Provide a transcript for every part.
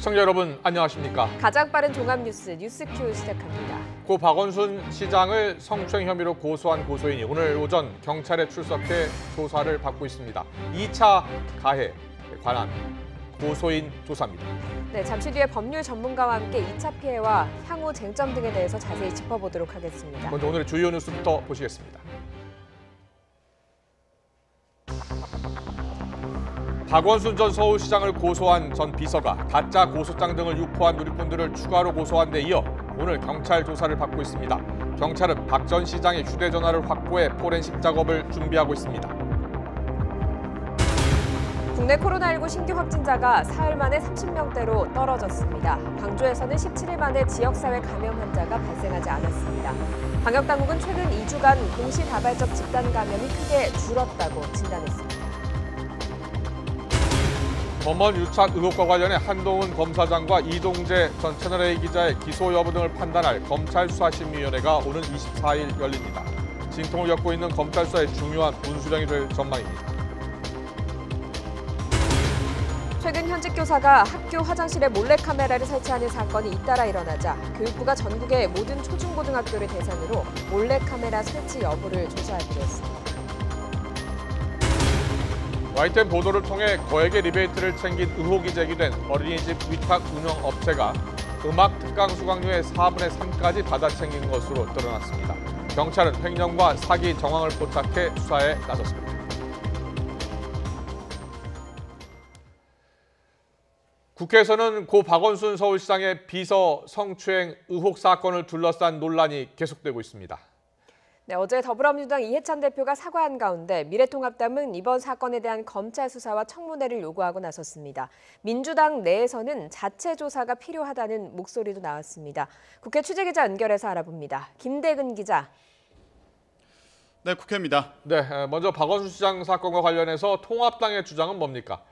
시청자 여러분 안녕하십니까? 가장 빠른 종합 뉴스큐 시작합니다. 고 박원순 시장을 성추행 혐의로 고소한 고소인이 오늘 오전 경찰에 출석해 조사를 받고 있습니다. 2차 가해에 관한 고소인 조사입니다. 네, 잠시 뒤에 법률 전문가와 함께 2차 피해와 향후 쟁점 등에 대해서 자세히 짚어보도록 하겠습니다. 먼저 오늘의 주요 뉴스부터 보시겠습니다. 박원순 전 서울시장을 고소한 전 비서가 가짜 고소장 등을 유포한 누리꾼들을 추가로 고소한 데 이어 오늘 경찰 조사를 받고 있습니다. 경찰은 박 전 시장의 휴대전화를 확보해 포렌식 작업을 준비하고 있습니다. 국내 코로나19 신규 확진자가 사흘 만에 30명대로 떨어졌습니다. 광주에서는 17일 만에 지역사회 감염 환자가 발생하지 않았습니다. 방역당국은 최근 2주간 동시다발적 집단 감염이 크게 줄었다고 진단했습니다. 검언 유착 의혹과 관련해 한동훈 검사장과 이동재 전 채널A 기자의 기소 여부 등을 판단할 검찰수사심의위원회가 오는 24일 열립니다. 진통을 겪고 있는 검찰 수사의 중요한 분수령이 될 전망입니다. 최근 현직 교사가 학교 화장실에 몰래카메라를 설치하는 사건이 잇따라 일어나자 교육부가 전국의 모든 초중고등학교를 대상으로 몰래카메라 설치 여부를 조사하기로 했습니다. YTN 보도를 통해 거액의 리베이트를 챙긴 의혹이 제기된 어린이집 위탁 운영 업체가 음악 특강 수강료의 4분의 3까지 받아 챙긴 것으로 드러났습니다. 경찰은 횡령과 사기 정황을 포착해 수사에 나섰습니다. 국회에서는 고 박원순 서울시장의 비서 성추행 의혹 사건을 둘러싼 논란이 계속되고 있습니다. 네, 어제 더불어민주당 이해찬 대표가 사과한 가운데 미래통합당은 이번 사건에 대한 검찰 수사와 청문회를 요구하고 나섰습니다. 민주당 내에서는 자체 조사가 필요하다는 목소리도 나왔습니다. 국회 취재기자 연결해서 알아봅니다. 김대근 기자. 네, 국회입니다. 네, 먼저 박원순 시장 사건과 관련해서 통합당의 주장은 뭡니까?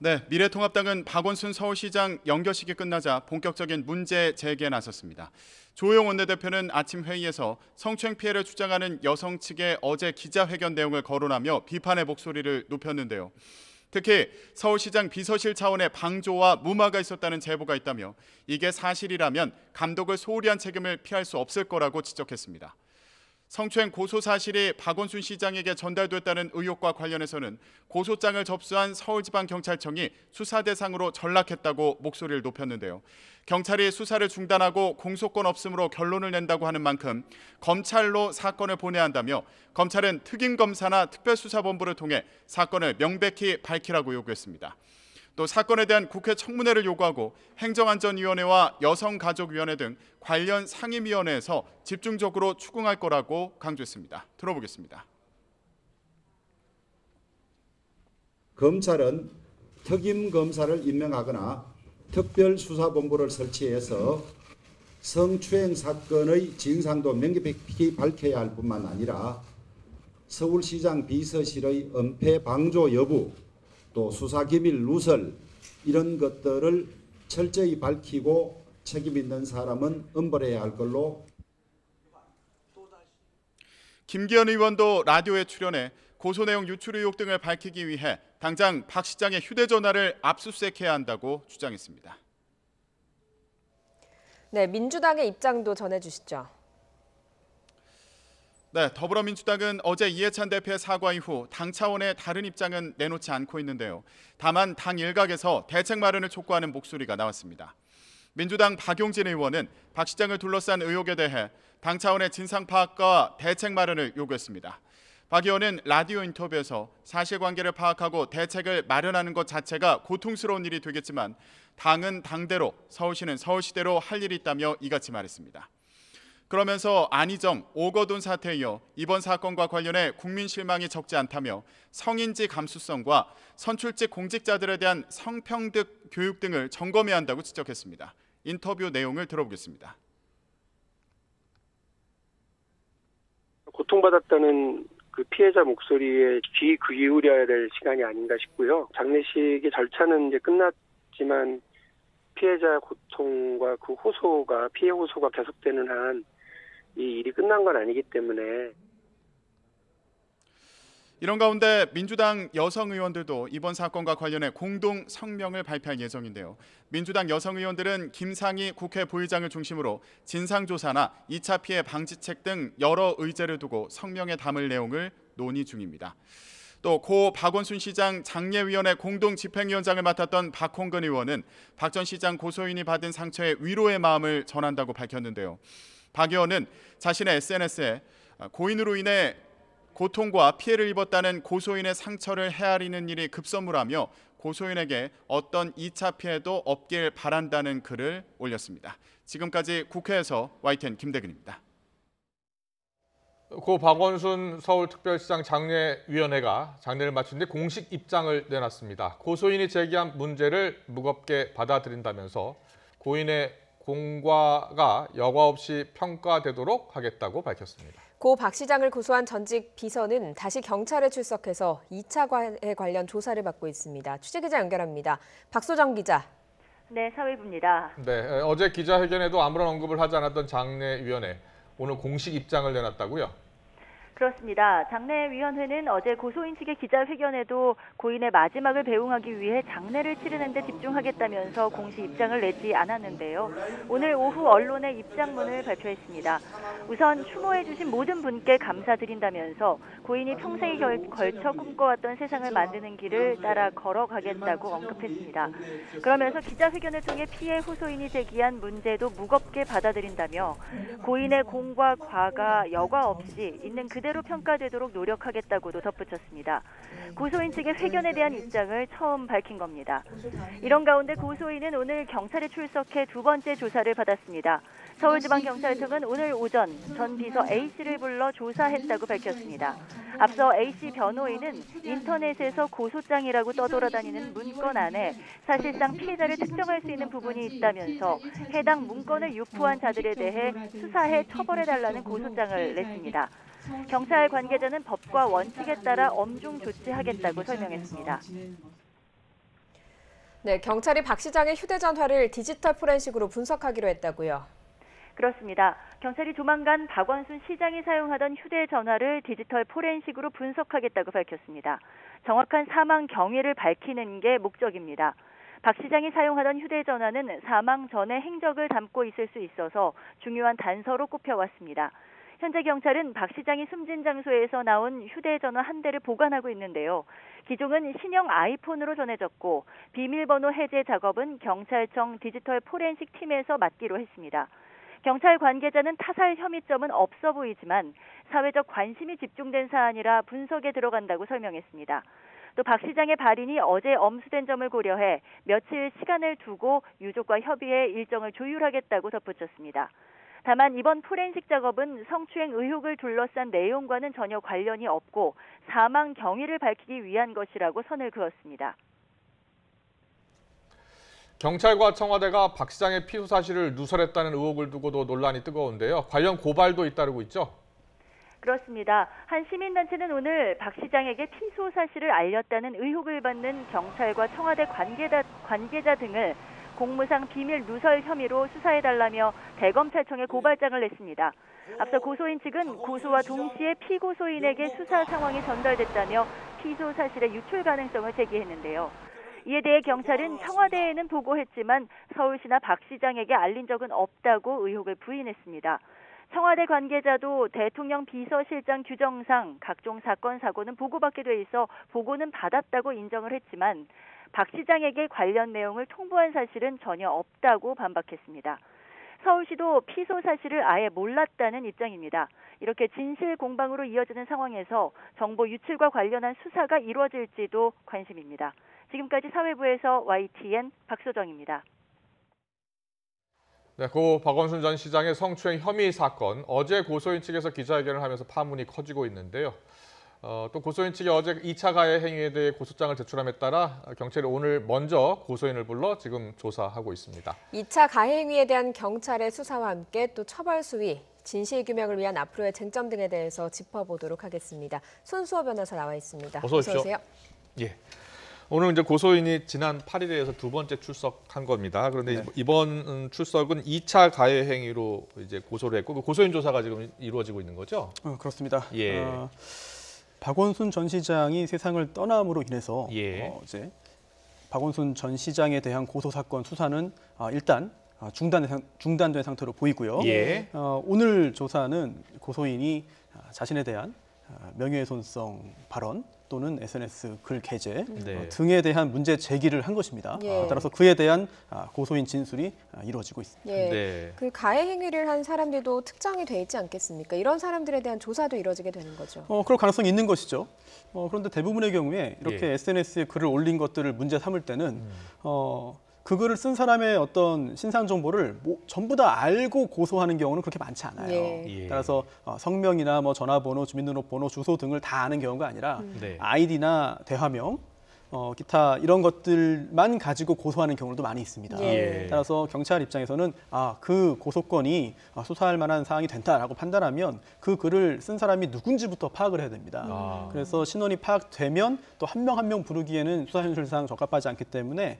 네, 미래통합당은 박원순 서울시장 연결식이 끝나자 본격적인 문제 제기에 나섰습니다. 조호영 원내대표는 아침 회의에서 성추행 피해를 주장하는 여성 측의 어제 기자회견 내용을 거론하며 비판의 목소리를 높였는데요. 특히 서울시장 비서실 차원의 방조와 무마가 있었다는 제보가 있다며 이게 사실이라면 감독을 소홀히 한 책임을 피할 수 없을 거라고 지적했습니다. 성추행 고소 사실이 박원순 시장에게 전달됐다는 의혹과 관련해서는 고소장을 접수한 서울지방경찰청이 수사 대상으로 전락했다고 목소리를 높였는데요. 경찰이 수사를 중단하고 공소권 없음으로 결론을 낸다고 하는 만큼 검찰로 사건을 보내야 한다며 검찰은 특임검사나 특별수사본부를 통해 사건을 명백히 밝히라고 요구했습니다. 또 사건에 대한 국회 청문회를 요구하고 행정안전위원회와 여성가족위원회 등 관련 상임위원회에서 집중적으로 추궁할 거라고 강조했습니다. 들어보겠습니다. 검찰은 특임검사를 임명하거나 특별수사본부를 설치해서 성추행 사건의 진상도 명백히 밝혀야 할 뿐만 아니라 서울시장 비서실의 은폐 방조 여부, 또 수사기밀 누설 이런 것들을 철저히 밝히고 책임 있는 사람은 엄벌해야 할 걸로. 김기현 의원도 라디오에 출연해 고소 내용 유출 의혹 등을 밝히기 위해 당장 박 시장의 휴대전화를 압수수색해야 한다고 주장했습니다. 네, 민주당의 입장도 전해주시죠. 네, 더불어민주당은 어제 이해찬 대표의 사과 이후 당 차원의 다른 입장은 내놓지 않고 있는데요. 다만 당 일각에서 대책 마련을 촉구하는 목소리가 나왔습니다. 민주당 박용진 의원은 박 시장을 둘러싼 의혹에 대해 당 차원의 진상 파악과 대책 마련을 요구했습니다. 박 의원은 라디오 인터뷰에서 사실관계를 파악하고 대책을 마련하는 것 자체가 고통스러운 일이 되겠지만 당은 당대로, 서울시는 서울시대로 할 일이 있다며 이같이 말했습니다. 그러면서 안희정, 오거돈 사태에 이어 이번 사건과 관련해 국민 실망이 적지 않다며 성인지 감수성과 선출직 공직자들에 대한 성평등 교육 등을 점검해야 한다고 지적했습니다. 인터뷰 내용을 들어보겠습니다. 고통받았다는 그 피해자 목소리에 귀 기울여야 될 시간이 아닌가 싶고요. 장례식의 절차는 이제 끝났지만 피해자 고통과 그 호소가 피해 호소가 계속되는 한 이 일이 끝난 건 아니기 때문에. 이런 가운데 민주당 여성 의원들도 이번 사건과 관련해 공동 성명을 발표할 예정인데요. 민주당 여성 의원들은 김상희 국회 부의장을 중심으로 진상조사나 2차 피해 방지책 등 여러 의제를 두고 성명에 담을 내용을 논의 중입니다. 또 고 박원순 시장 장례위원회 공동 집행위원장을 맡았던 박홍근 의원은 박 전 시장 고소인이 받은 상처에 위로의 마음을 전한다고 밝혔는데요. 박 의원은 자신의 SNS에 고인으로 인해 고통과 피해를 입었다는 고소인의 상처를 헤아리는 일이 급선무라며 고소인에게 어떤 2차 피해도 없길 바란다는 글을 올렸습니다. 지금까지 국회에서 YTN 김대근입니다. 고 박원순 서울특별시장 장례위원회가 장례를 마친 뒤 공식 입장을 내놨습니다. 고소인이 제기한 문제를 무겁게 받아들인다면서 고인의 공과가 여과 없이 평가되도록 하겠다고 밝혔습니다. 고 박 시장을 고소한 전직 비서는 다시 경찰에 출석해서 2차 가해 관련 조사를 받고 있습니다. 취재기자 연결합니다. 박소정 기자. 네, 사회부입니다. 네, 어제 기자회견에도 아무런 언급을 하지 않았던 장례위원회, 오늘 공식 입장을 내놨다고요? 그렇습니다. 장례위원회는 어제 고소인 측의 기자회견에도 고인의 마지막을 배웅하기 위해 장례를 치르는 데 집중하겠다면서 공식 입장을 내지 않았는데요. 오늘 오후 언론에 입장문을 발표했습니다. 우선 추모해 주신 모든 분께 감사드린다면서 고인이 평생에 걸쳐 꿈꿔왔던 세상을 만드는 길을 따라 걸어가겠다고 언급했습니다. 그러면서 기자회견을 통해 피해 호소인이 제기한 문제도 무겁게 받아들인다며 고인의 공과 과가 여과 없이 있는 그대로 평가되도록 노력하겠다고도 덧붙였습니다. 고소인 측의 회견에 대한 입장을 처음 밝힌 겁니다. 이런 가운데 고소인은 오늘 경찰에 출석해 두 번째 조사를 받았습니다. 서울지방경찰청은 오늘 오전 전 비서 A씨를 불러 조사했다고 밝혔습니다. 앞서 A씨 변호인은 인터넷에서 고소장이라고 떠돌아다니는 문건 안에 사실상 피해자를 특정할 수 있는 부분이 있다면서 해당 문건을 유포한 자들에 대해 수사해 처벌해달라는 고소장을 냈습니다. 경찰 관계자는 법과 원칙에 따라 엄중 조치하겠다고 설명했습니다. 네, 경찰이 박 시장의 휴대전화를 디지털 포렌식으로 분석하기로 했다고요? 그렇습니다. 경찰이 조만간 박원순 시장이 사용하던 휴대전화를 디지털 포렌식으로 분석하겠다고 밝혔습니다. 정확한 사망 경위를 밝히는 게 목적입니다. 박 시장이 사용하던 휴대전화는 사망 전의 행적을 담고 있을 수 있어서 중요한 단서로 꼽혀왔습니다. 현재 경찰은 박 시장이 숨진 장소에서 나온 휴대전화 한 대를 보관하고 있는데요. 기종은 신형 아이폰으로 전해졌고 비밀번호 해제 작업은 경찰청 디지털 포렌식 팀에서 맡기로 했습니다. 경찰 관계자는 타살 혐의점은 없어 보이지만 사회적 관심이 집중된 사안이라 분석에 들어간다고 설명했습니다. 또 박 시장의 발인이 어제 엄수된 점을 고려해 며칠 시간을 두고 유족과 협의해 일정을 조율하겠다고 덧붙였습니다. 다만 이번 포렌식 작업은 성추행 의혹을 둘러싼 내용과는 전혀 관련이 없고 사망 경위를 밝히기 위한 것이라고 선을 그었습니다. 경찰과 청와대가 박 시장의 피소 사실을 누설했다는 의혹을 두고도 논란이 뜨거운데요. 관련 고발도 잇따르고 있죠? 그렇습니다. 한 시민단체는 오늘 박 시장에게 피소 사실을 알렸다는 의혹을 받는 경찰과 청와대 관계자 등을 공무상 비밀 누설 혐의로 수사해달라며 대검찰청에 고발장을 냈습니다. 앞서 고소인 측은 고소와 동시에 피고소인에게 수사 상황이 전달됐다며 피소 사실의 유출 가능성을 제기했는데요. 이에 대해 경찰은 청와대에는 보고했지만 서울시나 박 시장에게 알린 적은 없다고 의혹을 부인했습니다. 청와대 관계자도 대통령 비서실장 규정상 각종 사건 사고는 보고받게 돼 있어 보고는 받았다고 인정을 했지만 박 시장에게 관련 내용을 통보한 사실은 전혀 없다고 반박했습니다. 서울시도 피소 사실을 아예 몰랐다는 입장입니다. 이렇게 진실 공방으로 이어지는 상황에서 정보 유출과 관련한 수사가 이루어질지도 관심입니다. 지금까지 사회부에서 YTN 박소정입니다. 네, 고 박원순 전 시장의 성추행 혐의 사건, 어제 고소인 측에서 기자회견을 하면서 파문이 커지고 있는데요. 또 고소인 측이 어제 2차 가해 행위에 대해 고소장을 제출함에 따라 경찰이 오늘 먼저 고소인을 불러 지금 조사하고 있습니다. 2차 가해 행위에 대한 경찰의 수사와 함께 또 처벌 수위, 진실규명을 위한 앞으로의 쟁점 등에 대해서 짚어보도록 하겠습니다. 손수호 변호사 나와 있습니다. 어서 오십시오. 예. 오늘 이제 고소인이 지난 8일에 이어서 두 번째 출석한 겁니다. 그런데 네. 이번 출석은 2차 가해 행위로 이제 고소를 했고 그 고소인 조사가 지금 이루어지고 있는 거죠? 그렇습니다. 예. 박원순 전 시장이 세상을 떠남으로 인해서 예. 이제 박원순 전 시장에 대한 고소 사건 수사는 일단 중단된 상태로 보이고요. 예. 오늘 조사는 고소인이 자신에 대한 명예훼손성 발언 또는 SNS 글 게재 네. 등에 대한 문제 제기를 한 것입니다. 예. 따라서 그에 대한 고소인 진술이 이루어지고 있습니다. 예. 네. 그 가해 행위를 한 사람들도 특정이 돼 있지 않겠습니까? 이런 사람들에 대한 조사도 이루어지게 되는 거죠. 그럴 가능성이 있는 것이죠. 그런데 대부분의 경우에 이렇게 예. SNS에 글을 올린 것들을 문제 삼을 때는 그 글을 쓴 사람의 어떤 신상 정보를 전부 다 알고 고소하는 경우는 그렇게 많지 않아요. 예. 예. 따라서 성명이나 뭐 전화번호, 주민등록번호, 주소 등을 다 아는 경우가 아니라 네. 아이디나 대화명, 기타 이런 것들만 가지고 고소하는 경우도 많이 있습니다. 예. 따라서 경찰 입장에서는 그 고소건이 수사할 만한 사항이 된다라고 판단하면 그 글을 쓴 사람이 누군지부터 파악을 해야 됩니다. 그래서 신원이 파악되면 또 한 명 한 명 부르기에는 수사 현실상 적합하지 않기 때문에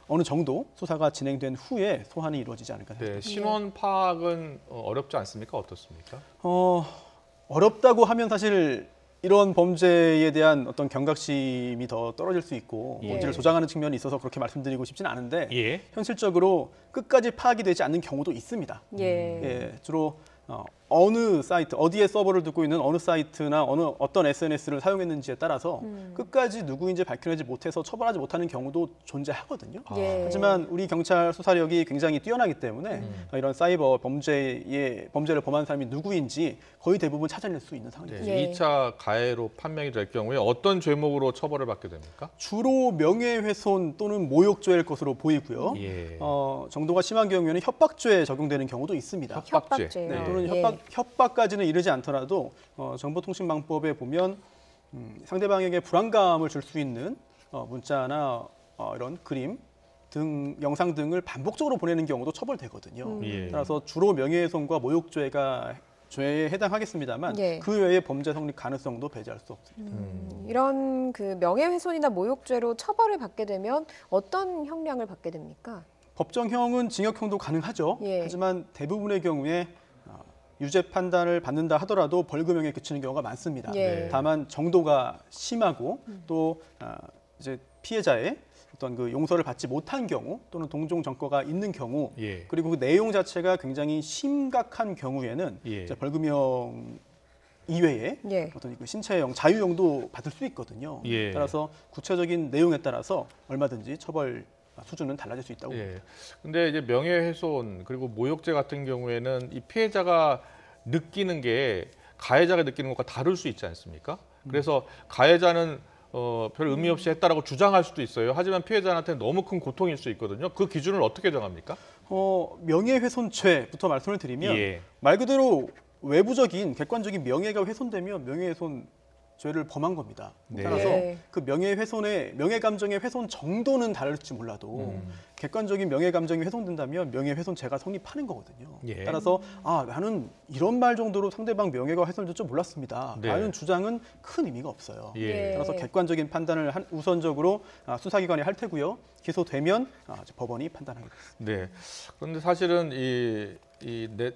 어느 정도 수사가 진행된 후에 소환이 이루어지지 않을까 생각합니다. 네. 신원 파악은 어렵지 않습니까? 어떻습니까? 어렵다고 하면 사실 이런 범죄에 대한 어떤 경각심이 더 떨어질 수 있고 예. 본질을 조장하는 측면이 있어서 그렇게 말씀드리고 싶지는 않은데 예. 현실적으로 끝까지 파악이 되지 않는 경우도 있습니다. 예. 주로 어느 사이트, 어디에 서버를 두고 있는 어느 사이트나 어떤 SNS를 사용했는지에 따라서 끝까지 누구인지 밝혀내지 못해서 처벌하지 못하는 경우도 존재하거든요. 예. 하지만 우리 경찰 수사력이 굉장히 뛰어나기 때문에 이런 사이버 범죄를 범한 사람이 누구인지 거의 대부분 찾아낼 수 있는 상황입니다. 네. 예. 2차 가해로 판명이 될 경우에 어떤 죄목으로 처벌을 받게 됩니까? 주로 명예훼손 또는 모욕죄일 것으로 보이고요. 예. 정도가 심한 경우에는 협박죄에 적용되는 경우도 있습니다. 협박죄. 네. 또는 예. 협박까지는 이르지 않더라도 정보통신망법에 보면 상대방에게 불안감을 줄 수 있는 문자나 이런 그림 등 영상 등을 반복적으로 보내는 경우도 처벌되거든요. 예. 따라서 주로 명예훼손과 모욕죄가 죄에 해당하겠습니다만 예. 그 외의 범죄 성립 가능성도 배제할 수 없습니다. 이런 그 명예훼손이나 모욕죄로 처벌을 받게 되면 어떤 형량을 받게 됩니까? 법정형은 징역형도 가능하죠. 예. 하지만 대부분의 경우에 유죄 판단을 받는다 하더라도 벌금형에 그치는 경우가 많습니다. 예. 다만 정도가 심하고 또 이제 피해자의 어떤 그 용서를 받지 못한 경우 또는 동종 전과가 있는 경우 예. 그리고 그 내용 자체가 굉장히 심각한 경우에는 예. 이제 벌금형 이외에 예. 어떤 그 신체형, 자유형도 받을 수 있거든요. 예. 따라서 구체적인 내용에 따라서 얼마든지 처벌 수준은 달라질 수 있다고 봅니다. 예. 근데 이제 명예훼손 그리고 모욕죄 같은 경우에는 이 피해자가 느끼는 게 가해자가 느끼는 것과 다를 수 있지 않습니까? 그래서 가해자는 별 의미 없이 했다라고 주장할 수도 있어요. 하지만 피해자한테 너무 큰 고통일 수 있거든요. 그 기준을 어떻게 정합니까? 명예훼손죄부터 말씀을 드리면 예. 말 그대로 외부적인 객관적인 명예가 훼손되면 명예훼손 죄를 범한 겁니다. 네. 따라서 예. 그 명예 감정의 훼손 정도는 다를지 몰라도 객관적인 명예 감정이 훼손된다면 명예훼손죄가 성립하는 거거든요. 예. 따라서 나는 이런 말 정도로 상대방 명예가 훼손될 줄 몰랐습니다. 네. 라는 주장은 큰 의미가 없어요. 예. 따라서 객관적인 판단을 우선적으로 수사기관이 할 테고요. 기소되면 법원이 판단하겠습니다. 네. 그런데 사실은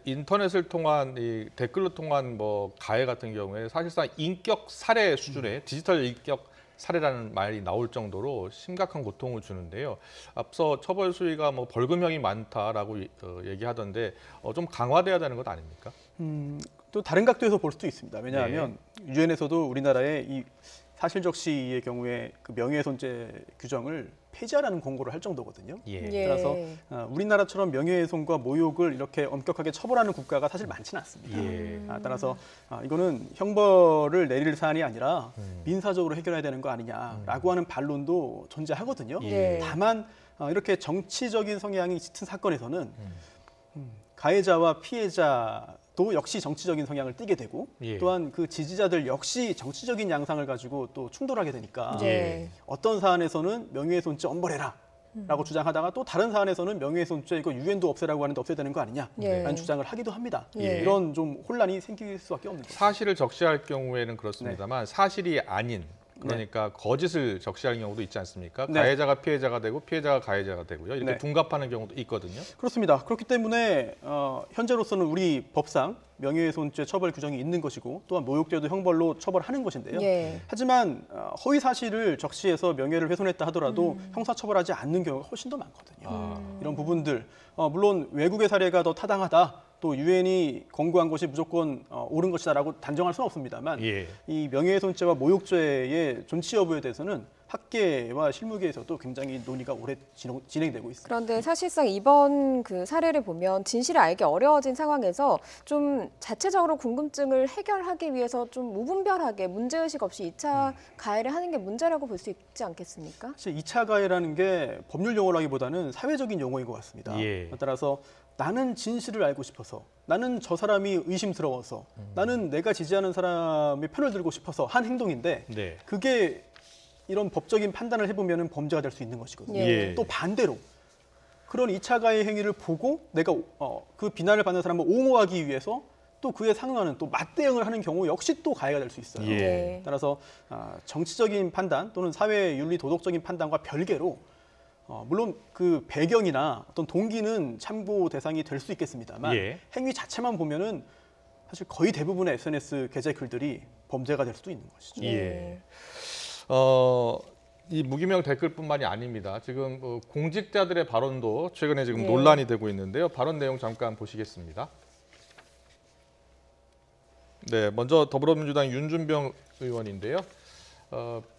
인터넷을 통한 댓글로 통한 뭐 가해 같은 경우에 사실상 인격 살해 수준의 디지털 인격 살해라는 말이 나올 정도로 심각한 고통을 주는데요. 앞서 처벌 수위가 뭐 벌금형이 많다라고 얘기하던데 좀 강화돼야 되는 것 아닙니까? 또 다른 각도에서 볼 수도 있습니다. 왜냐하면 유엔에서도 우리나라의 이 사실적 시의 경우에 그 명예훼손죄 규정을 폐지하라는 공고를 할 정도거든요. 예. 따라서 우리나라처럼 명예훼손과 모욕을 이렇게 엄격하게 처벌하는 국가가 사실 많지는 않습니다. 예. 따라서 이거는 형벌을 내릴 사안이 아니라 민사적으로 해결해야 되는 거 아니냐라고 하는 반론도 존재하거든요. 예. 다만 이렇게 정치적인 성향이 짙은 사건에서는 가해자와 피해자도 역시 정치적인 성향을 띠게 되고 예. 또한 그 지지자들 역시 정치적인 양상을 가지고 또 충돌하게 되니까 예. 어떤 사안에서는 명예훼손죄 엄벌해라 라고 주장하다가 또 다른 사안에서는 명예훼손죄 이거 유엔도 없애라고 하는데 없애야 되는 거 아니냐라는 예. 주장을 하기도 합니다. 예. 이런 좀 혼란이 생길 수밖에 없는 거죠. 사실을 적시할 경우에는 그렇습니다만 사실이 아닌 그러니까 거짓을 적시하는 경우도 있지 않습니까? 네. 가해자가 피해자가 되고 피해자가 가해자가 되고요. 이렇게 네. 둔갑하는 경우도 있거든요. 그렇습니다. 그렇기 때문에 현재로서는 우리 법상 명예훼손죄 처벌 규정이 있는 것이고 또한 모욕죄도 형벌로 처벌하는 것인데요. 예. 하지만 허위 사실을 적시해서 명예를 훼손했다 하더라도 형사처벌하지 않는 경우가 훨씬 더 많거든요. 이런 부분들 물론 외국의 사례가 더 타당하다. 또 유엔이 권고한 것이 무조건 옳은 것이다라고 단정할 수는 없습니다만 예. 이 명예훼손죄와 모욕죄의 존치 여부에 대해서는 학계와 실무계에서도 굉장히 논의가 오래 진행되고 있습니다. 그런데 사실상 이번 그 사례를 보면 진실을 알기 어려워진 상황에서 좀 자체적으로 궁금증을 해결하기 위해서 좀 무분별하게 문제의식 없이 2차 가해를 하는 게 문제라고 볼 수 있지 않겠습니까? 사실 2차 가해라는 게 법률 용어라기보다는 사회적인 용어인 것 같습니다. 예. 따라서 나는 진실을 알고 싶어서, 나는 저 사람이 의심스러워서, 나는 내가 지지하는 사람의 편을 들고 싶어서 한 행동인데 네. 그게 이런 법적인 판단을 해보면 범죄가 될 수 있는 것이거든요. 예. 또 반대로 그런 2차 가해 행위를 보고 내가 그 비난을 받는 사람을 옹호하기 위해서 또 그에 상응하는 또 맞대응을 하는 경우 역시 또 가해가 될 수 있어요. 예. 네. 따라서 정치적인 판단 또는 사회 윤리 도덕적인 판단과 별개로 물론 그 배경이나 어떤 동기는 참고 대상이 될 수 있겠습니다만 예. 행위 자체만 보면은 사실 거의 대부분의 SNS 게재 글들이 범죄가 될 수도 있는 것이죠. 예. 이 무기명 댓글뿐만이 아닙니다. 지금 공직자들의 발언도 최근에 지금 예. 논란이 되고 있는데요. 발언 내용 잠깐 보시겠습니다. 네, 먼저 더불어민주당 윤준병 의원인데요.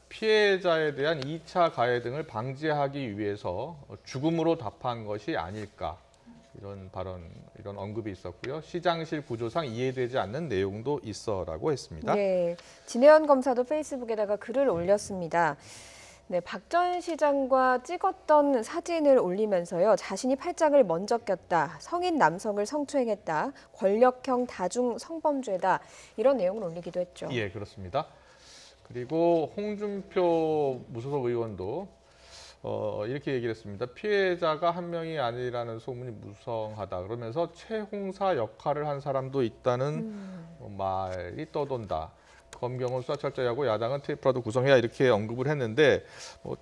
피해자에 대한 2차 가해 등을 방지하기 위해서 죽음으로 답한 것이 아닐까. 이런 발언, 이런 언급이 있었고요. 시장실 구조상 이해되지 않는 내용도 있어라고 했습니다. 네, 진혜연 검사도 페이스북에다가 글을 올렸습니다. 네, 박 전 시장과 찍었던 사진을 올리면서요. 자신이 팔짱을 먼저 꼈다. 성인 남성을 성추행했다. 권력형 다중 성범죄다. 이런 내용을 올리기도 했죠. 예, 그렇습니다. 그리고 홍준표 무소속 의원도 이렇게 얘기를 했습니다. 피해자가 한 명이 아니라는 소문이 무성하다. 그러면서 최홍사 역할을 한 사람도 있다는 말이 떠돈다. 검경은 수사철저하고 야당은 테이프라도 구성해야 이렇게 언급을 했는데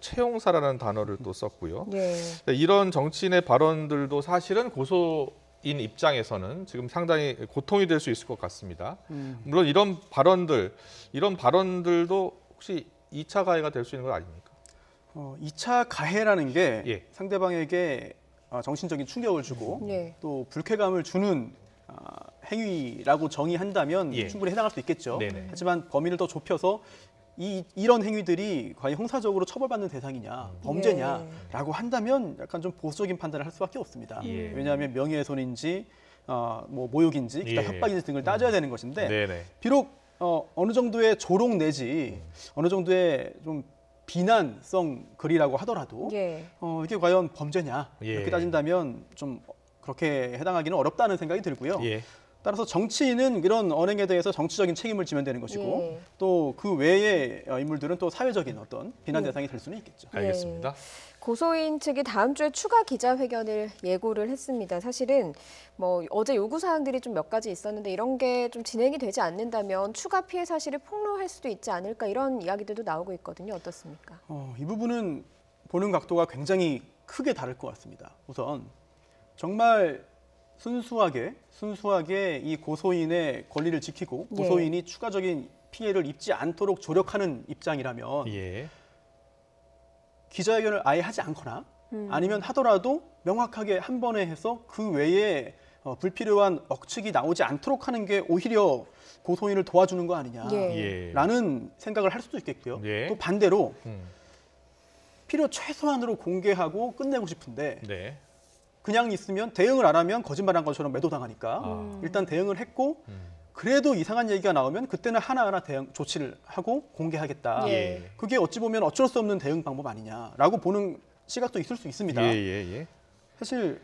최홍사라는 단어를 또 썼고요. 네. 이런 정치인의 발언들도 사실은 고소인 입장에서는 지금 상당히 고통이 될 수 있을 것 같습니다. 물론 이런 발언들도 혹시 2차 가해가 될 수 있는 건 아닙니까? 2차 가해라는 게 예. 상대방에게 정신적인 충격을 주고 네. 또 불쾌감을 주는 행위라고 정의한다면 예. 충분히 해당할 수 있겠죠. 네네. 하지만 범위를 더 좁혀서 이런 행위들이 과연 형사적으로 처벌받는 대상이냐, 범죄냐라고 한다면 약간 좀 보수적인 판단을 할 수밖에 없습니다. 예. 왜냐하면 명예훼손인지 뭐 모욕인지 기타 예. 협박인지 등을 따져야 되는 것인데 네네. 비록 어느 정도의 조롱 내지 어느 정도의 좀 비난성 글이라고 하더라도 예. 이게 과연 범죄냐 예. 이렇게 따진다면 좀 그렇게 해당하기는 어렵다는 생각이 들고요. 예. 따라서 정치인은 이런 언행에 대해서 정치적인 책임을 지면 되는 것이고 예. 또 그 외의 인물들은 또 사회적인 어떤 비난 대상이 될 수는 있겠죠. 알겠습니다. 고소인 측이 다음 주에 추가 기자회견을 예고를 했습니다. 사실은 뭐 어제 요구 사항들이 좀 몇 가지 있었는데 이런 게 좀 진행이 되지 않는다면 추가 피해 사실을 폭로할 수도 있지 않을까 이런 이야기들도 나오고 있거든요. 어떻습니까? 이 부분은 보는 각도가 굉장히 크게 다를 것 같습니다. 우선 정말 순수하게 이 고소인의 권리를 지키고 고소인이 추가적인 피해를 입지 않도록 조력하는 입장이라면 예. 기자회견을 아예 하지 않거나 아니면 하더라도 명확하게 한 번에 해서 그 외에 불필요한 억측이 나오지 않도록 하는 게 오히려 고소인을 도와주는 거 아니냐라는 생각을 할 수도 있겠고요. 예. 또 반대로 필요 최소한으로 공개하고 끝내고 싶은데 네. 그냥 있으면 대응을 안 하면 거짓말한 것처럼 매도당하니까 일단 대응을 했고 그래도 이상한 얘기가 나오면 그때는 하나하나 대응 조치를 하고 공개하겠다. 예. 그게 어찌 보면 어쩔 수 없는 대응 방법 아니냐라고 보는 시각도 있을 수 있습니다. 예. 사실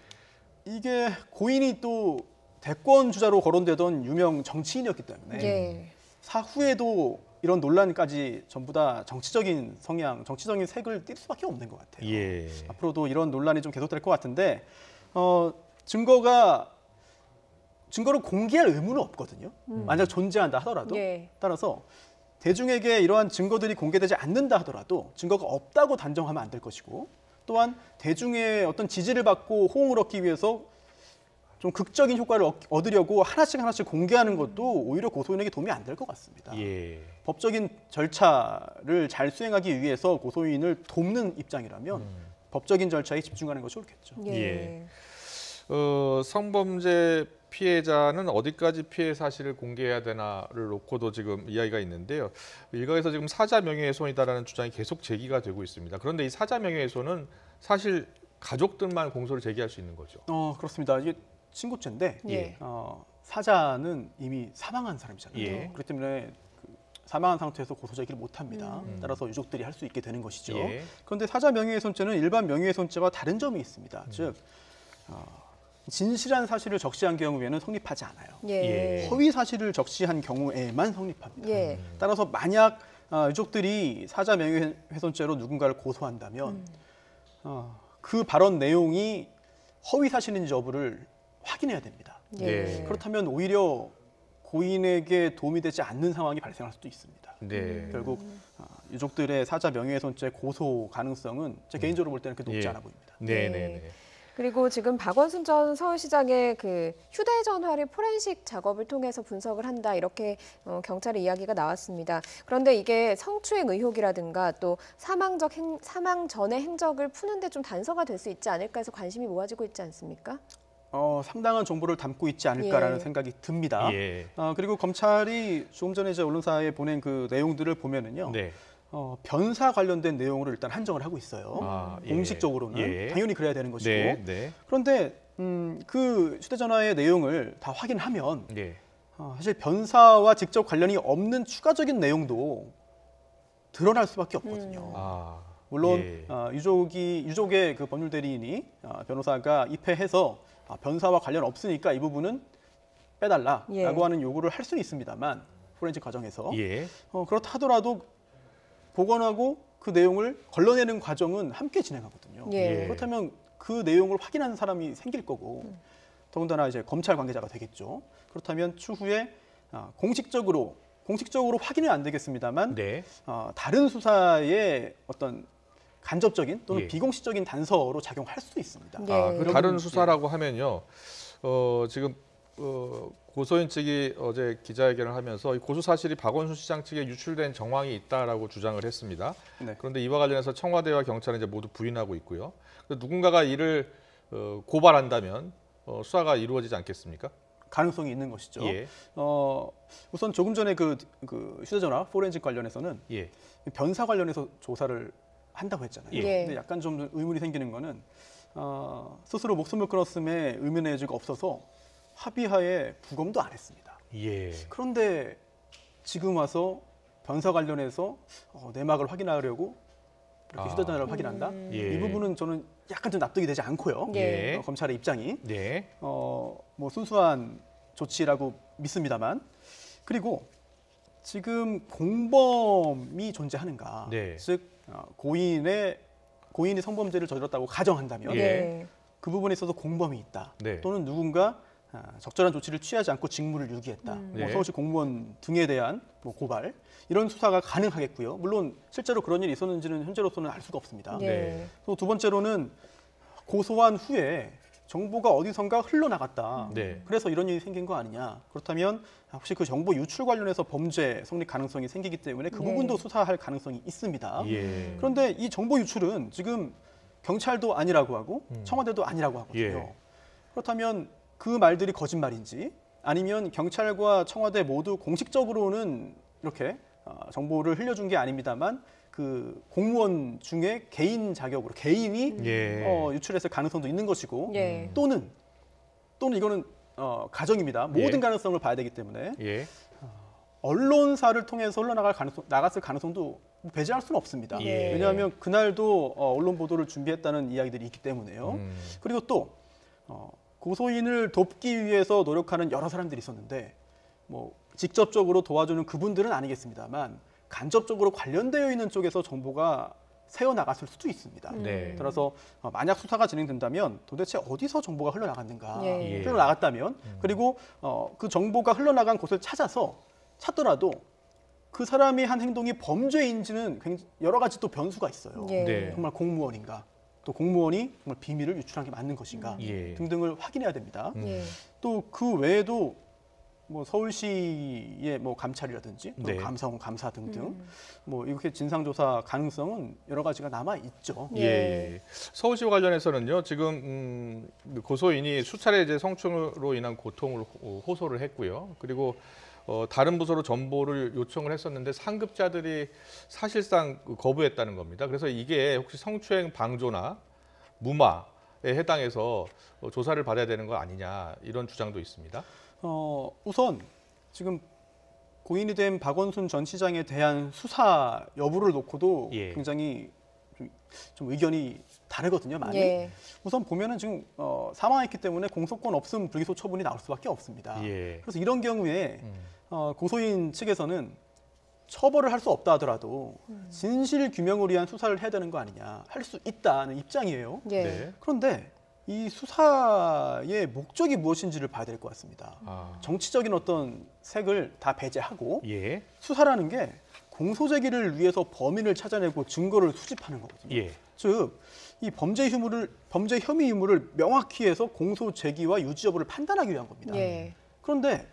이게 고인이 또 대권 주자로 거론되던 유명 정치인이었기 때문에 예. 사후에도 이런 논란까지 전부 다 정치적인 성향, 정치적인 색을 띌 수밖에 없는 것 같아요. 예. 앞으로도 이런 논란이 좀 계속될 것 같은데 증거를 공개할 의무는 없거든요. 만약 존재한다 하더라도 예. 따라서 대중에게 이러한 증거들이 공개되지 않는다 하더라도 증거가 없다고 단정하면 안 될 것이고, 또한 대중의 어떤 지지를 받고 호응을 얻기 위해서 좀 극적인 효과를 얻으려고 하나씩 공개하는 것도 오히려 고소인에게 도움이 안 될 것 같습니다. 예. 법적인 절차를 잘 수행하기 위해서 고소인을 돕는 입장이라면 법적인 절차에 집중하는 것이 옳겠죠. 예. 성범죄 피해자는 어디까지 피해 사실을 공개해야 되나를 놓고도 지금 이야기가 있는데요. 일각에서 지금 사자 명예훼손이다라는 주장이 계속 제기가 되고 있습니다. 그런데 이 사자 명예훼손은 사실 가족들만 공소를 제기할 수 있는 거죠. 그렇습니다. 이게 친고죄인데 예. 사자는 이미 사망한 사람이잖아요. 예. 그렇기 때문에 사망한 상태에서 고소 제기를 못합니다. 따라서 유족들이 할 수 있게 되는 것이죠. 예. 그런데 사자 명예훼손죄는 일반 명예훼손죄와 다른 점이 있습니다. 즉 진실한 사실을 적시한 경우에는 성립하지 않아요. 예. 허위 사실을 적시한 경우에만 성립합니다. 예. 따라서 만약 유족들이 사자 명예훼손죄로 누군가를 고소한다면 그 발언 내용이 허위 사실인지 여부를 확인해야 됩니다. 예. 그렇다면 오히려 고인에게 도움이 되지 않는 상황이 발생할 수도 있습니다. 네. 결국 유족들의 사자 명예훼손죄 고소 가능성은 제 개인적으로 볼 때는 그렇게 높지 예. 않아 보입니다. 네. 그리고 지금 박원순 전 서울시장의 그 휴대전화를 포렌식 작업을 통해서 분석을 한다 이렇게 경찰의 이야기가 나왔습니다. 그런데 이게 성추행 의혹이라든가 또 사망 전의 행적을 푸는데 좀 단서가 될 수 있지 않을까 해서 관심이 모아지고 있지 않습니까? 상당한 정보를 담고 있지 않을까라는 예. 생각이 듭니다. 예. 그리고 검찰이 조금 전에 이제 언론사에 보낸 그 내용들을 보면은요. 네. 변사 관련된 내용으로 일단 한정을 하고 있어요. 예. 공식적으로는 예. 당연히 그래야 되는 것이고. 네. 그런데 그 휴대전화의 내용을 다 확인하면 네. 사실 변사와 직접 관련이 없는 추가적인 내용도 드러날 수밖에 없거든요. 물론 예. 유족의 그 법률 대리인이 변호사가 입회해서 변사와 관련 없으니까 이 부분은 빼달라라고 예. 하는 요구를 할 수는 있습니다만 포렌식 과정에서 예. 그렇다 하더라도 복원하고 그 내용을 걸러내는 과정은 함께 진행하거든요. 예. 그렇다면 그 내용을 확인하는 사람이 생길 거고 더군다나 이제 검찰 관계자가 되겠죠. 그렇다면 추후에 공식적으로 확인은 안 되겠습니다만 네. 다른 수사의 어떤 간접적인 또는 예. 비공식적인 단서로 작용할 수도 있습니다. 예. 그 다른 수사라고 하면요. 지금 고소인 측이 어제 기자회견을 하면서 이 고소 사실이 박원순 시장 측에 유출된 정황이 있다라고 주장을 했습니다. 네. 그런데 이와 관련해서 청와대와 경찰은 이제 모두 부인하고 있고요. 누군가가 이를 고발한다면 수사가 이루어지지 않겠습니까? 가능성이 있는 것이죠. 예. 우선 조금 전에 그 휴대전화 포렌식 관련해서는 예. 변사 관련해서 조사를 한다고 했잖아요. 예. 근데 약간 좀 의문이 생기는 거는 스스로 목숨을 끊었음에 의문의 여지가 없어서 합의하에 부검도 안 했습니다. 예. 그런데 지금 와서 변사 관련해서 내막을 확인하려고 이렇게 휴대전화를 확인한다? 예. 이 부분은 저는 약간 좀 납득이 되지 않고요. 예. 검찰의 입장이 네. 뭐 순수한 조치라고 믿습니다만, 그리고 지금 공범이 존재하는가? 네. 즉 고인이 성범죄를 저질렀다고 가정한다면 예. 그 부분에 있어서 공범이 있다. 네. 또는 누군가 적절한 조치를 취하지 않고 직무를 유기했다. 네. 서울시 공무원 등에 대한 고발 이런 수사가 가능하겠고요. 물론 실제로 그런 일이 있었는지는 현재로서는 알 수가 없습니다. 네. 또 두 번째로는 고소한 후에 정보가 어디선가 흘러나갔다. 네. 그래서 이런 일이 생긴 거 아니냐. 그렇다면 혹시 그 정보 유출 관련해서 범죄 성립 가능성이 생기기 때문에 그 네. 부분도 수사할 가능성이 있습니다. 예. 그런데 이 정보 유출은 지금 경찰도 아니라고 하고 청와대도 아니라고 하거든요. 예. 그렇다면 그 말들이 거짓말인지 아니면 경찰과 청와대 모두 공식적으로는 이렇게 정보를 흘려준 게 아닙니다만 그 공무원 중에 개인 자격으로 개인이 예. 유출했을 가능성도 있는 것이고 예. 또는 이거는 가정입니다. 모든 예. 가능성을 봐야 되기 때문에 예. 언론사를 통해서 나갔을 가능성도 배제할 수는 없습니다. 예. 왜냐하면 그날도 언론 보도를 준비했다는 이야기들이 있기 때문에요. 그리고 또 고소인을 돕기 위해서 노력하는 여러 사람들이 있었는데 뭐 직접적으로 도와주는 그분들은 아니겠습니다만 간접적으로 관련되어 있는 쪽에서 정보가 새어나갔을 수도 있습니다. 네. 따라서 만약 수사가 진행된다면 도대체 어디서 정보가 흘러나갔는가, 예. 흘러나갔다면 그리고 그 정보가 흘러나간 곳을 찾더라도 그 사람이 한 행동이 범죄인지는 여러 가지 또 변수가 있어요. 예. 네. 정말 공무원인가, 또 공무원이 정말 비밀을 유출한 게 맞는 것인가 예. 등등을 확인해야 됩니다. 예. 또 그 외에도 뭐 서울시의 뭐 감찰이라든지 또 네. 감사원 감사 등등 뭐 이렇게 진상조사 가능성은 여러 가지가 남아 있죠. 예. 서울시와 관련해서는요, 지금 고소인이 수차례 이제 성추행으로 인한 고통을 호소를 했고요. 그리고 다른 부서로 전보를 요청을 했었는데 상급자들이 사실상 거부했다는 겁니다. 그래서 이게 혹시 성추행 방조나 무마에 해당해서 조사를 받아야 되는 거 아니냐 이런 주장도 있습니다. 우선 지금 고인이 된 박원순 전 시장에 대한 수사 여부를 놓고도 예. 굉장히 좀 의견이 다르거든요, 많이. 예. 우선 보면은 지금 사망했기 때문에 공소권 없음 불기소 처분이 나올 수밖에 없습니다. 예. 그래서 이런 경우에 고소인 측에서는 처벌을 할 수 없다 하더라도 진실 규명을 위한 수사를 해야 되는 거 아니냐, 할 수 있다는 입장이에요. 예. 네. 그런데 이 수사의 목적이 무엇인지를 봐야 될 것 같습니다. 아. 정치적인 어떤 색을 다 배제하고 예. 수사라는 게 공소 제기를 위해서 범인을 찾아내고 증거를 수집하는 거거든요. 예. 즉, 이 범죄 혐의 유무를 명확히 해서 공소 제기와 유지 여부를 판단하기 위한 겁니다. 예. 그런데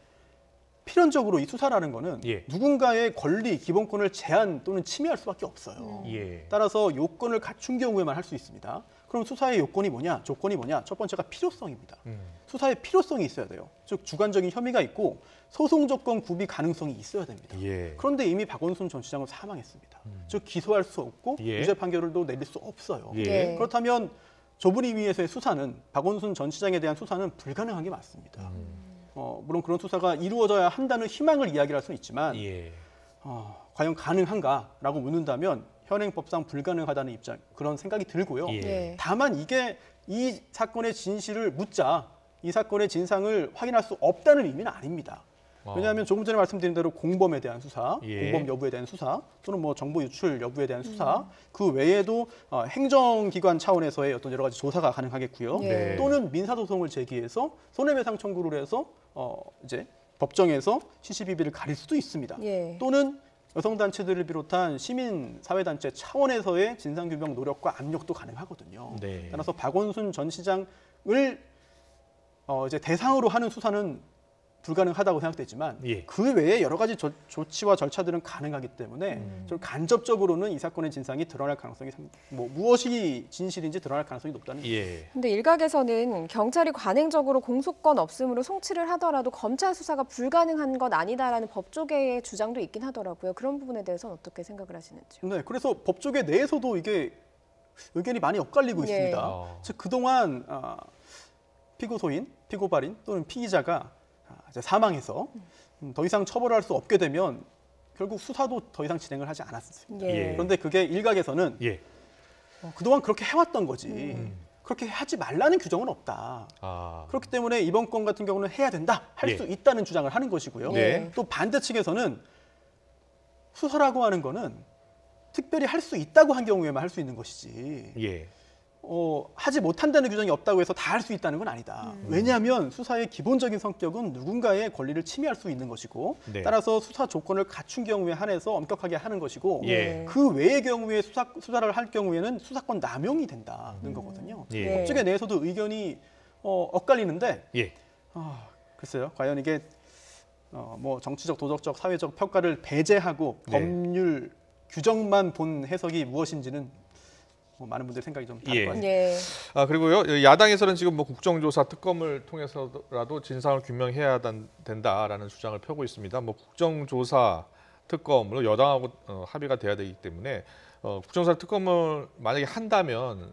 필연적으로 이 수사라는 거는 예. 누군가의 권리, 기본권을 제한 또는 침해할 수밖에 없어요. 예. 따라서 요건을 갖춘 경우에만 할 수 있습니다. 그럼 수사의 요건이 뭐냐, 조건이 뭐냐? 첫 번째가 필요성입니다. 수사의 필요성이 있어야 돼요. 즉 주관적인 혐의가 있고 소송 조건 구비 가능성이 있어야 됩니다. 예. 그런데 이미 박원순 전 시장은 사망했습니다. 즉 기소할 수 없고 예. 유죄 판결도 내릴 수 없어요. 예. 예. 그렇다면 좁은 의미에서의 수사는 박원순 전 시장에 대한 수사는 불가능한 게 맞습니다. 물론 그런 수사가 이루어져야 한다는 희망을 이야기를 할 수는 있지만 예. 과연 가능한가라고 묻는다면 현행법상 불가능하다는 입장, 그런 생각이 들고요. 예. 예. 다만 이게 이 사건의 진실을 묻자, 이 사건의 진상을 확인할 수 없다는 의미는 아닙니다. 왜냐하면 조금 전에 말씀드린 대로 공범에 대한 수사, 예. 공범 여부에 대한 수사, 또는 뭐 정보 유출 여부에 대한 수사, 그 외에도 행정기관 차원에서의 어떤 여러 가지 조사가 가능하겠고요. 예. 네. 또는 민사소송을 제기해서 손해배상 청구를 해서 이제 법정에서 시시비비를 가릴 수도 있습니다. 예. 또는 여성단체들을 비롯한 시민사회단체 차원에서의 진상규명 노력과 압력도 가능하거든요. 네. 따라서 박원순 전 시장을 이제 대상으로 하는 수사는 불가능하다고 생각되지만 예. 그 외에 여러 가지 조치와 절차들은 가능하기 때문에 좀 간접적으로는 이 사건의 진상이 드러날 가능성이 무엇이 진실인지 드러날 가능성이 높다는 예. 근데 일각에서는 경찰이 관행적으로 공소권 없음으로 송치를 하더라도 검찰 수사가 불가능한 건 아니다라는 법조계의 주장도 있긴 하더라고요. 그런 부분에 대해서는 어떻게 생각을 하시는지요? 네, 그래서 법조계 내에서도 이게 의견이 많이 엇갈리고 예. 있습니다. 즉 그동안 피고소인, 피고발인 또는 피의자가 이제 사망해서 더 이상 처벌할 수 없게 되면 결국 수사도 더 이상 진행을 하지 않았습니다. 예. 그런데 그게 일각에서는 예. 그동안 그렇게 해왔던 거지 그렇게 하지 말라는 규정은 없다. 아. 그렇기 때문에 이번 건 같은 경우는 해야 된다, 할 예. 수 있다는 주장을 하는 것이고요. 네. 또 반대 측에서는 수사라고 하는 거는 특별히 할 수 있다고 한 경우에만 할 수 있는 것이지 예. 하지 못한다는 규정이 없다고 해서 다 할 수 있다는 건 아니다. 왜냐하면 수사의 기본적인 성격은 누군가의 권리를 침해할 수 있는 것이고 네. 따라서 수사 조건을 갖춘 경우에 한해서 엄격하게 하는 것이고 예. 그 외의 경우에 수사를 할 경우에는 수사권 남용이 된다는 거거든요. 예. 법조계 내에서도 의견이 엇갈리는데 예. 글쎄요. 과연 이게 뭐 정치적, 도덕적, 사회적 평가를 배제하고 네. 법률 규정만 본 해석이 무엇인지는 많은 분들 생각이 좀 다를 예. 것 같습니다. 예. 그리고요, 야당에서는 지금 뭐 국정조사 특검을 통해서라도 진상을 규명해야 된다라는 주장을 펴고 있습니다. 뭐 국정조사 특검으로 여당하고 합의가 돼야 되기 때문에 국정조사 특검을 만약에 한다면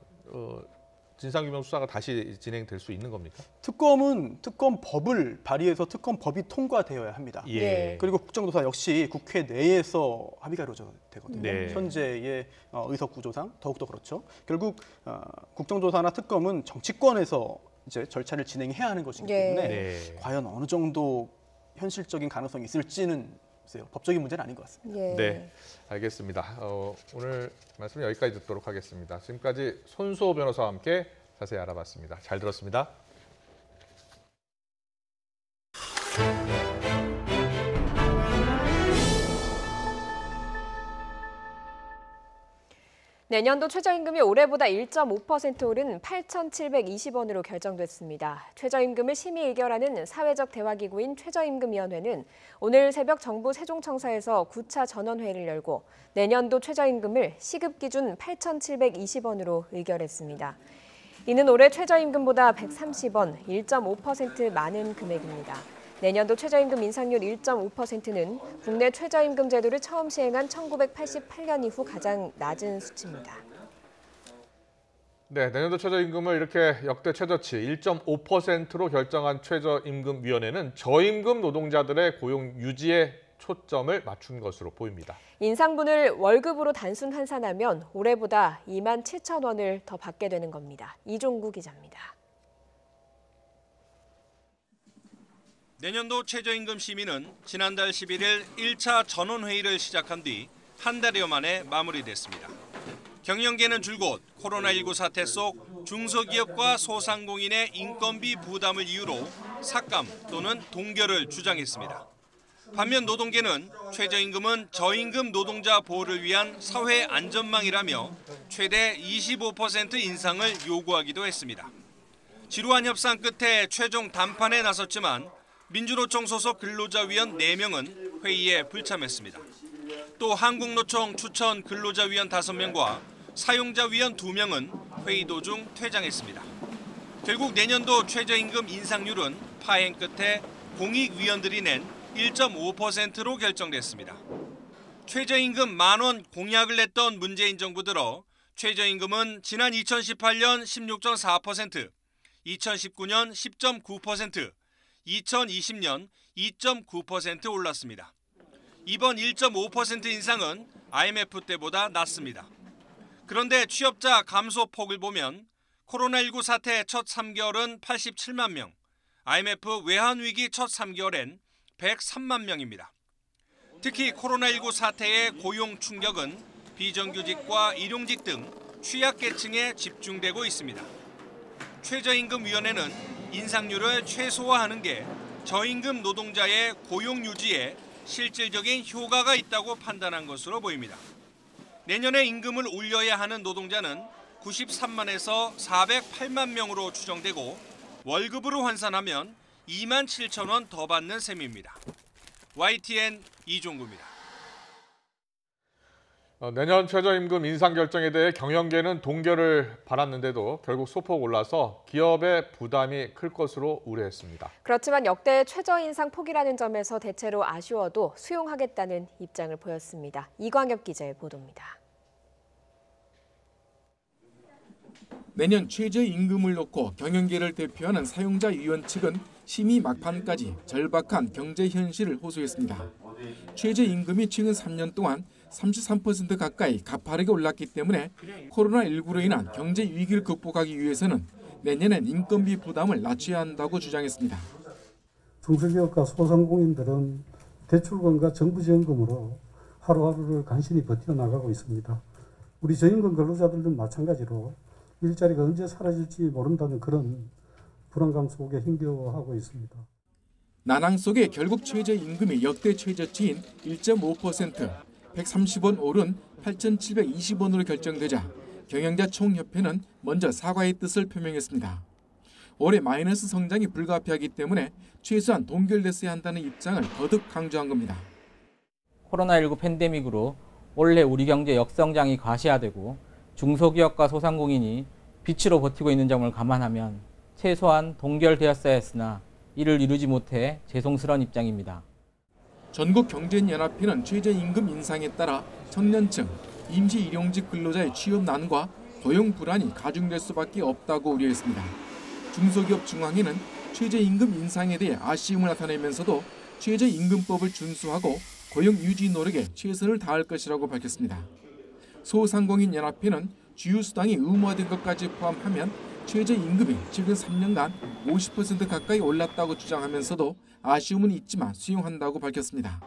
진상규명 수사가 다시 진행될 수 있는 겁니까? 특검은 특검법을 발의해서 특검법이 통과되어야 합니다. 예. 그리고 국정조사 역시 국회 내에서 합의가 이루어져야 되거든요. 네. 현재의 의석 구조상 더욱더 그렇죠. 결국 국정조사나 특검은 정치권에서 이제 절차를 진행해야 하는 것이기 예. 때문에 네. 과연 어느 정도 현실적인 가능성이 있을지는 글쎄요, 법적인 문제는 아닌 것 같습니다. 예. 네, 알겠습니다. 오늘 말씀 여기까지 듣도록 하겠습니다. 지금까지 손수호 변호사와 함께 자세히 알아봤습니다. 잘 들었습니다. 내년도 최저임금이 올해보다 1.5% 오른 8,720원으로 결정됐습니다. 최저임금을 심의 의결하는 사회적 대화기구인 최저임금위원회는 오늘 새벽 정부 세종청사에서 9차 전원회의를 열고 내년도 최저임금을 시급 기준 8,720원으로 의결했습니다. 이는 올해 최저임금보다 130원, 1.5% 많은 금액입니다. 내년도 최저임금 인상률 1.5%는 국내 최저임금 제도를 처음 시행한 1988년 이후 가장 낮은 수치입니다. 네, 내년도 최저임금을 이렇게 역대 최저치 1.5%로 결정한 최저임금위원회는 저임금 노동자들의 고용 유지에 초점을 맞춘 것으로 보입니다. 인상분을 월급으로 단순 환산하면 올해보다 27,000원을 더 받게 되는 겁니다. 이종구 기자입니다. 내년도 최저임금 심의는 지난달 11일 1차 전원회의를 시작한 뒤 한 달여 만에 마무리됐습니다. 경영계는 줄곧 코로나19 사태 속 중소기업과 소상공인의 인건비 부담을 이유로 삭감 또는 동결을 주장했습니다. 반면 노동계는 최저임금은 저임금 노동자 보호를 위한 사회 안전망이라며 최대 25% 인상을 요구하기도 했습니다. 지루한 협상 끝에 최종 담판에 나섰지만 민주노총 소속 근로자위원 4명은 회의에 불참했습니다. 또 한국노총 추천 근로자위원 5명과 사용자위원 2명은 회의 도중 퇴장했습니다. 결국 내년도 최저임금 인상률은 파행 끝에 공익위원들이 낸 1.5%로 결정됐습니다. 최저임금 10,000원 공약을 냈던 문재인 정부 들어 최저임금은 지난 2018년 16.4%, 2019년 10.9%, 2020년 2.9% 올랐습니다. 이번 1.5% 인상은 IMF 때보다 낮습니다. 그런데 취업자 감소폭을 보면 코로나19 사태 첫 3개월은 87만 명, IMF 외환위기 첫 3개월엔 103만 명입니다. 특히 코로나19 사태의 고용 충격은 비정규직과 일용직 등 취약계층에 집중되고 있습니다. 최저임금위원회는 인상률을 최소화하는 게 저임금 노동자의 고용 유지에 실질적인 효과가 있다고 판단한 것으로 보입니다. 내년에 임금을 올려야 하는 노동자는 93만에서 408만 명으로 추정되고 월급으로 환산하면 27,000원 더 받는 셈입니다. YTN 이종구입니다. 내년 최저임금 인상 결정에 대해 경영계는 동결을 바랐는데도 결국 소폭 올라서 기업의 부담이 클 것으로 우려했습니다. 그렇지만 역대 최저 인상 폭이라는 점에서 대체로 아쉬워도 수용하겠다는 입장을 보였습니다. 이광엽 기자의 보도입니다. 내년 최저임금을 놓고 경영계를 대표하는 사용자위원 측은 심의 막판까지 절박한 경제 현실을 호소했습니다. 최저임금이 최근 3년 동안 33% 가까이 가파르게 올랐기 때문에 코로나19로 인한 경제 위기를 극복하기 위해서는 내년엔 인건비 부담을 낮춰야 한다고 주장했습니다. 중소기업과 소상공인들은 대출금과 정부 지원금으로 하루하루를 간신히 버텨나가고 있습니다. 우리 저임금 근로자들도 마찬가지로 일자리가 언제 사라질지 모른다는 그런 불안감 속에 힘겨워하고 있습니다. 난항 속에 결국 최저임금이 역대 최저치인 1.5%, 130원 오른 8,720원으로 결정되자 경영자 총협회는 먼저 사과의 뜻을 표명했습니다. 올해 마이너스 성장이 불가피하기 때문에 최소한 동결됐어야 한다는 입장을 거듭 강조한 겁니다. 코로나19 팬데믹으로 올해 우리 경제 역성장이 과시화되고 중소기업과 소상공인이 빛으로 버티고 있는 점을 감안하면 최소한 동결되었어야 했으나 이를 이루지 못해 죄송스러운 입장입니다. 전국경제연합회는 최저임금 인상에 따라 청년층, 임시일용직 근로자의 취업난과 고용 불안이 가중될 수밖에 없다고 우려했습니다. 중소기업 중앙회는 최저임금 인상에 대해 아쉬움을 나타내면서도 최저임금법을 준수하고 고용 유지 노력에 최선을 다할 것이라고 밝혔습니다. 소상공인연합회는 주휴수당이 의무화된 것까지 포함하면 최저임금이 최근 3년간 50% 가까이 올랐다고 주장하면서도 아쉬움은 있지만 수용한다고 밝혔습니다.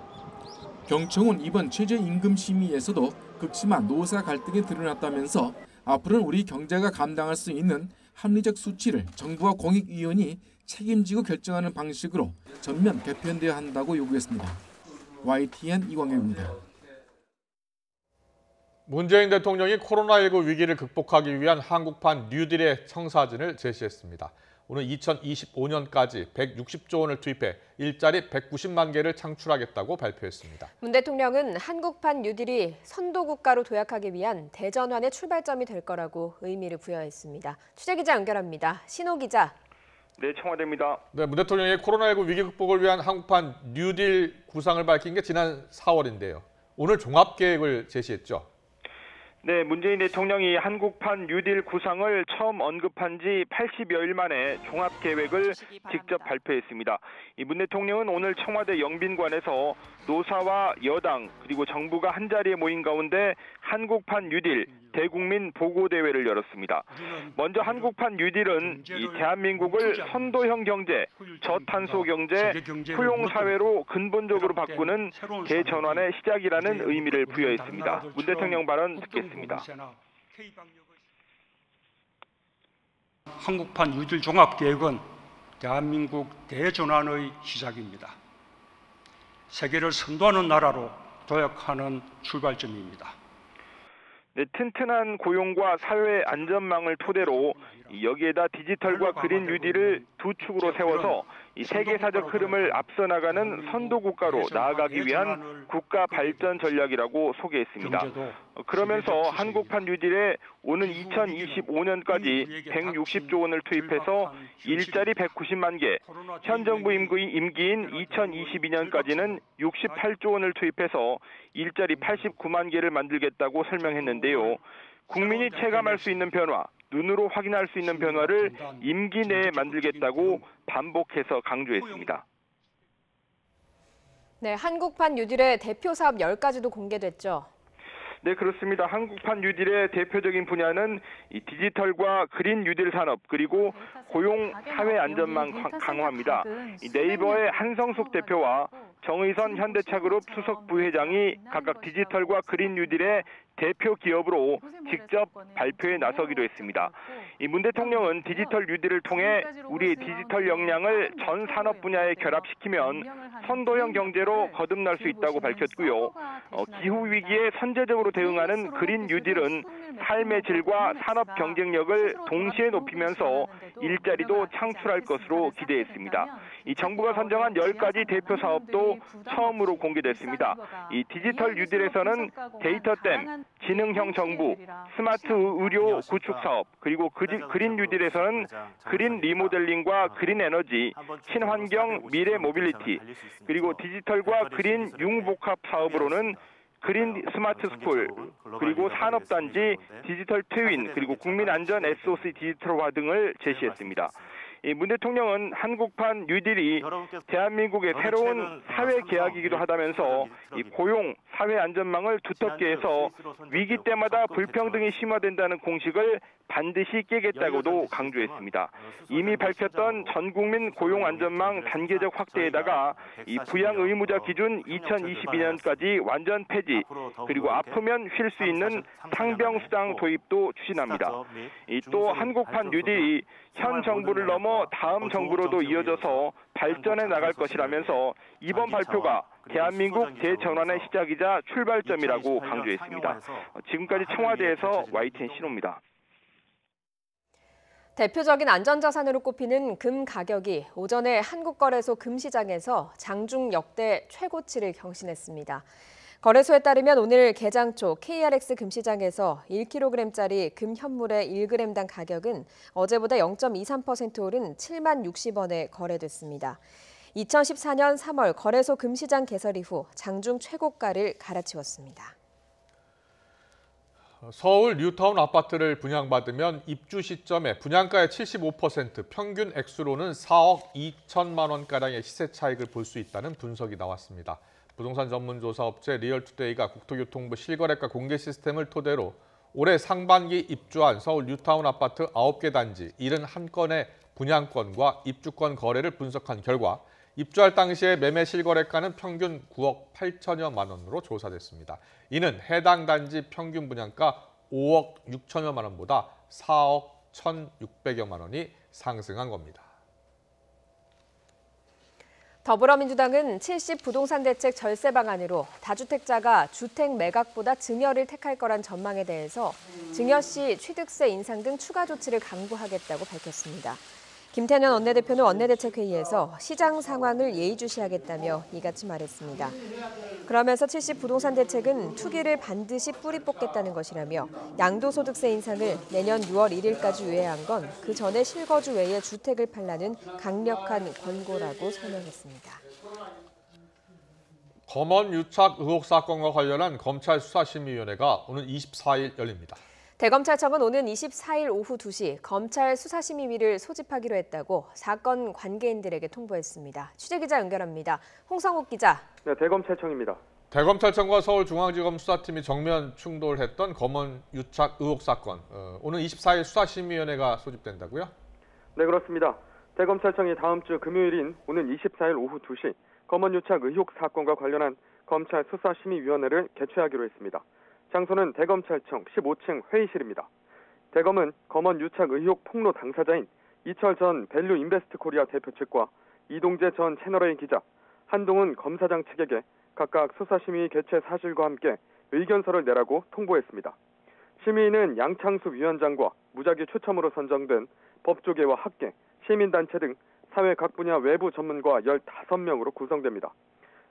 경총은 이번 최저임금 심의에서도 극심한 노사 갈등이 드러났다면서 앞으로는 우리 경제가 감당할 수 있는 합리적 수치를 정부와 공익위원이 책임지고 결정하는 방식으로 전면 개편되어야 한다고 요구했습니다. YTN 이광현입니다. 문재인 대통령이 코로나19 위기를 극복하기 위한 한국판 뉴딜의 청사진을 제시했습니다. 오늘 2025년까지 160조 원을 투입해 일자리 190만 개를 창출하겠다고 발표했습니다. 문 대통령은 한국판 뉴딜이 선도국가로 도약하기 위한 대전환의 출발점이 될 거라고 의미를 부여했습니다. 취재기자 연결합니다. 신호 기자. 네, 청와대입니다. 네, 문 대통령이 코로나19 위기 극복을 위한 한국판 뉴딜 구상을 밝힌 게 지난 4월인데요. 오늘 종합계획을 제시했죠. 네, 문재인 대통령이 한국판 뉴딜 구상을 처음 언급한 지 80여일 만에 종합계획을 직접 발표했습니다. 이 문 대통령은 오늘 청와대 영빈관에서 노사와 여당 그리고 정부가 한자리에 모인 가운데 한국판 뉴딜 대국민 보고대회를 열었습니다. 먼저 한국판 뉴딜은 이 대한민국을 선도형 경제, 저탄소 경제, 포용 사회로 근본적으로 바꾸는 대전환의 시작이라는 의미를 부여했습니다. 문 대통령 발언 듣겠습니다. 한국판 뉴딜 종합계획은 대한민국 대전환의 시작입니다. 세계를 선도하는 나라로 도약하는 출발점입니다. 네, 튼튼한 고용과 사회 안전망을 토대로 여기에다 디지털과 그린 뉴딜을 두 축으로 세워서 이 세계사적 흐름을 앞서 나가는 선도국가로 나아가기 위한 국가 발전 전략이라고 소개했습니다. 그러면서 한국판 뉴딜에 오는 2025년까지 160조 원을 투입해서 일자리 190만 개, 현 정부 임기인 2022년까지는 68조 원을 투입해서 일자리 89만 개를 만들겠다고 설명했는데요. 국민이 체감할 수 있는 변화, 눈으로 확인할 수 있는 변화를 임기 내에 만들겠다고 반복해서 강조했습니다. 네, 한국판 뉴딜의 대표 사업 10가지도 공개됐죠. 네, 그렇습니다. 한국판 뉴딜의 대표적인 분야는 이 디지털과 그린 뉴딜 산업 그리고 고용 사회 안전망 강화입니다. 이 네이버의 한성숙 대표와 정의선 현대차그룹 수석 부회장이 각각 디지털과 그린 뉴딜의 대표 기업으로 직접 발표에 나서기로 했습니다. 이 문 대통령은 디지털 뉴딜을 통해 우리의 디지털 역량을 전 산업 분야에 결합시키면 선도형 경제로 거듭날 수 있다고 밝혔고요. 기후 위기에 선제적으로 대응하는 그린 뉴딜은 삶의 질과 산업 경쟁력을 동시에 높이면서 일자리도 창출할 것으로 기대했습니다. 이 정부가 선정한 10가지 대표 사업도 처음으로 공개됐습니다. 이 디지털 뉴딜에서는 데이터댐, 지능형 정부, 스마트 의료 구축 사업, 그리고 그린 뉴딜에서는 그린 리모델링과 그린 에너지, 친환경 미래 모빌리티, 그리고 디지털과 그린 융복합 사업으로는 그린 스마트 스쿨, 그리고 산업단지, 디지털 트윈, 그리고 국민안전 SOC 디지털화 등을 제시했습니다. 문 대통령은 한국판 뉴딜이 대한민국의 새로운 사회 계약이기도 하다면서 이 고용, 사회 안전망을 두텁게 해서 위기 때마다 불평등이 심화된다는 공식을 반드시 깨겠다고도 강조했습니다. 이미 밝혔던 전국민 고용 안전망 단계적 확대에다가 이 부양 의무자 기준 2022년까지 완전 폐지, 그리고 아프면 쉴 수 있는 상병수당 도입도 추진합니다. 또 한국판 뉴딜이 현 정부를 넘어 다음 정부로도 이어져서 발전해 나갈 것이라면서 이번 발표가 대한민국 대전환의 시작이자 출발점이라고 강조했습니다. 지금까지 청와대에서 YTN 신호입니다. 대표적인 안전자산으로 꼽히는 금 가격이 오전에 한국거래소 금시장에서 장중 역대 최고치를 경신했습니다. 거래소에 따르면 오늘 개장 초 KRX 금시장에서 1kg짜리 금 현물의 1g당 가격은 어제보다 0.23% 오른 7만 60원에 거래됐습니다. 2014년 3월 거래소 금시장 개설 이후 장중 최고가를 갈아치웠습니다. 서울 뉴타운 아파트를 분양받으면 입주 시점에 분양가의 75%, 평균 액수로는 4억 2천만 원가량의 시세 차익을 볼 수 있다는 분석이 나왔습니다. 부동산 전문조사업체 리얼투데이가 국토교통부 실거래가 공개 시스템을 토대로 올해 상반기 입주한 서울 뉴타운 아파트 9개 단지 71건의 분양권과 입주권 거래를 분석한 결과 입주할 당시의 매매 실거래가는 평균 9억 8천여만 원으로 조사됐습니다. 이는 해당 단지 평균 분양가 5억 6천여만 원보다 4억 1,600여만 원이 상승한 겁니다. 더불어민주당은 70 부동산 대책 절세 방안으로 다주택자가 주택 매각보다 증여를 택할 거란 전망에 대해서 증여 시 취득세 인상 등 추가 조치를 강구하겠다고 밝혔습니다. 김태년 원내대표는 원내대책회의에서 시장 상황을 예의주시하겠다며 이같이 말했습니다. 그러면서 70 부동산 대책은 투기를 반드시 뿌리 뽑겠다는 것이라며 양도소득세 인상을 내년 6월 1일까지 유예한 건 그 전에 실거주 외에 주택을 팔라는 강력한 권고라고 설명했습니다. 검언 유착 의혹 사건과 관련한 검찰 수사심의위원회가 오는 24일 열립니다. 대검찰청은 오는 24일 오후 2시 검찰 수사심의위를 소집하기로 했다고 사건 관계인들에게 통보했습니다. 취재기자 연결합니다. 홍성욱 기자. 네, 대검찰청입니다. 대검찰청과 서울중앙지검 수사팀이 정면 충돌했던 검언 유착 의혹 사건. 오는 24일 수사심의위원회가 소집된다고요? 네, 그렇습니다. 대검찰청이 다음 주 금요일인 오는 24일 오후 2시 검언 유착 의혹 사건과 관련한 검찰 수사심의위원회를 개최하기로 했습니다. 장소는 대검찰청 15층 회의실입니다. 대검은 검언 유착 의혹 폭로 당사자인 이철 전 밸류 인베스트 코리아 대표 측과 이동재 전 채널A 기자, 한동훈 검사장 측에게 각각 수사심의 개최 사실과 함께 의견서를 내라고 통보했습니다. 심의는 양창수 위원장과 무작위 추첨으로 선정된 법조계와 학계, 시민단체 등 사회 각 분야 외부 전문가 15명으로 구성됩니다.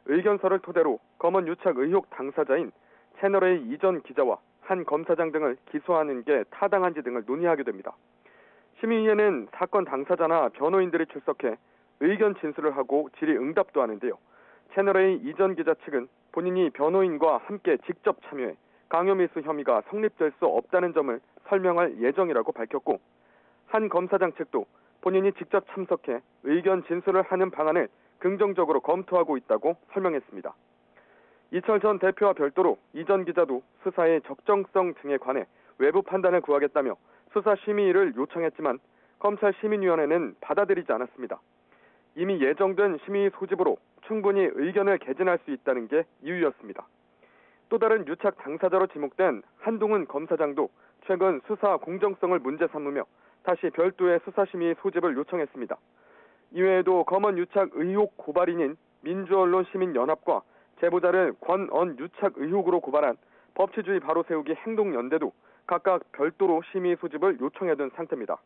의견서를 토대로 검언 유착 의혹 당사자인 채널A 이전 기자와 한 검사장 등을 기소하는 게 타당한지 등을 논의하게 됩니다. 심의위에는 사건 당사자나 변호인들이 출석해 의견 진술을 하고 질의응답도 하는데요. 채널A 이전 기자 측은 본인이 변호인과 함께 직접 참여해 강요미수 혐의가 성립될 수 없다는 점을 설명할 예정이라고 밝혔고, 한 검사장 측도 본인이 직접 참석해 의견 진술을 하는 방안을 긍정적으로 검토하고 있다고 설명했습니다. 이철 전 대표와 별도로 이전 기자도 수사의 적정성 등에 관해 외부 판단을 구하겠다며 수사심의를 요청했지만 검찰심의위원회는 받아들이지 않았습니다. 이미 예정된 심의 소집으로 충분히 의견을 개진할 수 있다는 게 이유였습니다. 또 다른 유착 당사자로 지목된 한동훈 검사장도 최근 수사 공정성을 문제 삼으며 다시 별도의 수사심의 소집을 요청했습니다. 이외에도 검언 유착 의혹 고발인인 민주언론시민연합과 제보자를 권언 유착 의혹으로 고발한 법치주의 바로 세우기 행동연대도 각각 별도로 심의 소집을 요청해둔 상태입니다.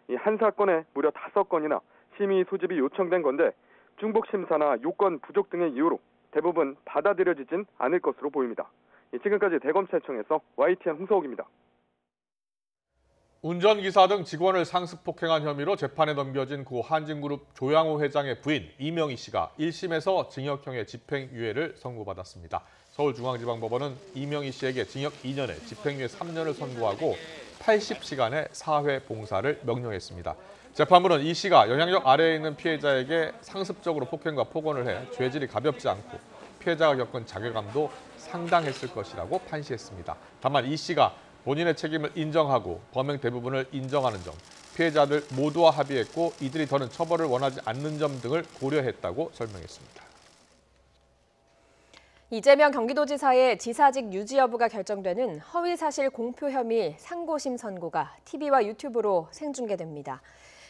이 한 사건에 무려 5건이나 심의 소집이 요청된 건데 중복심사나 요건 부족 등의 이유로 대부분 받아들여지진 않을 것으로 보입니다. 지금까지 대검찰청에서 YTN 홍서욱입니다. 운전기사 등 직원을 상습 폭행한 혐의로 재판에 넘겨진 고 한진그룹 조양호 회장의 부인 이명희 씨가 1심에서 징역형의 집행유예를 선고받았습니다. 서울중앙지방법원은 이명희 씨에게 징역 2년에 집행유예 3년을 선고하고 80시간의 사회봉사를 명령했습니다. 재판부는 이 씨가 영향력 아래에 있는 피해자에게 상습적으로 폭행과 폭언을 해 죄질이 가볍지 않고 피해자가 겪은 자괴감도 상당했을 것이라고 판시했습니다. 다만 이 씨가 본인의 책임을 인정하고 범행 대부분을 인정하는 점, 피해자들 모두와 합의했고 이들이 더는 처벌을 원하지 않는 점 등을 고려했다고 설명했습니다. 이재명 경기도지사의 지사직 유지 여부가 결정되는 허위사실 공표 혐의 상고심 선고가 TV와 유튜브로 생중계됩니다.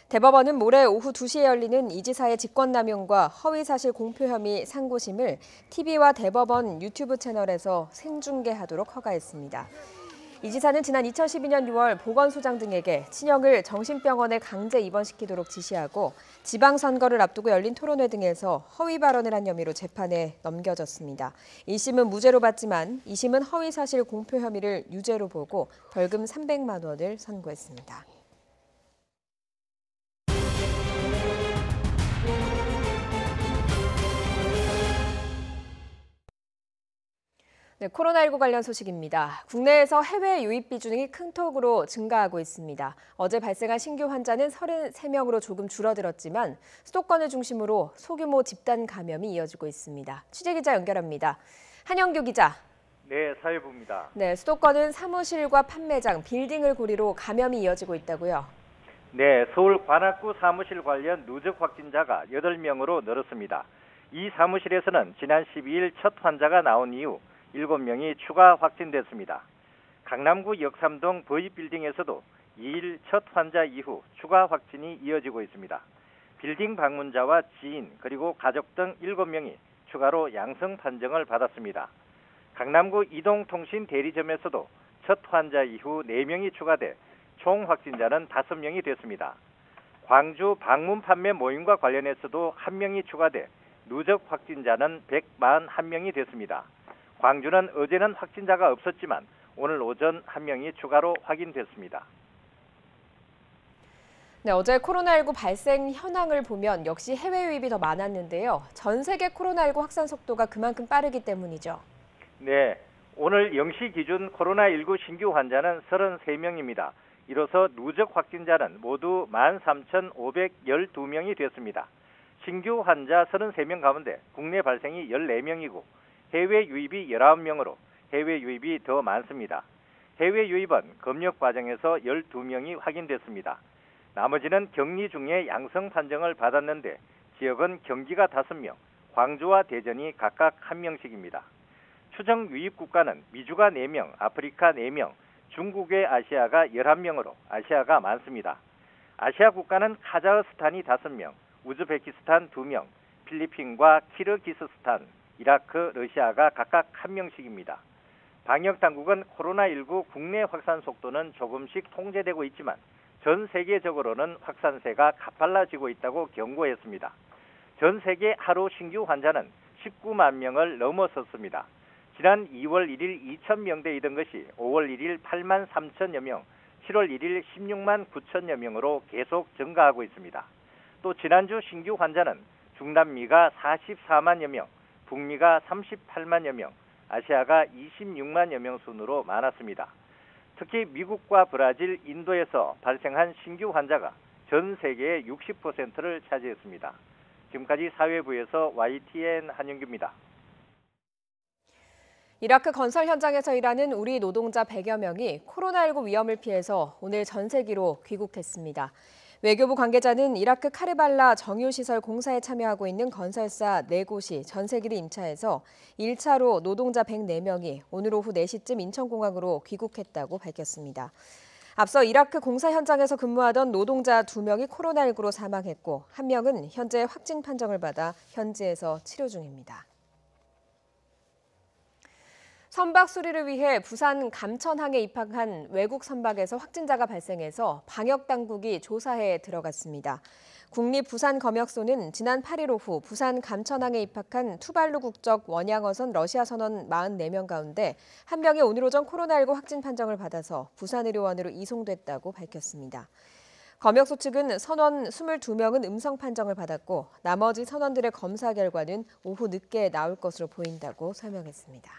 대법원은 모레 오후 2시에 열리는 이 지사의 직권남용과 허위사실 공표 혐의 상고심을 TV와 대법원 유튜브 채널에서 생중계하도록 허가했습니다. 이 지사는 지난 2012년 6월 보건소장 등에게 친형을 정신병원에 강제 입원시키도록 지시하고 지방선거를 앞두고 열린 토론회 등에서 허위 발언을 한 혐의로 재판에 넘겨졌습니다. 1심은 무죄로 봤지만 2심은 허위사실 공표 혐의를 유죄로 보고 벌금 300만 원을 선고했습니다. 네, 코로나19 관련 소식입니다. 국내에서 해외 유입 비중이 큰 폭으로 증가하고 있습니다. 어제 발생한 신규 환자는 33명으로 조금 줄어들었지만 수도권을 중심으로 소규모 집단 감염이 이어지고 있습니다. 취재기자 연결합니다. 한영규 기자. 네, 사회부입니다. 네, 수도권은 사무실과 판매장, 빌딩을 고리로 감염이 이어지고 있다고요? 네, 서울 관악구 사무실 관련 누적 확진자가 8명으로 늘었습니다. 이 사무실에서는 지난 12일 첫 환자가 나온 이후 7명이 추가 확진됐습니다. 강남구 역삼동 버이빌딩에서도 2일 첫 환자 이후 추가 확진이 이어지고 있습니다. 빌딩 방문자와 지인 그리고 가족 등 7명이 추가로 양성 판정을 받았습니다. 강남구 이동통신 대리점에서도 첫 환자 이후 4명이 추가돼 총 확진자는 5명이 됐습니다. 광주 방문 판매 모임과 관련해서도 1명이 추가돼 누적 확진자는 141명이 됐습니다. 광주는 어제는 확진자가 없었지만 오늘 오전 1명이 추가로 확인됐습니다. 네, 어제 코로나19 발생 현황을 보면 역시 해외 유입이 더 많았는데요. 전 세계 코로나19 확산 속도가 그만큼 빠르기 때문이죠. 네, 오늘 0시 기준 코로나19 신규 환자는 33명입니다. 이로써 누적 확진자는 모두 13,512명이 됐습니다. 신규 환자 33명 가운데 국내 발생이 14명이고 해외 유입이 19명으로 해외 유입이 더 많습니다. 해외 유입은 검역 과정에서 12명이 확인됐습니다. 나머지는 격리 중에 양성 판정을 받았는데 지역은 경기가 5명, 광주와 대전이 각각 1명씩입니다. 추정 유입 국가는 미주가 4명, 아프리카 4명, 중국의 아시아가 11명으로 아시아가 많습니다. 아시아 국가는 카자흐스탄이 5명, 우즈베키스탄 2명, 필리핀과 키르기스스탄, 이라크, 러시아가 각각 1명씩입니다. 방역당국은 코로나19 국내 확산 속도는 조금씩 통제되고 있지만 전 세계적으로는 확산세가 가팔라지고 있다고 경고했습니다. 전 세계 하루 신규 환자는 19만 명을 넘어섰습니다. 지난 2월 1일 2,000명대이던 것이 5월 1일 8만 3천여 명, 7월 1일 16만 9천여 명으로 계속 증가하고 있습니다. 또 지난주 신규 환자는 중남미가 44만여 명, 북미가 38만여 명, 아시아가 26만여 명 순으로 많았습니다. 특히 미국과 브라질, 인도에서 발생한 신규 환자가 전 세계의 60%를 차지했습니다. 지금까지 사회부에서 YTN 한윤규입니다. 이라크 건설 현장에서 일하는 우리 노동자 100여 명이 코로나19 위험을 피해서 오늘 전세기로 귀국했습니다. 외교부 관계자는 이라크 카르발라 정유시설 공사에 참여하고 있는 건설사 4곳이 전세기를 임차해서 1차로 노동자 104명이 오늘 오후 4시쯤 인천공항으로 귀국했다고 밝혔습니다. 앞서 이라크 공사 현장에서 근무하던 노동자 2명이 코로나19로 사망했고 1명은 현재 확진 판정을 받아 현지에서 치료 중입니다. 선박 수리를 위해 부산 감천항에 입항한 외국 선박에서 확진자가 발생해서 방역당국이 조사에 들어갔습니다. 국립부산검역소는 지난 8일 오후 부산 감천항에 입학한 투발루 국적 원양어선 러시아 선원 44명 가운데 1명이 오늘 오전 코로나19 확진 판정을 받아서 부산의료원으로 이송됐다고 밝혔습니다. 검역소 측은 선원 22명은 음성 판정을 받았고 나머지 선원들의 검사 결과는 오후 늦게 나올 것으로 보인다고 설명했습니다.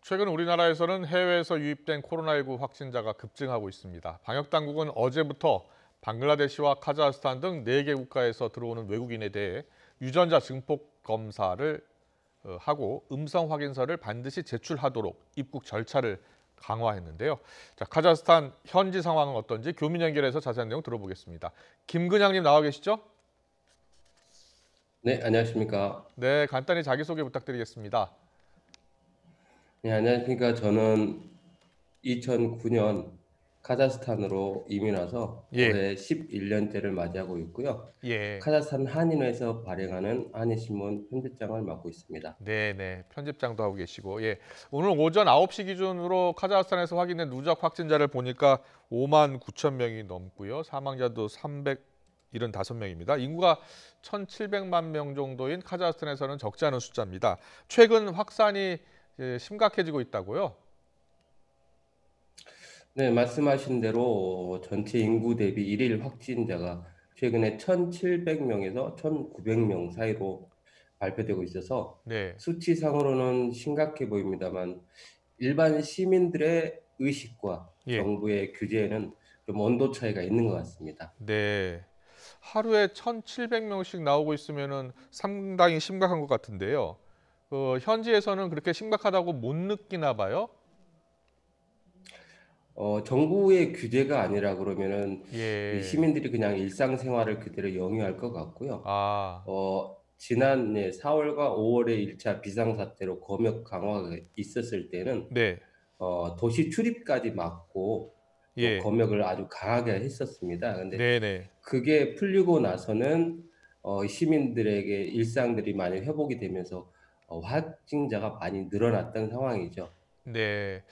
최근 우리나라에서는 해외에서 유입된 코로나19 확진자가 급증하고 있습니다. 방역당국은 어제부터 방글라데시와 카자흐스탄 등 4개 국가에서 들어오는 외국인에 대해 유전자 증폭 검사를 하고 음성 확인서를 반드시 제출하도록 입국 절차를 강화했는데요. 자, 카자흐스탄 현지 상황은 어떤지 교민 연결해서 자세한 내용 들어보겠습니다. 김근양님 나와 계시죠? 네, 안녕하십니까. 네, 간단히 자기소개 부탁드리겠습니다. 네, 안녕하십니까. 저는 2009년 카자흐스탄으로 이민 와서 올해 11년째를 맞이하고 있고요. 카자흐스탄 한인회에서 발행하는 한인신문 편집장을 맡고 있습니다. 네, 편집장도 하고 계시고, 오늘 오전 9시 기준으로 카자흐스탄에서 확인된 누적 확진자를 보니까 5만 9천 명이 넘고요. 사망자도 375명입니다. 인구가 1,700만 명 정도인 카자흐스탄에서는 적지 않은 숫자입니다. 최근 확산이 심각해지고 있다고요? 네, 말씀하신 대로 전체 인구 대비 일일 확진자가 최근에 1,700명에서 1,900명 사이로 발표되고 있어서 수치상으로는 심각해 보입니다만 일반 시민들의 의식과 정부의 규제에는 좀 온도 차이가 있는 것 같습니다. 네, 하루에 1,700명씩 나오고 있으면 상당히 심각한 것 같은데요. 현지에서는 그렇게 심각하다고 못 느끼나 봐요? 정부의 규제가 아니라 그러면은 이 시민들이 그냥 일상생활을 그대로 영위할 것 같고요. 지난 4월과 5월에 1차 비상사태로 검역 강화가 있었을 때는 네. 도시 출입까지 막고 예. 검역을 아주 강하게 했었습니다. 근데 네네. 그게 풀리고 나서는 시민들에게 일상들이 많이 회복이 되면서 확진자가 많이 늘어났던 상황이죠. 네.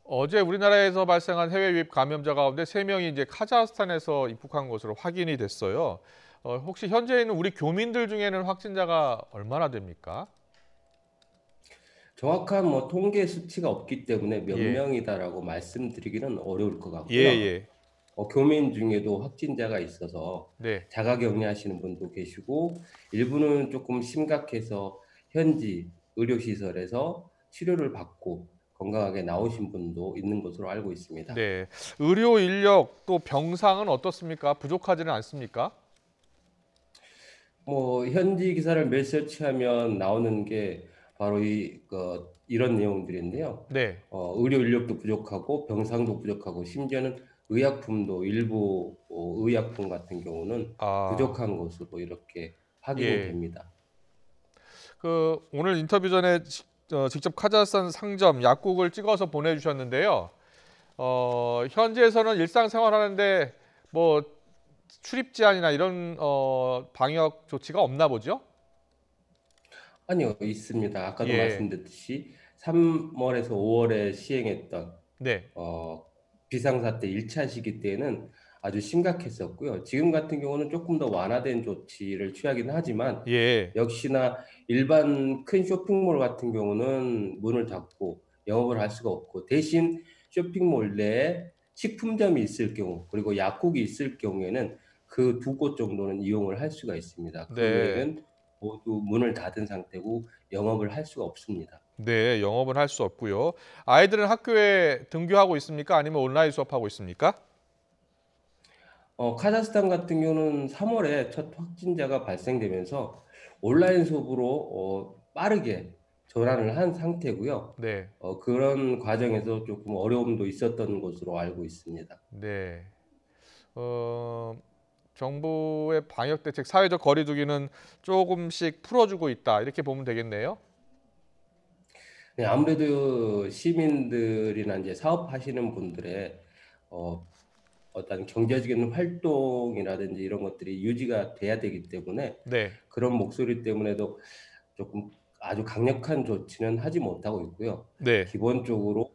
어제 우리나라에서 발생한 해외 유입 감염자 가운데 3명이 이제 카자흐스탄에서 입국한 것으로 확인이 됐어요. 혹시 현재 있는 우리 교민들 중에는 확진자가 얼마나 됩니까? 정확한 통계 수치가 없기 때문에 몇 예. 명이다라고 말씀드리기는 어려울 것 같고요. 예. 교민 중에도 확진자가 있어서 네. 자가격리하시는 분도 계시고 일부는 조금 심각해서 현지 의료시설에서 치료를 받고 건강하게 나오신 분도 있는 것으로 알고 있습니다. 네. 의료 인력 또 병상은 어떻습니까? 부족하지는 않습니까? 현지 기사를 매일 서치하면 나오는 게 바로 이런 내용들인데요. 네. 의료 인력도 부족하고 병상도 부족하고 심지어는 의약품도 일부 의약품 같은 경우는 부족한 것으로 이렇게 확인이 예. 됩니다. 오늘 인터뷰 전에 직접 카자흐스탄 상점 약국을 찍어서 보내주셨는데요. 현지에서는 일상생활하는데 출입 제한이나 이런 방역 조치가 없나 보죠? 아니요, 있습니다. 아까도 예. 말씀드렸듯이 3월에서 5월에 시행했던 네. 비상사태 1차 시기 때는 아주 심각했었고요. 지금 같은 경우는 조금 더 완화된 조치를 취하긴 하지만 예. 역시나 일반 큰 쇼핑몰 같은 경우는 문을 닫고 영업을 할 수가 없고 대신 쇼핑몰 내에 식품점이 있을 경우 그리고 약국이 있을 경우에는 그 2곳 정도는 이용을 할 수가 있습니다. 그 네. 외에는 모두 문을 닫은 상태고 영업을 할 수가 없습니다. 네, 영업은 할 수 없고요. 아이들은 학교에 등교하고 있습니까? 아니면 온라인 수업하고 있습니까? 카자흐스탄 같은 경우는 3월에 첫 확진자가 발생되면서 온라인 수업으로 빠르게 전환을 한 상태고요. 네. 그런 과정에서 조금 어려움도 있었던 것으로 알고 있습니다. 네. 정부의 방역 대책, 사회적 거리 두기는 조금씩 풀어주고 있다. 이렇게 보면 되겠네요. 네, 아무래도 시민들이나 이제 사업하시는 분들의 어떤 경제적인 활동이라든지 이런 것들이 유지가 돼야 되기 때문에 네. 그런 목소리 때문에도 조금 아주 강력한 조치는 하지 못하고 있고요. 네. 기본적으로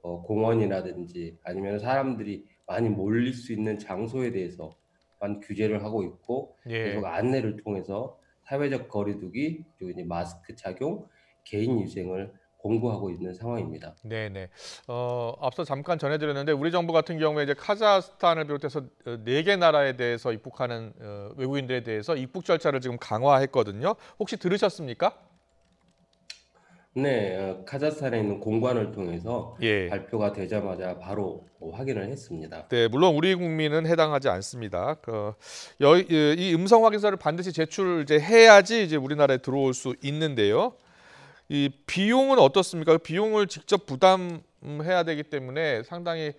공원이라든지 아니면 사람들이 많이 몰릴 수 있는 장소에 대해서만 규제를 하고 있고 예. 계속 안내를 통해서 사회적 거리두기 그리고 이제 마스크 착용, 개인 위생을 공고하고 있는 상황입니다. 네네. 앞서 잠깐 전해드렸는데 우리 정부 같은 경우에 이제 카자흐스탄을 비롯해서 4개 나라에 대해서 입국하는 외국인들에 대해서 입국 절차를 지금 강화했거든요. 혹시 들으셨습니까? 네, 카자흐스탄에 있는 공관을 통해서 예. 발표가 되자마자 바로 확인을 했습니다. 네, 물론 우리 국민은 해당하지 않습니다. 이 음성 확인서를 반드시 제출해야지 이제 우리나라에 들어올 수 있는데요. 이 비용은 어떻습니까? 비용을 직접 부담해야 되기 때문에 상당히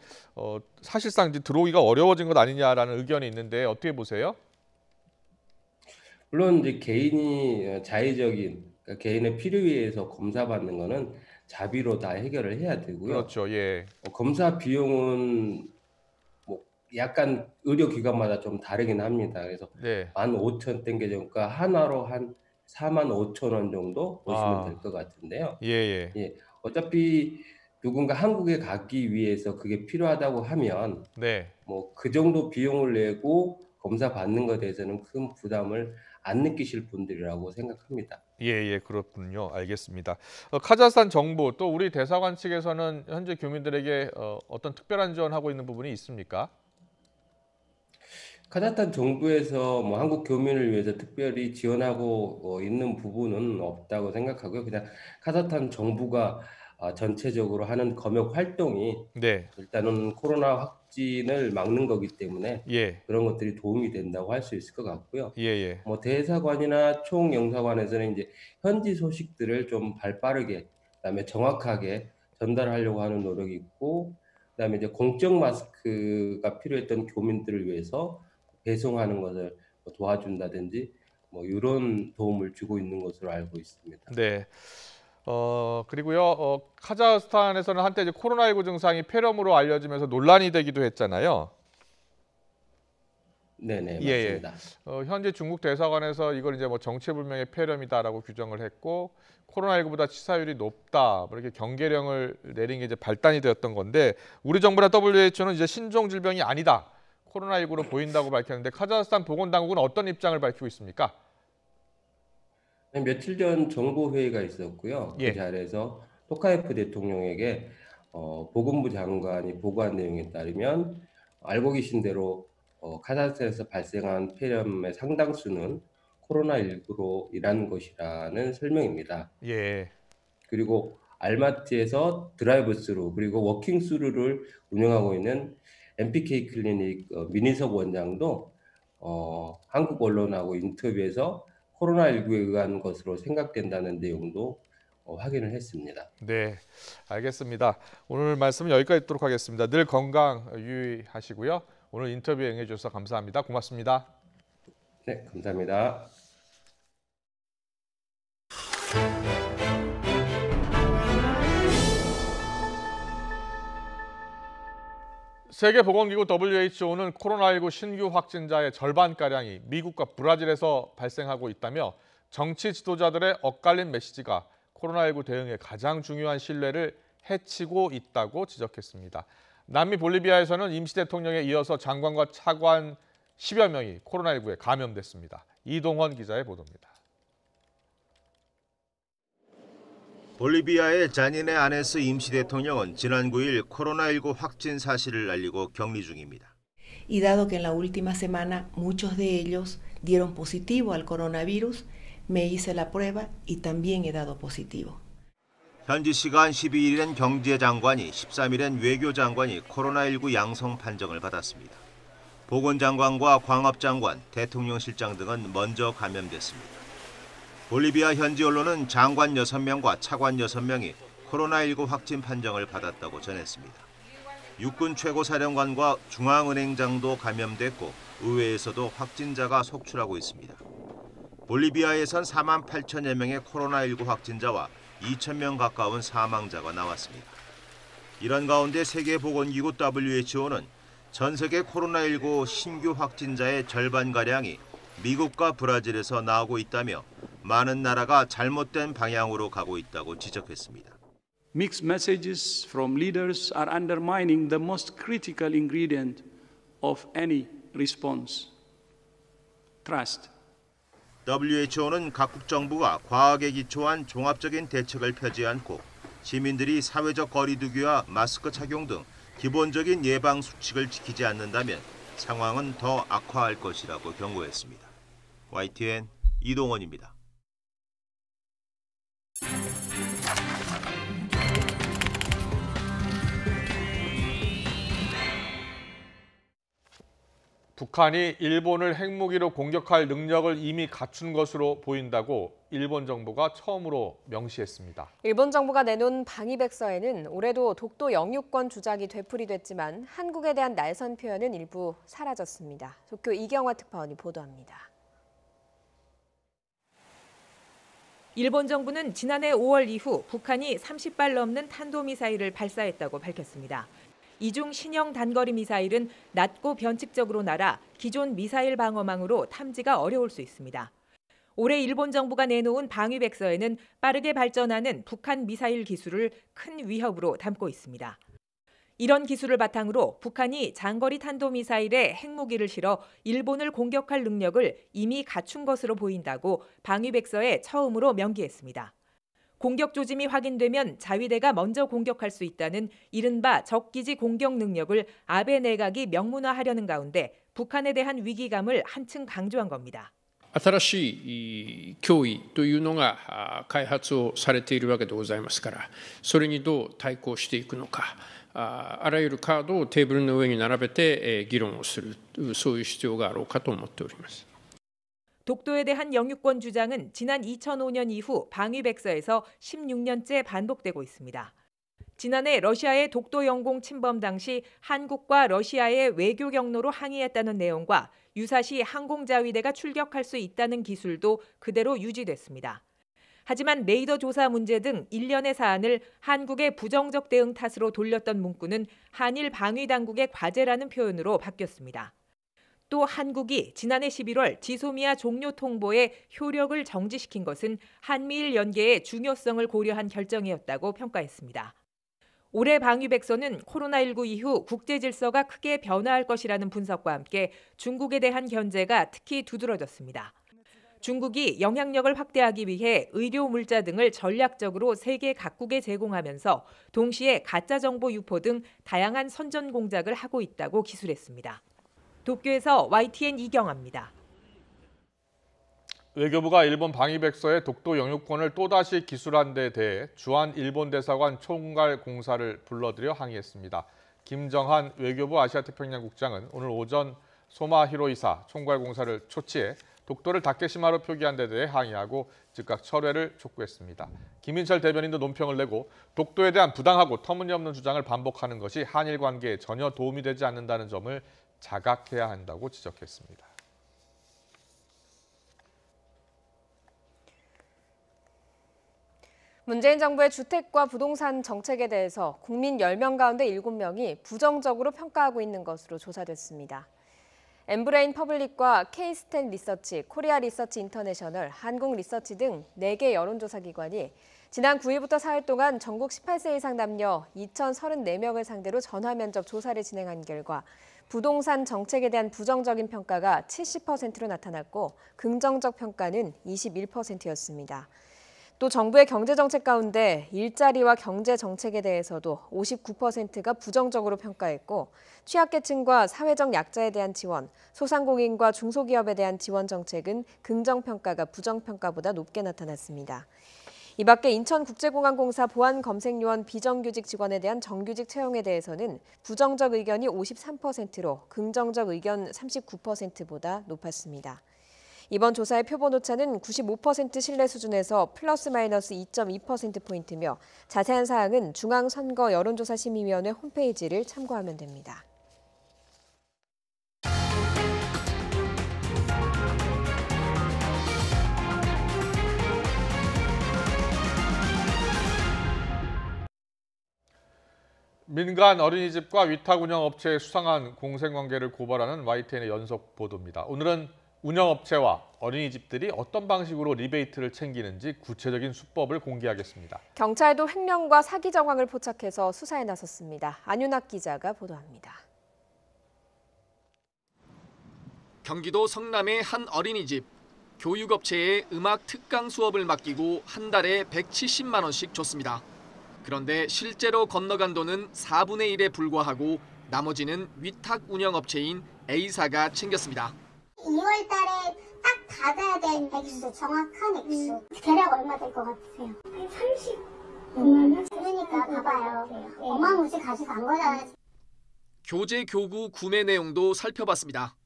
사실상 이제 들어오기가 어려워진 것 아니냐라는 의견이 있는데 어떻게 보세요? 물론 이제 개인이 자의적인 그러니까 개인의 필요에 의해서 검사받는 거는 자비로 다 해결을 해야 되고요. 그렇죠. 예. 검사 비용은 약간 의료기관마다 좀 다르긴 합니다. 그래서 네. 15,000 땡겨니까 하나로 한 45,000원 정도 보시면 될 것 같은데요. 예. 어차피 누군가 한국에 가기 위해서 그게 필요하다고 하면 네. 그 정도 비용을 내고 검사 받는 것에 대해서는 큰 부담을 안 느끼실 분들이라고 생각합니다. 예, 그렇군요. 알겠습니다. 카자흐스탄 정부 또 우리 대사관 측에서는 현재 교민들에게 어떤 특별한 지원하고 있는 부분이 있습니까? 카자흐스탄 정부에서 한국 교민을 위해서 특별히 지원하고 있는 부분은 없다고 생각하고요. 그냥 카자흐스탄 정부가 전체적으로 하는 검역 활동이 네. 일단은 코로나 확진을 막는 거기 때문에 예. 그런 것들이 도움이 된다고 할 수 있을 것 같고요. 예. 대사관이나 총영사관에서는 이제 현지 소식들을 좀 발빠르게 그다음에 정확하게 전달하려고 하는 노력이 있고 그다음에 이제 공적 마스크가 필요했던 교민들을 위해서 배송하는 것을 도와준다든지 뭐 이런 도움을 주고 있는 것으로 알고 있습니다. 네. 그리고요, 카자흐스탄에서는 한때 이제 코로나19 증상이 폐렴으로 알려지면서 논란이 되기도 했잖아요. 네네, 예, 맞습니다. 현재 중국 대사관에서 이걸 이제 뭐 정체불명의 폐렴이다라고 규정을 했고 코로나19보다 치사율이 높다, 뭐 이렇게 경계령을 내린 게 이제 발단이 되었던 건데 우리 정부나 WHO는 이제 신종 질병이 아니다, 코로나19로 보인다고 밝혔는데 카자흐스탄 보건당국은 어떤 입장을 밝히고 있습니까? 며칠 전 정보회의가 있었고요. 예. 그 자리에서 토카예프 대통령에게 보건부 장관이 보고한 내용에 따르면 알고 계신 대로 카자흐스탄에서 발생한 폐렴의 상당수는 코로나19로 인한 것이라는 설명입니다. 예. 그리고 알마티에서 드라이브스루 그리고 워킹스루를 운영하고 있는 MPK 클리닉 민희석 원장도 한국 언론하고 인터뷰에서 코로나19에 의한 것으로 생각된다는 내용도 확인을 했습니다. 네, 알겠습니다. 오늘 말씀은 여기까지 듣도록 하겠습니다. 늘 건강 유의하시고요. 오늘 인터뷰에 응해주셔서 감사합니다. 고맙습니다. 네, 감사합니다. 세계보건기구 WHO는 코로나19 신규 확진자의 절반가량이 미국과 브라질에서 발생하고 있다며 정치 지도자들의 엇갈린 메시지가 코로나19 대응에 가장 중요한 신뢰를 해치고 있다고 지적했습니다. 남미 볼리비아에서는 임시 대통령에 이어서 장관과 차관 10여 명이 코로나19에 감염됐습니다. 이동헌 기자의 보도입니다. 볼리비아의 자니네 아네스 임시 대통령은 지난 9일 코로나19 확진 사실을 알리고 격리 중입니다. Y dado que en la última semana muchos de ellos dieron positivo al coronavirus, me hice la prueba y también he dado positivo. 현지 시간 12일엔 경제장관이, 13일엔 외교장관이 코로나19 양성 판정을 받았습니다. 보건장관과 광업장관, 대통령실장 등은 먼저 감염됐습니다. 볼리비아 현지 언론은 장관 6명과 차관 6명이 코로나19 확진 판정을 받았다고 전했습니다. 육군 최고사령관과 중앙은행장도 감염됐고 의회에서도 확진자가 속출하고 있습니다. 볼리비아에선 4만 8천여 명의 코로나19 확진자와 2천 명 가까운 사망자가 나왔습니다. 이런 가운데 세계보건기구 WHO는 전 세계 코로나19 신규 확진자의 절반가량이 미국과 브라질에서 나오고 있다며 많은 나라가 잘못된 방향으로 가고 있다고 지적했습니다. Mixed messages from leaders are undermining the most critical ingredient of any response: trust. WHO는 각국 정부가 과학에 기초한 종합적인 대책을 펴지 않고 시민들이 사회적 거리두기와 마스크 착용 등 기본적인 예방 수칙을 지키지 않는다면 상황은 더 악화할 것이라고 경고했습니다. YTN 이동원입니다. 북한이 일본을 핵무기로 공격할 능력을 이미 갖춘 것으로 보인다고 일본 정부가 처음으로 명시했습니다. 일본 정부가 내놓은 방위백서에는 올해도 독도 영유권 주장이 되풀이됐지만 한국에 대한 날선 표현은 일부 사라졌습니다. 도쿄 이경화 특파원이 보도합니다. 일본 정부는 지난해 5월 이후 북한이 30발 넘는 탄도미사일을 발사했다고 밝혔습니다. 이 중 신형 단거리 미사일은 낮고 변칙적으로 날아 기존 미사일 방어망으로 탐지가 어려울 수 있습니다. 올해 일본 정부가 내놓은 방위백서에는 빠르게 발전하는 북한 미사일 기술을 큰 위협으로 담고 있습니다. 이런 기술을 바탕으로 북한이 장거리 탄도미사일에 핵무기를 실어 일본을 공격할 능력을 이미 갖춘 것으로 보인다고 방위백서에 처음으로 명기했습니다. 공격 조짐이 확인되면 자위대가 먼저 공격할 수 있다는 이른바 적기지 공격 능력을 아베 내각이 명문화하려는 가운데 북한에 대한 위기감을 한층 강조한 겁니다. 新しい脅威というのが開発をされているわけでございますから、それにどう対抗していくのか、あらゆるカードをテーブルの上に並べて議論をする、そういう必要があろうかと思っております。 독도에 대한 영유권 주장은 지난 2005년 이후 방위백서에서 16년째 반복되고 있습니다. 지난해 러시아의 독도 영공 침범 당시 한국과 러시아의 외교 경로로 항의했다는 내용과 유사시 항공자위대가 출격할 수 있다는 기술도 그대로 유지됐습니다. 하지만 레이더 조사 문제 등 일련의 사안을 한국의 부정적 대응 탓으로 돌렸던 문구는 한일 방위 당국의 과제라는 표현으로 바뀌었습니다. 또 한국이 지난해 11월 지소미아 종료 통보의 효력을 정지시킨 것은 한미일 연계의 중요성을 고려한 결정이었다고 평가했습니다. 올해 방위백서는 코로나19 이후 국제 질서가 크게 변화할 것이라는 분석과 함께 중국에 대한 견제가 특히 두드러졌습니다. 중국이 영향력을 확대하기 위해 의료 물자 등을 전략적으로 세계 각국에 제공하면서 동시에 가짜 정보 유포 등 다양한 선전 공작을 하고 있다고 기술했습니다. 도쿄에서 YTN 이경아입니다. 외교부가 일본 방위백서의 독도 영유권을 또다시 기술한 데 대해 주한 일본 대사관 총괄 공사를 불러들여 항의했습니다. 김정한 외교부 아시아태평양국장은 오늘 오전 소마 히로이사 총괄 공사를 초치해 독도를 다케시마로 표기한 데 대해 항의하고 즉각 철회를 촉구했습니다. 김인철 대변인도 논평을 내고 독도에 대한 부당하고 터무니없는 주장을 반복하는 것이 한일 관계에 전혀 도움이 되지 않는다는 점을 자각해야 한다고 지적했습니다. 문재인 정부의 주택과 부동산 정책에 대해서 국민 10명 가운데 7명이 부정적으로 평가하고 있는 것으로 조사됐습니다. 엠브레인 퍼블릭과 K-스탠 리서치, 코리아 리서치 인터내셔널, 한국 리서치 등 4개 여론조사 기관이 지난 9일부터 4일 동안 전국 18세 이상 남녀 2,034명을 상대로 전화 면접 조사를 진행한 결과 부동산 정책에 대한 부정적인 평가가 70%로 나타났고 긍정적 평가는 21%였습니다. 또 정부의 경제정책 가운데 일자리와 경제정책에 대해서도 59%가 부정적으로 평가했고 취약계층과 사회적 약자에 대한 지원, 소상공인과 중소기업에 대한 지원 정책은 긍정평가가 부정평가보다 높게 나타났습니다. 이 밖에 인천국제공항공사 보안검색요원 비정규직 직원에 대한 정규직 채용에 대해서는 부정적 의견이 53%로 긍정적 의견 39%보다 높았습니다. 이번 조사의 표본 오차는 95% 신뢰 수준에서 플러스 마이너스 2.2%포인트며 자세한 사항은 중앙선거 여론조사심의위원회 홈페이지를 참고하면 됩니다. 민간 어린이집과 위탁 운영업체의 수상한 공생관계를 고발하는 YTN의 연속 보도입니다. 오늘은 운영업체와 어린이집들이 어떤 방식으로 리베이트를 챙기는지 구체적인 수법을 공개하겠습니다. 경찰도 횡령과 사기 정황을 포착해서 수사에 나섰습니다. 안윤학 기자가 보도합니다. 경기도 성남의 한 어린이집, 교육업체에 음악 특강 수업을 맡기고 한 달에 170만 원씩 줬습니다. 그런데 실제로 건너간 돈은 4분의 1에 불과하고 나머지는 위탁 운영업체인 A사가 챙겼습니다. 2월 달에 딱 받아야 될 액수, 정확한 액수. 대략 얼마 될 것 같으세요? 30. 그러니까 봐봐요. 어마무시 가져간 거잖아요. 교재 교구 구매 내용도 살펴봤습니다.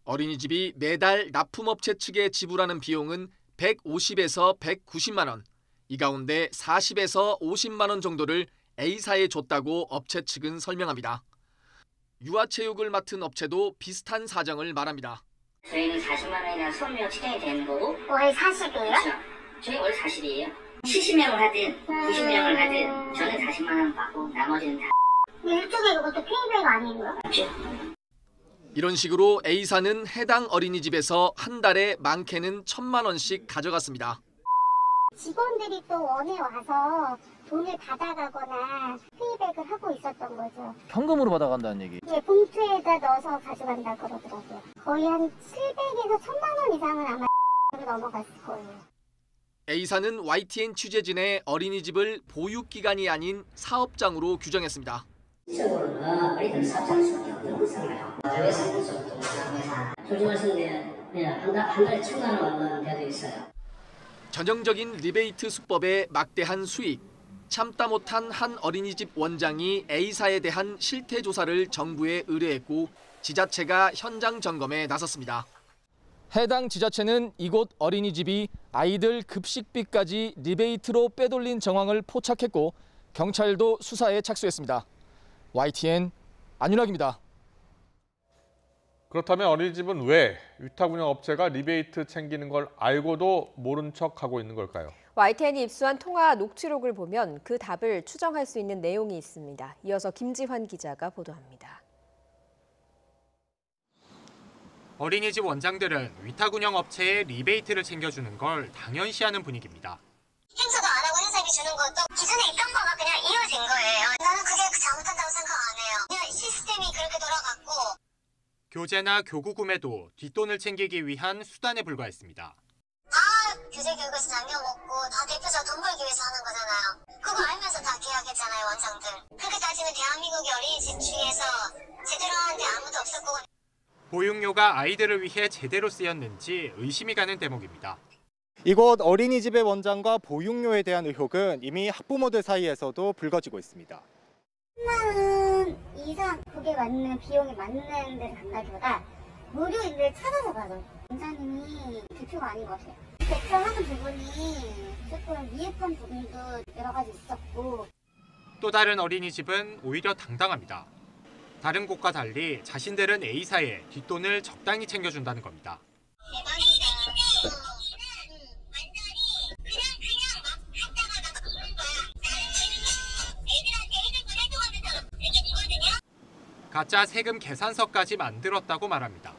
어린이집이 매달 납품업체 측에 지불하는 비용은 150에서 190만 원. 이 가운데 40에서 50만 원 정도를 A사에 줬다고 업체 측은 설명합니다. 유아체육을 맡은 업체도 비슷한 사정을 말합니다. 저희는 40만 원이나 수업료 측정이 되는 거고 월 40이에요? 그렇죠. 저희 월 40이에요. 70명을 하든 90명을 하든 저는 40만 원 받고 나머지는 다 일종의 그것도 페이백 아닌가요? 그렇죠. 이런 식으로 A사는 해당 어린이집에서 한 달에 많게는 1,000만 원씩 가져갔습니다. 직원들이 또 원에 와서 돈을 받아가거나 페이백을 하고 있었던 거죠. 현금으로 받아간다는 얘기? 예, 봉투에다 넣어서 가져간다 그러더라고요. 거의 한 700에서 1,000만 원 이상은 아마 넘어갔을 거예요. A사는 YTN 취재진의 어린이집을 보육기관이 아닌 사업장으로 규정했습니다. 실적으로는 어린이들 사업장일 수밖에 없는 거잖아요. 외상분석도 회사 조직을 쓰는데 한 달에 1,000만 원 데도 있어요. 전형적인 리베이트 수법의 막대한 수익, 참다 못한 한 어린이집 원장이 A사에 대한 실태 조사를 정부에 의뢰했고 지자체가 현장 점검에 나섰습니다. 해당 지자체는 이곳 어린이집이 아이들 급식비까지 리베이트로 빼돌린 정황을 포착했고 경찰도 수사에 착수했습니다. YTN 안윤학입니다. 그렇다면 어린이집은 왜 위탁 운영 업체가 리베이트 챙기는 걸 알고도 모른 척하고 있는 걸까요? YTN이 입수한 통화 녹취록을 보면 그 답을 추정할 수 있는 내용이 있습니다. 이어서 김지환 기자가 보도합니다. 어린이집 원장들은 위탁 운영 업체에 리베이트를 챙겨주는 걸 당연시하는 분위기입니다. 행사도 안 하고 행사비 주는 것도 기존에 있던 거가 그냥 이어진 거예요. 나는 그게 잘못한다고 생각 안 해요. 그냥 시스템이 그렇게 돌아갔고. 교재나 교구 구매도 뒷돈을 챙기기 위한 수단에 불과했습니다. 다 교재 교육에서 남겨먹고 다 대표자 돈 벌기 위해서 하는 거잖아요. 그거 알면서 다 계약했잖아요, 원장들. 그렇게 따지면 대한민국의 어린이집 중에서 제대로 하는 데 아무도 없을 거고. 보육료가 아이들을 위해 제대로 쓰였는지 의심이 가는 대목입니다. 이곳 어린이집의 원장과 보육료에 대한 의혹은 이미 학부모들 사이에서도 불거지고 있습니다. 10만 원 이상 그게 맞는 비용이 맞는 데를 간다기보다 무료인들 찾아서 가죠. 원장님이 대표가 아닌 것 같아요. 대표하는 부분이 조금 미흡한 부분도 여러 가지 있었고. 또 다른 어린이집은 오히려 당당합니다. 다른 곳과 달리 자신들은 A사에 뒷돈을 적당히 챙겨준다는 겁니다. 가짜 세금 계산서까지 만들었다고 말합니다.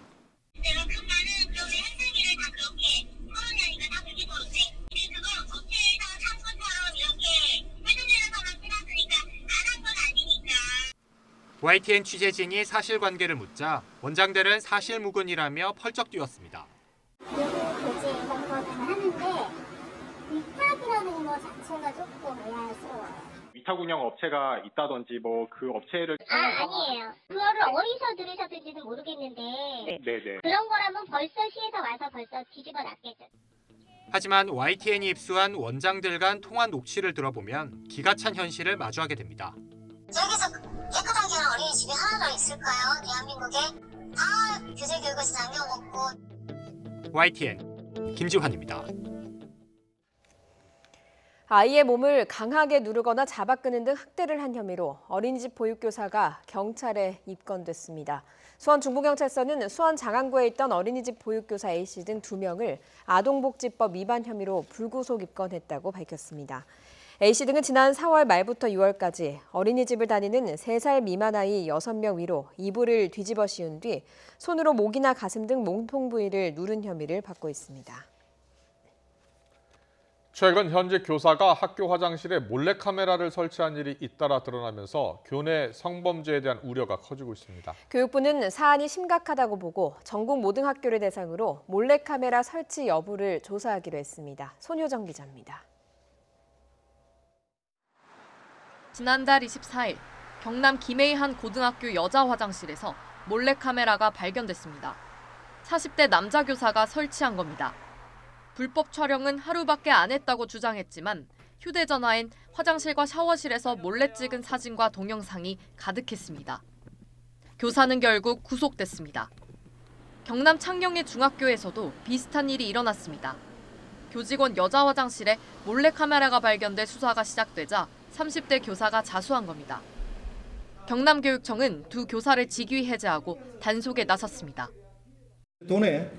YTN 취재진이 사실관계를 묻자 원장들은 사실무근이라며 펄쩍 뛰었습니다. 교재 이런 거는 하는데 위탁이라는 거 자체가 조금 의아스러워요. 위탁 운영 업체가 있다든지 뭐 그 업체를 아니에요. 그거를 어디서 들으셨는지는 모르겠는데 네네. 그런 거라면 벌써 시에서 와서 벌써 뒤집어 놨겠죠. 하지만 YTN이 입수한 원장들 간 통화 녹취를 들어보면 기가 찬 현실을 마주하게 됩니다. 여기서 깨끗하게 한 어린이집이 하나 더 있을까요? 대한민국에 다 교재 교육에서 남겨먹고. YTN 김지환입니다. 아이의 몸을 강하게 누르거나 잡아 끄는 등 학대를 한 혐의로 어린이집 보육교사가 경찰에 입건됐습니다. 수원 중부경찰서는 수원 장안구에 있던 어린이집 보육교사 A씨 등 2명을 아동복지법 위반 혐의로 불구속 입건했다고 밝혔습니다. A씨 등은 지난 4월 말부터 6월까지 어린이집을 다니는 3살 미만 아이 6명 위로 이불을 뒤집어 씌운 뒤 손으로 목이나 가슴 등 몸통 부위를 누른 혐의를 받고 있습니다. 최근 현재 교사가 학교 화장실에 몰래카메라를 설치한 일이 잇따라 드러나면서 교내 성범죄에 대한 우려가 커지고 있습니다. 교육부는 사안이 심각하다고 보고 전국 모든 학교를 대상으로 몰래카메라 설치 여부를 조사하기로 했습니다. 손효정 기자입니다. 지난달 24일 경남 김해의 한 고등학교 여자 화장실에서 몰래카메라가 발견됐습니다. 40대 남자 교사가 설치한 겁니다. 불법 촬영은 하루밖에 안 했다고 주장했지만 휴대전화엔 화장실과 샤워실에서 몰래 찍은 사진과 동영상이 가득했습니다. 교사는 결국 구속됐습니다. 경남 창녕의 중학교에서도 비슷한 일이 일어났습니다. 교직원 여자 화장실에 몰래카메라가 발견돼 수사가 시작되자 30대 교사가 자수한 겁니다. 경남교육청은 2 교사를 직위 해제하고 단속에 나섰습니다. 도내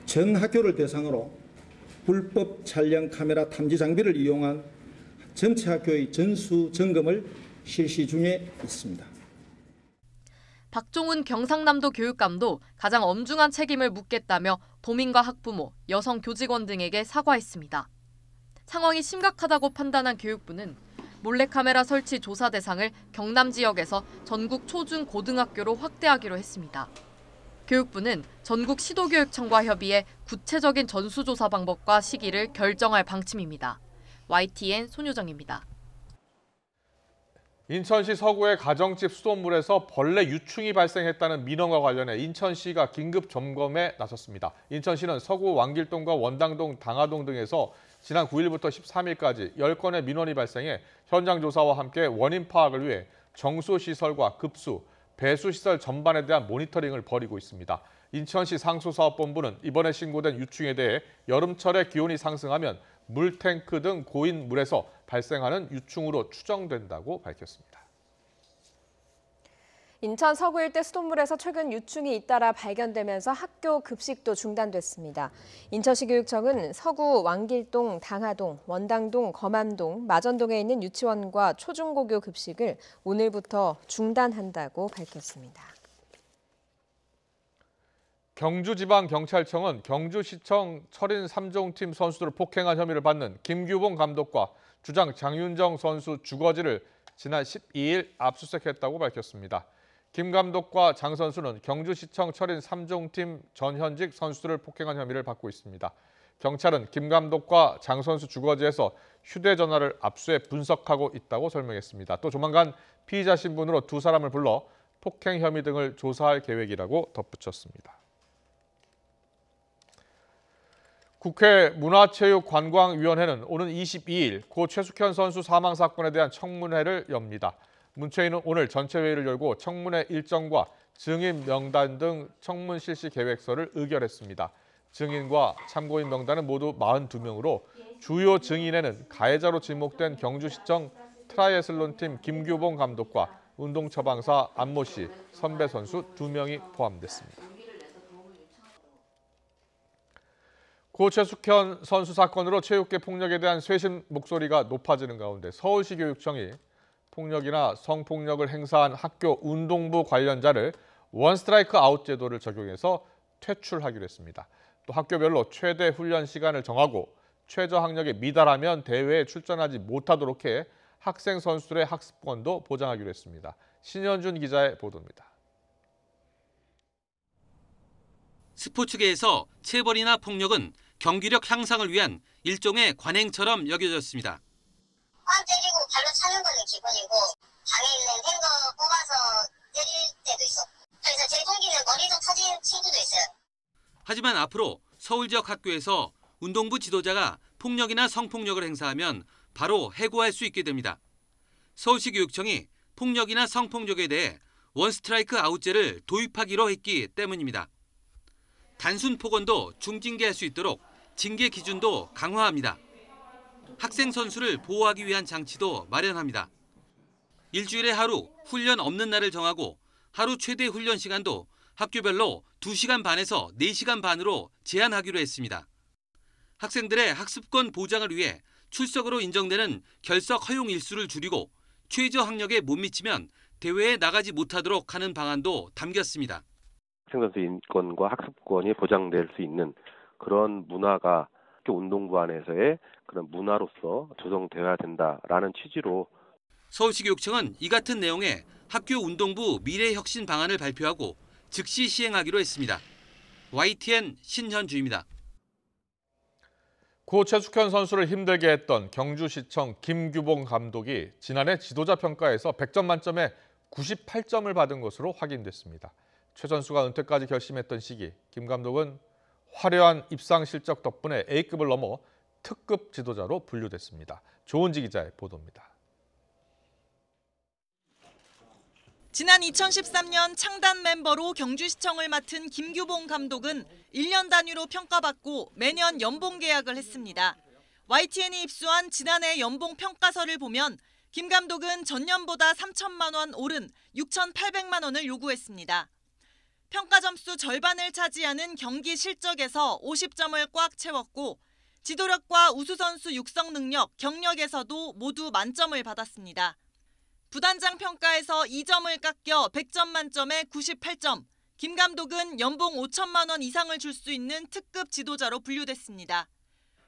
전 학교를 대상으로 불법 촬영 카메라 탐지 장비를 이용한 전체 학교의 전수 점검을 실시 중에 있습니다. 박종훈 경상남도 교육감도 가장 엄중한 책임을 묻겠다며 도민과 학부모, 여성 교직원 등에게 사과했습니다. 상황이 심각하다고 판단한 교육부는 몰래카메라 설치 조사 대상을 경남 지역에서 전국 초중 고등학교로 확대하기로 했습니다. 교육부는 전국 시도교육청과 협의해 구체적인 전수조사 방법과 시기를 결정할 방침입니다. YTN 손효정입니다. 인천시 서구의 가정집 수돗물에서 벌레 유충이 발생했다는 민원과 관련해 인천시가 긴급 점검에 나섰습니다. 인천시는 서구 왕길동과 원당동, 당하동 등에서 지난 9일부터 13일까지 10건의 민원이 발생해 현장 조사와 함께 원인 파악을 위해 정수시설과 급수, 배수시설 전반에 대한 모니터링을 벌이고 있습니다. 인천시 상수사업본부는 이번에 신고된 유충에 대해 여름철에 기온이 상승하면 물탱크 등 고인 물에서 발생하는 유충으로 추정된다고 밝혔습니다. 인천 서구 일대 수돗물에서 최근 유충이 잇따라 발견되면서 학교 급식도 중단됐습니다. 인천시 교육청은 서구 왕길동, 당하동, 원당동, 검암동, 마전동에 있는 유치원과 초중고교 급식을 오늘부터 중단한다고 밝혔습니다. 경주지방경찰청은 경주시청 철인 3종팀 선수들을 폭행한 혐의를 받는 김규봉 감독과 주장 장윤정 선수 주거지를 지난 12일 압수수색했다고 밝혔습니다. 김 감독과 장 선수는 경주시청 철인 3종팀 전현직 선수들을 폭행한 혐의를 받고 있습니다. 경찰은 김 감독과 장 선수 주거지에서 휴대전화를 압수해 분석하고 있다고 설명했습니다. 또 조만간 피의자 신분으로 두 사람을 불러 폭행 혐의 등을 조사할 계획이라고 덧붙였습니다. 국회 문화체육관광위원회는 오는 22일 고 최숙현 선수 사망 사건에 대한 청문회를 엽니다. 문체위는 오늘 전체 회의를 열고 청문회 일정과 증인 명단 등 청문 실시 계획서를 의결했습니다. 증인과 참고인 명단은 모두 42명으로 주요 증인에는 가해자로 지목된 경주시청 트라이애슬론팀 김규봉 감독과 운동처방사 안모 씨, 선배 선수 2명이 포함됐습니다. 고 최숙현 선수 사건으로 체육계 폭력에 대한 쇄신 목소리가 높아지는 가운데 서울시 교육청이 폭력이나 성폭력을 행사한 학교 운동부 관련자를 원스트라이크 아웃 제도를 적용해서 퇴출하기로 했습니다. 또 학교별로 최대 훈련 시간을 정하고 최저 학력에 미달하면 대회에 출전하지 못하도록 해 학생 선수들의 학습권도 보장하기로 했습니다. 신현준 기자의 보도입니다. 스포츠계에서 체벌이나 폭력은 경기력 향상을 위한 일종의 관행처럼 여겨졌습니다. 꽝 때리고 발로 차는 거는 기본이고 방에 있는 행거 뽑아서 때릴 때도 있었고 그래서 제 동기는 머리도 터진 친구도 있어요. 하지만 앞으로 서울 지역 학교에서 운동부 지도자가 폭력이나 성폭력을 행사하면 바로 해고할 수 있게 됩니다. 서울시 교육청이 폭력이나 성폭력에 대해 원스트라이크 아웃제를 도입하기로 했기 때문입니다. 단순 폭언도 중징계할 수 있도록 징계 기준도 강화합니다. 학생 선수를 보호하기 위한 장치도 마련합니다. 일주일에 하루 훈련 없는 날을 정하고 하루 최대 훈련 시간도 학교별로 2시간 반에서 4시간 반으로 제한하기로 했습니다. 학생들의 학습권 보장을 위해 출석으로 인정되는 결석 허용 일수를 줄이고 최저 학력에 못 미치면 대회에 나가지 못하도록 하는 방안도 담겼습니다. 학생 선수 인권과 학습권이 보장될 수 있는 그런 문화가 학교 운동부 안에서의 그런 문화로서 조성되어야 된다라는 취지로 서울시 교육청은 이 같은 내용의 학교 운동부 미래혁신 방안을 발표하고 즉시 시행하기로 했습니다. YTN 신현주입니다. 고 최숙현 선수를 힘들게 했던 경주시청 김규봉 감독이 지난해 지도자 평가에서 100점 만점에 98점을 받은 것으로 확인됐습니다. 최 선수가 은퇴까지 결심했던 시기, 김 감독은 화려한 입상 실적 덕분에 A급을 넘어 특급 지도자로 분류됐습니다. 조은지 기자의 보도입니다. 지난 2013년 창단 멤버로 경주시청을 맡은 김규봉 감독은 1년 단위로 평가받고 매년 연봉 계약을 했습니다. YTN이 입수한 지난해 연봉 평가서를 보면 김 감독은 전년보다 3천만 원 오른 6,800만 원을 요구했습니다. 평가 점수 절반을 차지하는 경기 실적에서 50점을 꽉 채웠고 지도력과 우수선수 육성 능력, 경력에서도 모두 만점을 받았습니다. 부단장 평가에서 2점을 깎여 100점 만점에 98점. 김 감독은 연봉 5천만 원 이상을 줄 수 있는 특급 지도자로 분류됐습니다.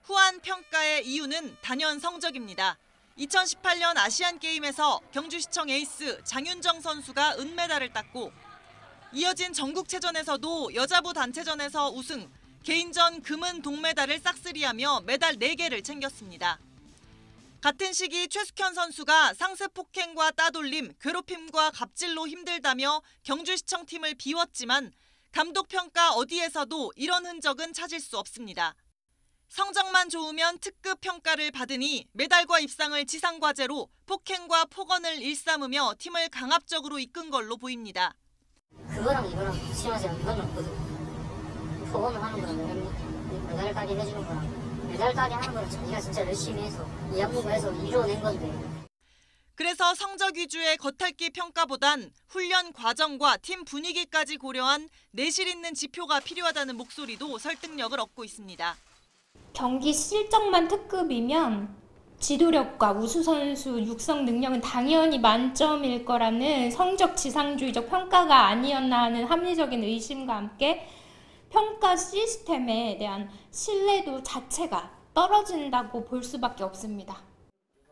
후한 평가의 이유는 단연 성적입니다. 2018년 아시안게임에서 경주시청 에이스 장윤정 선수가 은메달을 땄고 이어진 전국체전에서도 여자부 단체전에서 우승, 개인전 금은 동메달을 싹쓸이하며 메달 4개를 챙겼습니다. 같은 시기 최숙현 선수가 상습 폭행과 따돌림, 괴롭힘과 갑질로 힘들다며 경주시청 팀을 비웠지만 감독 평가 어디에서도 이런 흔적은 찾을 수 없습니다. 성적만 좋으면 특급 평가를 받으니 메달과 입상을 지상과제로 폭행과 폭언을 일삼으며 팀을 강압적으로 이끈 걸로 보입니다. 그거랑 이거랑 붙이면서 이거는 폭언을 하는 거랑 메달 따기 해주는 거랑 매달따기 하는 거를 자기가 진짜 열심히 해서 이 학부모에서 이뤄낸 건데. 그래서 성적 위주의 겉핥기 평가보단 훈련 과정과 팀 분위기까지 고려한 내실 있는 지표가 필요하다는 목소리도 설득력을 얻고 있습니다. 경기 실적만 특급이면 지도력과 우수선수 육성 능력은 당연히 만점일 거라는 성적 지상주의적 평가가 아니었나 하는 합리적인 의심과 함께 평가 시스템에 대한 신뢰도 자체가 떨어진다고 볼 수밖에 없습니다.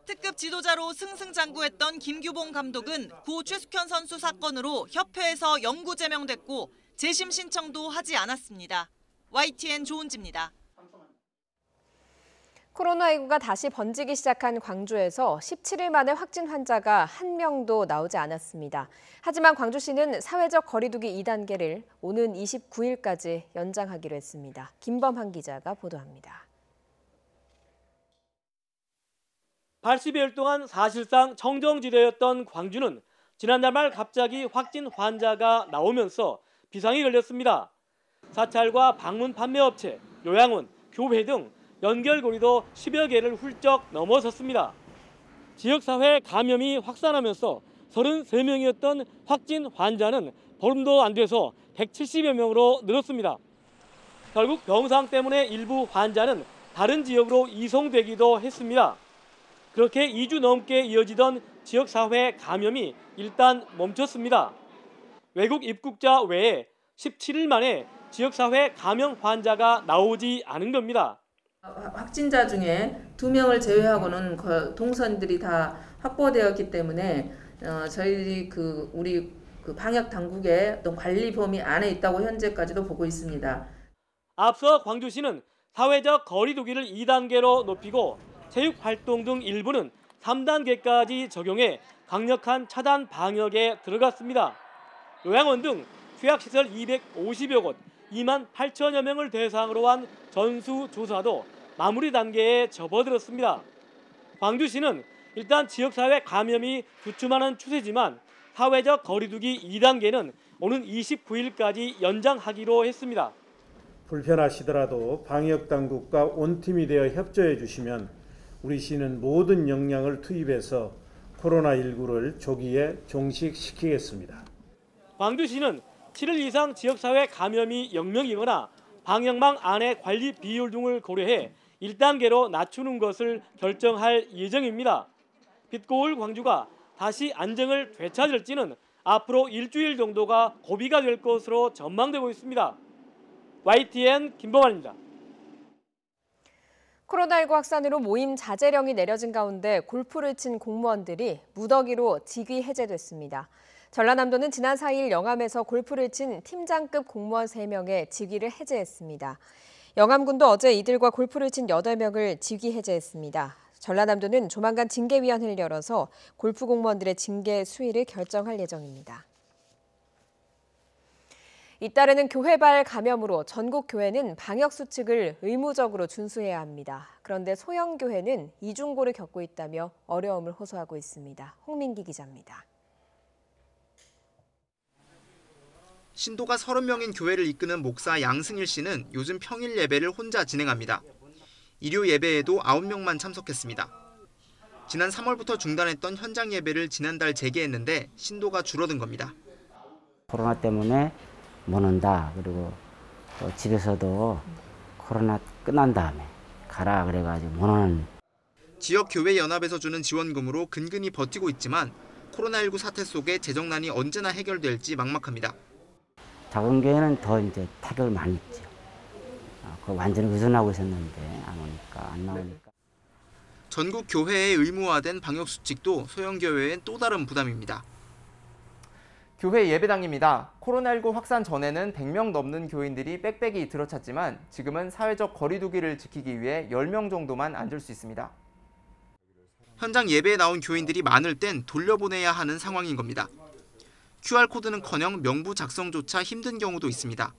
특급 지도자로 승승장구했던 김규봉 감독은 고 최숙현 선수 사건으로 협회에서 영구 제명됐고 재심 신청도 하지 않았습니다. YTN 조은지입니다. 코로나19가 다시 번지기 시작한 광주에서 17일 만에 확진 환자가 한 명도 나오지 않았습니다. 하지만 광주시는 사회적 거리두기 2단계를 오는 29일까지 연장하기로 했습니다. 김범한 기자가 보도합니다. 80여일 동안 사실상 청정지대였던 광주는 지난달 말 갑자기 확진 환자가 나오면서 비상이 걸렸습니다. 사찰과 방문 판매업체, 요양원, 교회 등 연결고리도 10여 개를 훌쩍 넘어섰습니다. 지역사회 감염이 확산하면서 33명이었던 확진 환자는 보름도 안 돼서 170여 명으로 늘었습니다. 결국 병상 때문에 일부 환자는 다른 지역으로 이송되기도 했습니다. 그렇게 2주 넘게 이어지던 지역사회 감염이 일단 멈췄습니다. 외국 입국자 외에 17일 만에 지역사회 감염 환자가 나오지 않은 겁니다. 확진자 중에 2명을 제외하고는 동선들이 다 확보되었기 때문에 저희 우리 방역 당국의 어떤 관리 범위 안에 있다고 현재까지도 보고 있습니다. 앞서 광주시는 사회적 거리두기를 2단계로 높이고 체육활동 등 일부는 3단계까지 적용해 강력한 차단 방역에 들어갔습니다. 요양원 등 휴약시설 250여 곳, 2만 8천여 명을 대상으로 한 전수조사도 마무리 단계에 접어들었습니다. 광주시는 일단 지역사회 감염이 주춤하는 추세지만 사회적 거리두기 2단계는 오는 29일까지 연장하기로 했습니다. 불편하시더라도 방역당국과 온팀이 되어 협조해 주시면 우리 시는 모든 역량을 투입해서 코로나19를 조기에 종식시키겠습니다. 광주시는 7일 이상 지역사회 감염이 0명이거나 방역망 안의 관리 비율 등을 고려해 1단계로 낮추는 것을 결정할 예정입니다. 빛고울 광주가 다시 안정을 되찾을지는 앞으로 일주일 정도가 고비가 될 것으로 전망되고 있습니다. YTN 김범환입니다. 코로나19 확산으로 모임 자제령이 내려진 가운데 골프를 친 공무원들이 무더기로 직위 해제됐습니다. 전라남도는 지난 4일 영암에서 골프를 친 팀장급 공무원 3명의 직위를 해제했습니다. 영암군도 어제 이들과 골프를 친 8명을 직위 해제했습니다. 전라남도는 조만간 징계위원회를 열어서 골프 공무원들의 징계 수위를 결정할 예정입니다. 잇따르는 교회발 감염으로 전국 교회는 방역 수칙을 의무적으로 준수해야 합니다. 그런데 소형 교회는 이중고를 겪고 있다며 어려움을 호소하고 있습니다. 홍민기 기자입니다. 신도가 30명인 교회를 이끄는 목사 양승일 씨는 요즘 평일 예배를 혼자 진행합니다. 일요 예배에도 9명만 참석했습니다. 지난 3월부터 중단했던 현장 예배를 지난달 재개했는데 신도가 줄어든 겁니다. 코로나 때문에 못 온다. 그리고 집에서도 코로나 끝난 다음에 가라 그래가지고 못 오는. 지역 교회 연합에서 주는 지원금으로 근근히 버티고 있지만 코로나19 사태 속에 재정난이 언제나 해결될지 막막합니다. 작은 교회는 더 이제 타격을 많이 입죠. 완전히 의존하고 있었는데 안 나오니까. 전국 교회에 의무화된 방역 수칙도 소형 교회엔 또 다른 부담입니다. 교회 예배당입니다. 코로나19 확산 전에는 100명 넘는 교인들이 빽빽이 들어찼지만 지금은 사회적 거리두기를 지키기 위해 10명 정도만 앉을 수 있습니다. 현장 예배에 나온 교인들이 많을 땐 돌려보내야 하는 상황인 겁니다. QR코드는커녕 명부 작성조차 힘든 경우도 있습니다.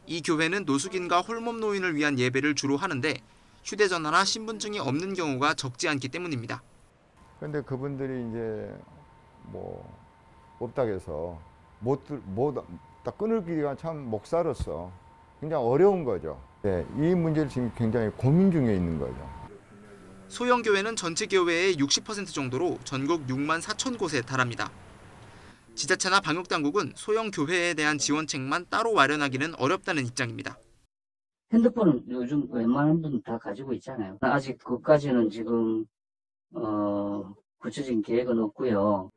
이 교회는 노숙인과 홀몸 노인을 위한 예배를 주로 하는데 휴대전화나 신분증이 없는 경우가 적지 않기 때문입니다. 그런데 그분들이 이제 없다 해서 딱 끊기가 참 목사로서 굉장히 어려운 거죠. 네, 이 문제를 지금 굉장히 고민 중에 있는 거죠. 소형교회는 전체 교회의 60% 정도로 전국 6만 4천 곳에 달합니다. 지자체나 방역당국은 소형교회에 대한 지원책만 따로 마련하기는 어렵다는 입장입니다. 핸드폰은 요즘 웬만한 분 다 가지고 있잖아요. 아직 그까지는 지금 구체적인 계획은 없고요.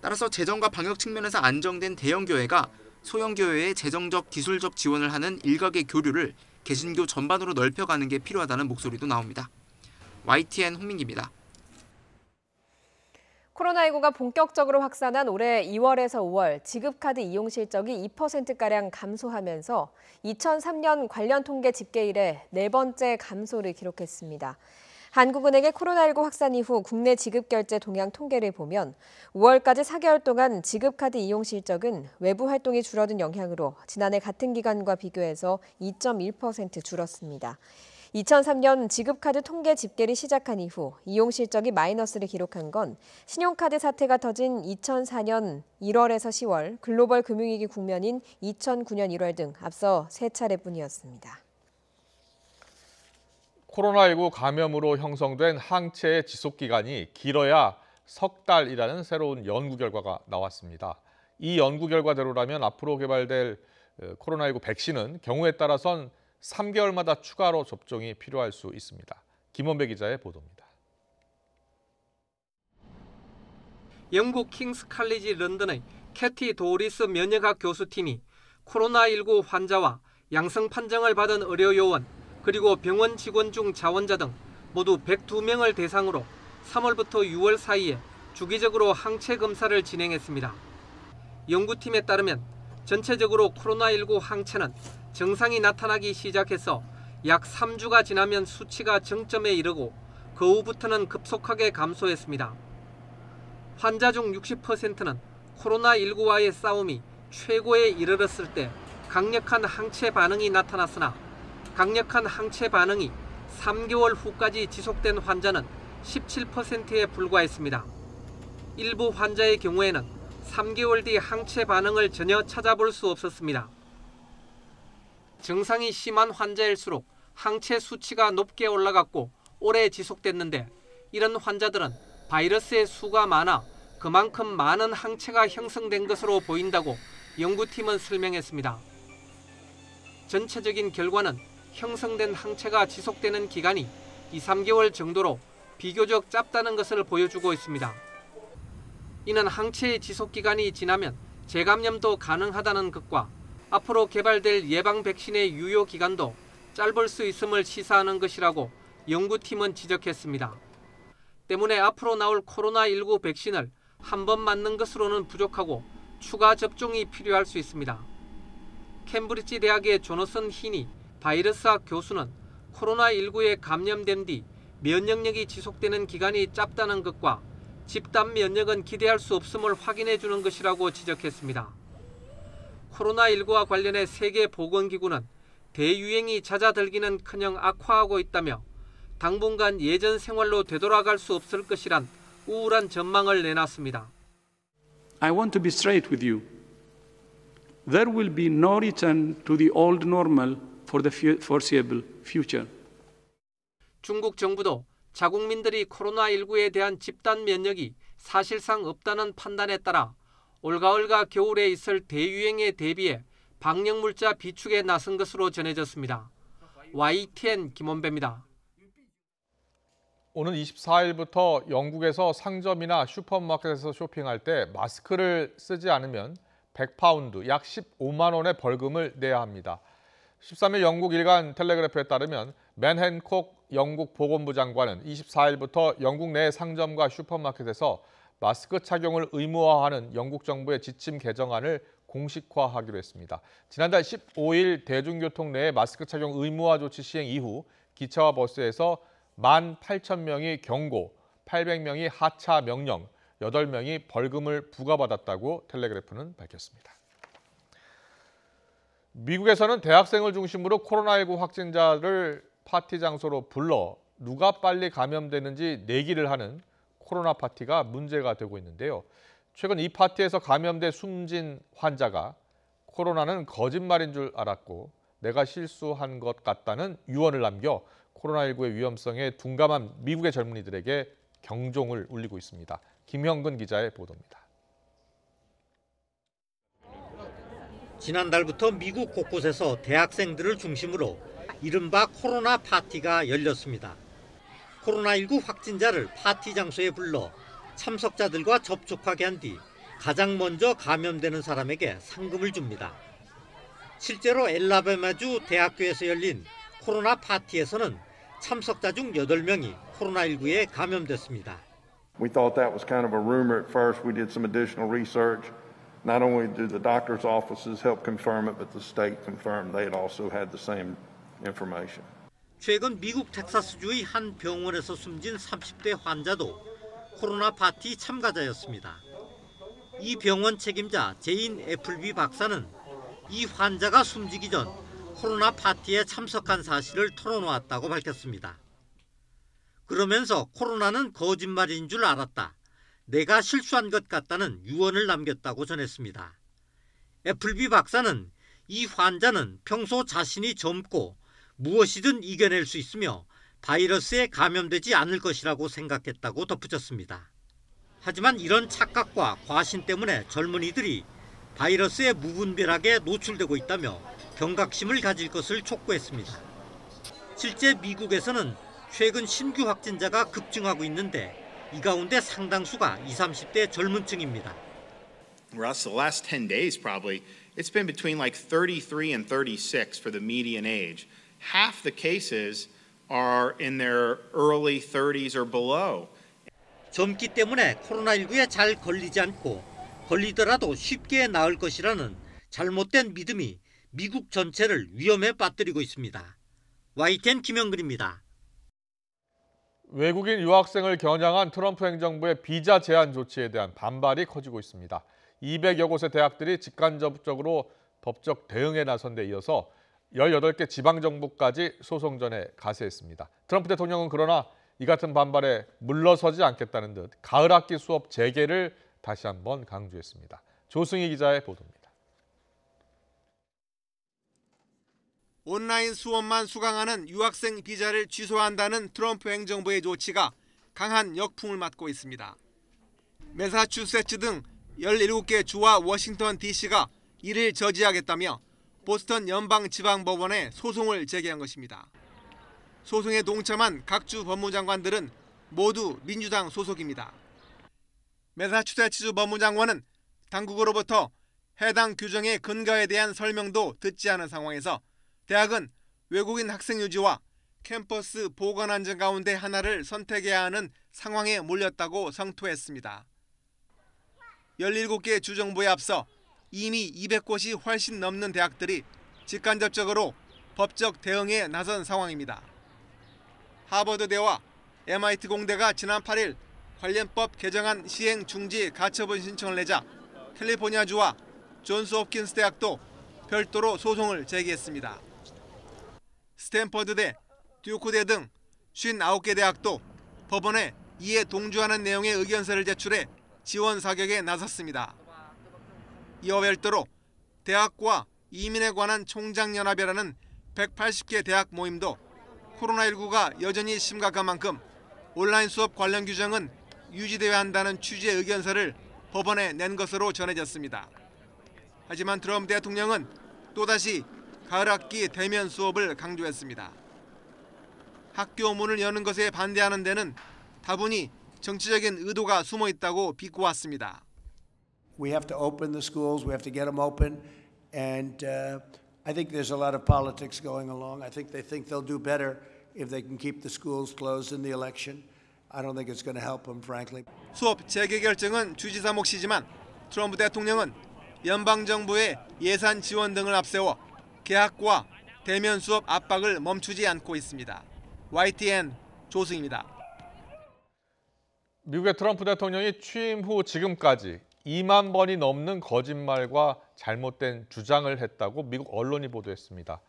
따라서 재정과 방역 측면에서 안정된 대형교회가 소형교회에 재정적, 기술적 지원을 하는 일각의 교류를 개신교 전반으로 넓혀가는 게 필요하다는 목소리도 나옵니다. YTN 홍민기입니다. 코로나19가 본격적으로 확산한 올해 2월에서 5월 지급카드 이용 실적이 2%가량 감소하면서 2003년 관련 통계 집계 이래 네 번째 감소를 기록했습니다. 한국은행의 코로나19 확산 이후 국내 지급결제 동향 통계를 보면 5월까지 4개월 동안 지급카드 이용 실적은 외부 활동이 줄어든 영향으로 지난해 같은 기간과 비교해서 2.1% 줄었습니다. 2003년 지급카드 통계 집계를 시작한 이후 이용 실적이 마이너스를 기록한 건 신용카드 사태가 터진 2004년 1월에서 10월, 글로벌 금융위기 국면인 2009년 1월 등 앞서 세 차례뿐이었습니다. 코로나19 감염으로 형성된 항체의 지속기간이 길어야 석 달이라는 새로운 연구 결과가 나왔습니다. 이 연구 결과대로라면 앞으로 개발될 코로나19 백신은 경우에 따라선 3개월마다 추가로 접종이 필요할 수 있습니다. 김원배 기자의 보도입니다. 영국 킹스 칼리지 런던의 캐티 도리스 면역학 교수팀이 코로나19 환자와 양성 판정을 받은 의료요원 그리고 병원 직원 중 자원자 등 모두 102명을 대상으로 3월부터 6월 사이에 주기적으로 항체 검사를 진행했습니다. 연구팀에 따르면 전체적으로 코로나19 항체는 증상이 나타나기 시작해서 약 3주가 지나면 수치가 정점에 이르고 그 후부터는 급속하게 감소했습니다. 환자 중 60%는 코로나19와의 싸움이 최고에 이르렀을 때 강력한 항체 반응이 나타났으나 강력한 항체 반응이 3개월 후까지 지속된 환자는 17%에 불과했습니다. 일부 환자의 경우에는 3개월 뒤 항체 반응을 전혀 찾아볼 수 없었습니다. 증상이 심한 환자일수록 항체 수치가 높게 올라갔고 오래 지속됐는데 이런 환자들은 바이러스의 수가 많아 그만큼 많은 항체가 형성된 것으로 보인다고 연구팀은 설명했습니다. 전체적인 결과는 형성된 항체가 지속되는 기간이 2-3개월 정도로 비교적 짧다는 것을 보여주고 있습니다. 이는 항체의 지속기간이 지나면 재감염도 가능하다는 것과 앞으로 개발될 예방 백신의 유효 기간도 짧을 수 있음을 시사하는 것이라고 연구팀은 지적했습니다. 때문에 앞으로 나올 코로나19 백신을 한 번 맞는 것으로는 부족하고 추가 접종이 필요할 수 있습니다. 캠브리지 대학의 조너선 히니 바이러스학 교수는 코로나19에 감염된 뒤 면역력이 지속되는 기간이 짧다는 것과 집단 면역은 기대할 수 없음을 확인해 주는 것이라고 지적했습니다. 코로나19와 관련해 세계보건기구는 대유행이 잦아들기는커녕 악화하고 있다며 당분간 예전 생활로 되돌아갈 수 없을 것이란 우울한 전망을 내놨습니다. I want to be straight with you. There will be no return to the old normal for the foreseeable future. 중국 정부도 자국민들이 코로나19에 대한 집단 면역이 사실상 없다는 판단에 따라 올가을과 겨울에 있을 대유행에 대비해 방역물자 비축에 나선 것으로 전해졌습니다. YTN 김원배입니다. 오는 24일부터 영국에서 상점이나 슈퍼마켓에서 쇼핑할 때 마스크를 쓰지 않으면 100파운드, 약 15만 원의 벌금을 내야 합니다. 13일 영국 일간 텔레그래프에 따르면 맨 핸콕 영국 보건부 장관은 24일부터 영국 내 상점과 슈퍼마켓에서 마스크 착용을 의무화하는 영국 정부의 지침 개정안을 공식화하기로 했습니다. 지난달 15일 대중교통 내에 마스크 착용 의무화 조치 시행 이후 기차와 버스에서 18,000명이 경고, 800명이 하차 명령, 8명이 벌금을 부과받았다고 텔레그래프는 밝혔습니다. 미국에서는 대학생을 중심으로 코로나19 확진자를 파티 장소로 불러 누가 빨리 감염되는지 내기를 하는 코로나 파티가 문제가 되고 있는데요. 최근 이 파티에서 감염돼 숨진 환자가 코로나는 거짓말인 줄 알았고 내가 실수한 것 같다는 유언을 남겨 코로나19의 위험성에 둔감한 미국의 젊은이들에게 경종을 울리고 있습니다. 김형근 기자의 보도입니다. 지난달부터 미국 곳곳에서 대학생들을 중심으로 이른바 코로나 파티가 열렸습니다. 코로나19 확진자를 파티 장소에 불러 참석자들과 접촉하게 한 뒤 가장 먼저 감염되는 사람에게 상금을 줍니다. 실제로 엘라바마주 대학교에서 열린 코로나 파티에서는 참석자 중 8명이 코로나19에 감염됐습니다. We thought that was kind of a rumor at first. We did some additional research. Not only do the doctors' offices help confirm it, but the state confirmed they had also had the same information. 최근 미국 텍사스주의 한 병원에서 숨진 30대 환자도 코로나 파티 참가자였습니다. 이 병원 책임자 제인 애플비 박사는 이 환자가 숨지기 전 코로나 파티에 참석한 사실을 털어놓았다고 밝혔습니다. 그러면서 코로나는 거짓말인 줄 알았다. 내가 실수한 것 같다는 유언을 남겼다고 전했습니다. 애플비 박사는 이 환자는 평소 자신이 젊고 무엇이든 이겨낼 수 있으며 바이러스에 감염되지 않을 것이라고 생각했다고 덧붙였습니다. 하지만 이런 착각과 과신 때문에 젊은이들이 바이러스에 무분별하게 노출되고 있다며 경각심을 가질 것을 촉구했습니다. 실제 미국에서는 최근 신규 확진자가 급증하고 있는데 이 가운데 상당수가 20, 30대 젊은 층입니다. Russ, the last 10 days probably, it's been between like 33 and 36 for the median age. Half the cases are in their early 30s or below. 젊기 때문에 코로나19에 잘 걸리지 않고 걸리더라도 쉽게 나을 것이라는 잘못된 믿음이 미국 전체를 위험에 빠뜨리고 있습니다. YTN 김영근입니다. 외국인 유학생을 겨냥한 트럼프 행정부의 비자 제한 조치에 대한 반발이 커지고 있습니다. 200여 곳의 대학들이 직간접적으로 법적 대응에 나선 데 이어서 18개 지방정부까지 소송전에 가세했습니다. 트럼프 대통령은 그러나 이 같은 반발에 물러서지 않겠다는 듯 가을 학기 수업 재개를 다시 한번 강조했습니다. 조승희 기자의 보도입니다. 온라인 수업만 수강하는 유학생 비자를 취소한다는 트럼프 행정부의 조치가 강한 역풍을 맞고 있습니다. 매사추세츠 등 17개 주와 워싱턴 DC가 이를 저지하겠다며 보스턴 연방지방법원에 소송을 제기한 것입니다. 소송에 동참한 각 주 법무장관들은 모두 민주당 소속입니다. 매사추세츠 법무장관은 당국으로부터 해당 규정의 근거에 대한 설명도 듣지 않은 상황에서 대학은 외국인 학생 유지와 캠퍼스 보건 안전 가운데 하나를 선택해야 하는 상황에 몰렸다고 성토했습니다. 17개 주정부에 앞서 이미 200곳이 훨씬 넘는 대학들이 직간접적으로 법적 대응에 나선 상황입니다. 하버드대와 MIT 공대가 지난 8일 관련법 개정안 시행 중지 가처분 신청을 내자 캘리포니아주와 존스 홉킨스 대학도 별도로 소송을 제기했습니다. 스탠퍼드대, 듀크대 등 59개 대학도 법원에 이에 동조하는 내용의 의견서를 제출해 지원 사격에 나섰습니다. 이와 별도로 대학과 이민에 관한 총장연합이라는 180개 대학 모임도 코로나19가 여전히 심각한 만큼 온라인 수업 관련 규정은 유지되어야 한다는 취지의 의견서를 법원에 낸 것으로 전해졌습니다. 하지만 트럼프 대통령은 또다시 가을 학기 대면 수업을 강조했습니다. 학교 문을 여는 것에 반대하는 데는 다분히 정치적인 의도가 숨어 있다고 비꼬았습니다. We have to open the schools. We have to get them open, and I think there's a lot of politics going along. I think they think they'll do better if they can keep the schools closed in the election. I don't think it's going to help them, frankly. 수업 재개 결정은 주지사 몫이지만 트럼프 대통령은 연방 정부의 예산 지원 등을 앞세워 개학과 대면 수업 압박을 멈추지 않고 있습니다. YTN 조승입니다. 미국의 트럼프 대통령이 취임 후 지금까지 2만 번이 넘는 거짓말과 잘못된 주장을 했다고 미국 언론이 보도했습니다.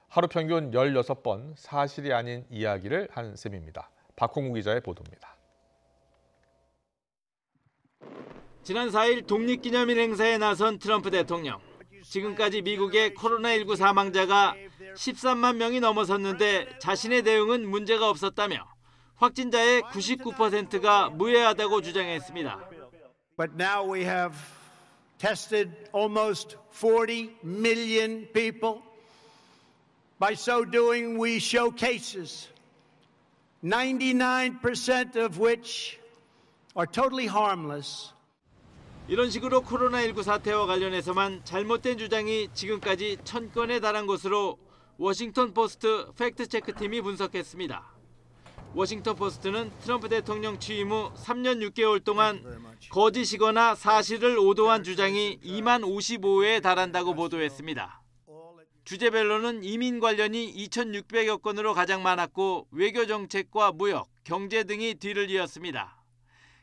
하루 평균 16번 사실이 아닌 이야기를 한 셈입니다. 박홍우 기자의 보도입니다. 지난 4일 독립기념일 행사에 나선 트럼프 대통령. 지금까지 미국의 코로나19 사망자가 13만 명이 넘어섰는데 자신의 대응은 문제가 없었다며 확진자의 99%가 무해하다고 주장했습니다. But now we have tested almost 40 million people. By so doing, we show cases, 99% of which are totally harmless. 이런 식으로 코로나19 사태와 관련해서만 잘못된 주장이 지금까지 1000건에 달한 것으로 워싱턴 포스트 팩트체크팀이 분석했습니다. 워싱턴 포스트는 트럼프 대통령 취임 후 3년 6개월 동안 거짓이거나 사실을 오도한 주장이 2만 55회에 달한다고 보도했습니다. 주제별로는 이민 관련이 2,600여 건으로 가장 많았고 외교 정책과 무역, 경제 등이 뒤를 이었습니다.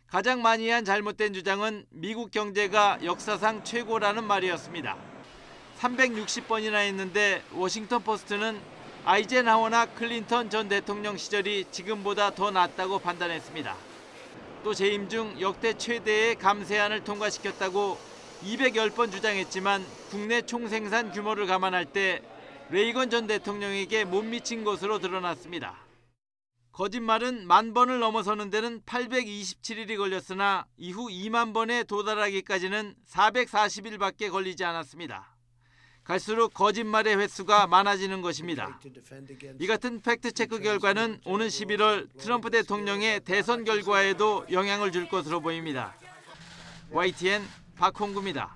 가장 많이 한 잘못된 주장은 미국 경제가 역사상 최고라는 말이었습니다. 360번이나 했는데 워싱턴 포스트는 아이젠하워나 클린턴 전 대통령 시절이 지금보다 더 낫다고 판단했습니다. 또 재임 중 역대 최대의 감세안을 통과시켰다고 210번 주장했지만 국내 총생산 규모를 감안할 때 레이건 전 대통령에게 못 미친 것으로 드러났습니다. 거짓말은 10,000번을 넘어서는 데는 827일이 걸렸으나 이후 2만 번에 도달하기까지는 440일밖에 걸리지 않았습니다. 갈수록 거짓말의 횟수가 많아지는 것입니다. 이 같은 팩트체크 결과는 오는 11월 트럼프 대통령의 대선 결과에도 영향을 줄 것으로 보입니다. YTN 박홍구입니다.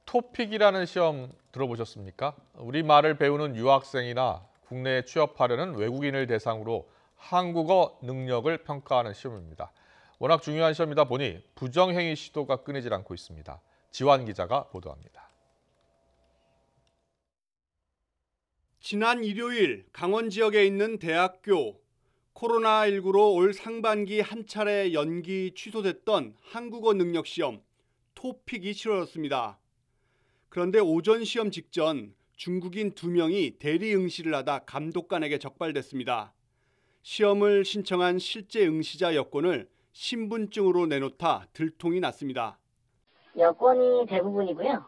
토픽이라는 시험 들어보셨습니까? 우리말을 배우는 유학생이나 국내에 취업하려는 외국인을 대상으로 한국어 능력을 평가하는 시험입니다. 워낙 중요한 시험이다 보니 부정행위 시도가 끊이질 않고 있습니다. 지환 기자가 보도합니다. 지난 일요일 강원 지역에 있는 대학교, 코로나19로 올 상반기 한 차례 연기 취소됐던 한국어 능력 시험 토픽이 치러졌습니다. 그런데 오전 시험 직전 중국인 2명이 대리 응시를 하다 감독관에게 적발됐습니다. 시험을 신청한 실제 응시자 여권을 신분증으로 내놓다 들통이 났습니다. 여권이 대부분이고요.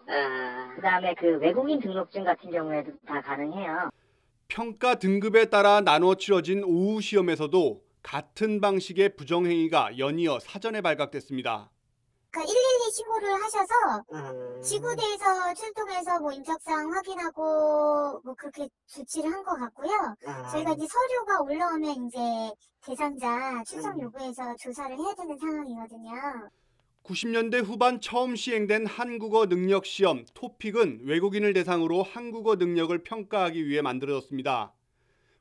그다음에 그 외국인 등록증 같은 경우에도 다 가능해요. 평가 등급에 따라 나눠 치러진 오후 시험에서도 같은 방식의 부정행위가 연이어 사전에 발각됐습니다. 112 신고를 하셔서 지구대에서 출동해서 뭐 인적사항 확인하고 뭐 그렇게 조치를 한 것 같고요. 저희가 이제 서류가 올라오면 이제 대상자 출석 요구해서 조사를 해야 되는 상황이거든요. 90년대 후반 처음 시행된 한국어 능력 시험 토픽은 외국인을 대상으로 한국어 능력을 평가하기 위해 만들어졌습니다.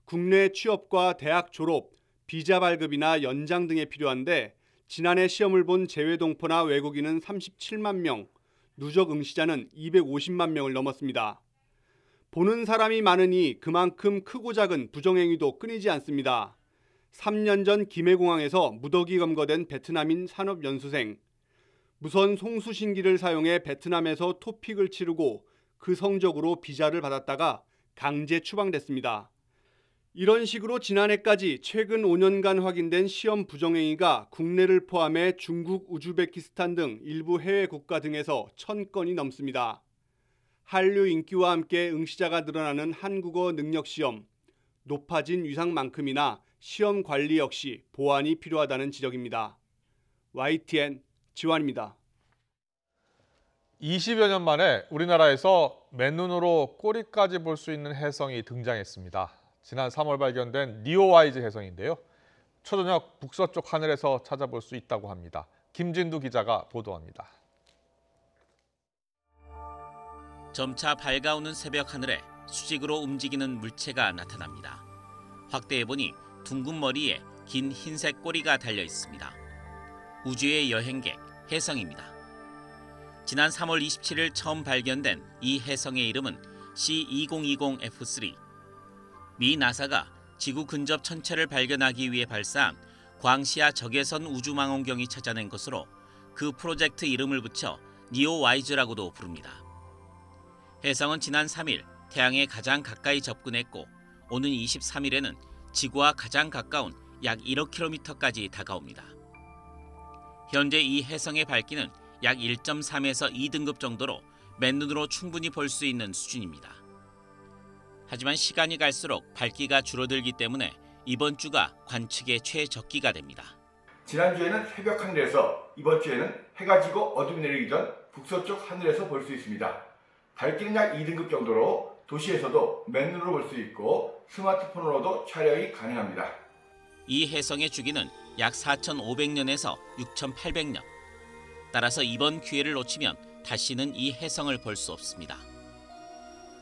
국내 취업과 대학 졸업, 비자 발급이나 연장 등에 필요한데 지난해 시험을 본 재외동포나 외국인은 37만 명, 누적 응시자는 250만 명을 넘었습니다. 보는 사람이 많으니 그만큼 크고 작은 부정행위도 끊이지 않습니다. 3년 전 김해공항에서 무더기 검거된 베트남인 산업연수생. 무선 송수신기를 사용해 베트남에서 토픽을 치르고 그 성적으로 비자를 받았다가 강제 추방됐습니다. 이런 식으로 지난해까지 최근 5년간 확인된 시험 부정행위가 국내를 포함해 중국, 우즈베키스탄 등 일부 해외 국가 등에서 1000건이 넘습니다. 한류 인기와 함께 응시자가 늘어나는 한국어 능력 시험, 높아진 위상만큼이나 시험 관리 역시 보완이 필요하다는 지적입니다. YTN 지환입니다. 20여 년 만에 우리나라에서 맨눈으로 꼬리까지 볼 수 있는 혜성이 등장했습니다. 지난 3월 발견된 니오와이즈 혜성인데요. 초저녁 북서쪽 하늘에서 찾아볼 수 있다고 합니다. 김진두 기자가 보도합니다. 점차 밝아오는 새벽 하늘에 수직으로 움직이는 물체가 나타납니다. 확대해보니 둥근 머리에 긴 흰색 꼬리가 달려 있습니다. 우주의 여행객, 혜성입니다. 지난 3월 27일 처음 발견된 이 혜성의 이름은 C2020F3. 미 나사가 지구 근접 천체를 발견하기 위해 발사한 광시야 적외선 우주망원경이 찾아낸 것으로 그 프로젝트 이름을 붙여 니오와이즈라고도 부릅니다. 혜성은 지난 3일 태양에 가장 가까이 접근했고 오는 23일에는 지구와 가장 가까운 약 1억 킬로미터까지 다가옵니다. 현재 이 혜성의 밝기는 약 1.3에서 2등급 정도로 맨눈으로 충분히 볼 수 있는 수준입니다. 하지만 시간이 갈수록 밝기가 줄어들기 때문에 이번 주가 관측의 최적기가 됩니다. 지난주에는 새벽 하늘에서, 이번 주에는 해가 지고 어둠이 내리기 전 북서쪽 하늘에서 볼 수 있습니다. 밝기는 약 2등급 정도로 도시에서도 맨눈으로 볼 수 있고 스마트폰으로도 촬영이 가능합니다. 이 혜성의 주기는 약 4,500년에서 6,800년. 따라서 이번 기회를 놓치면 다시는 이 혜성을 볼 수 없습니다.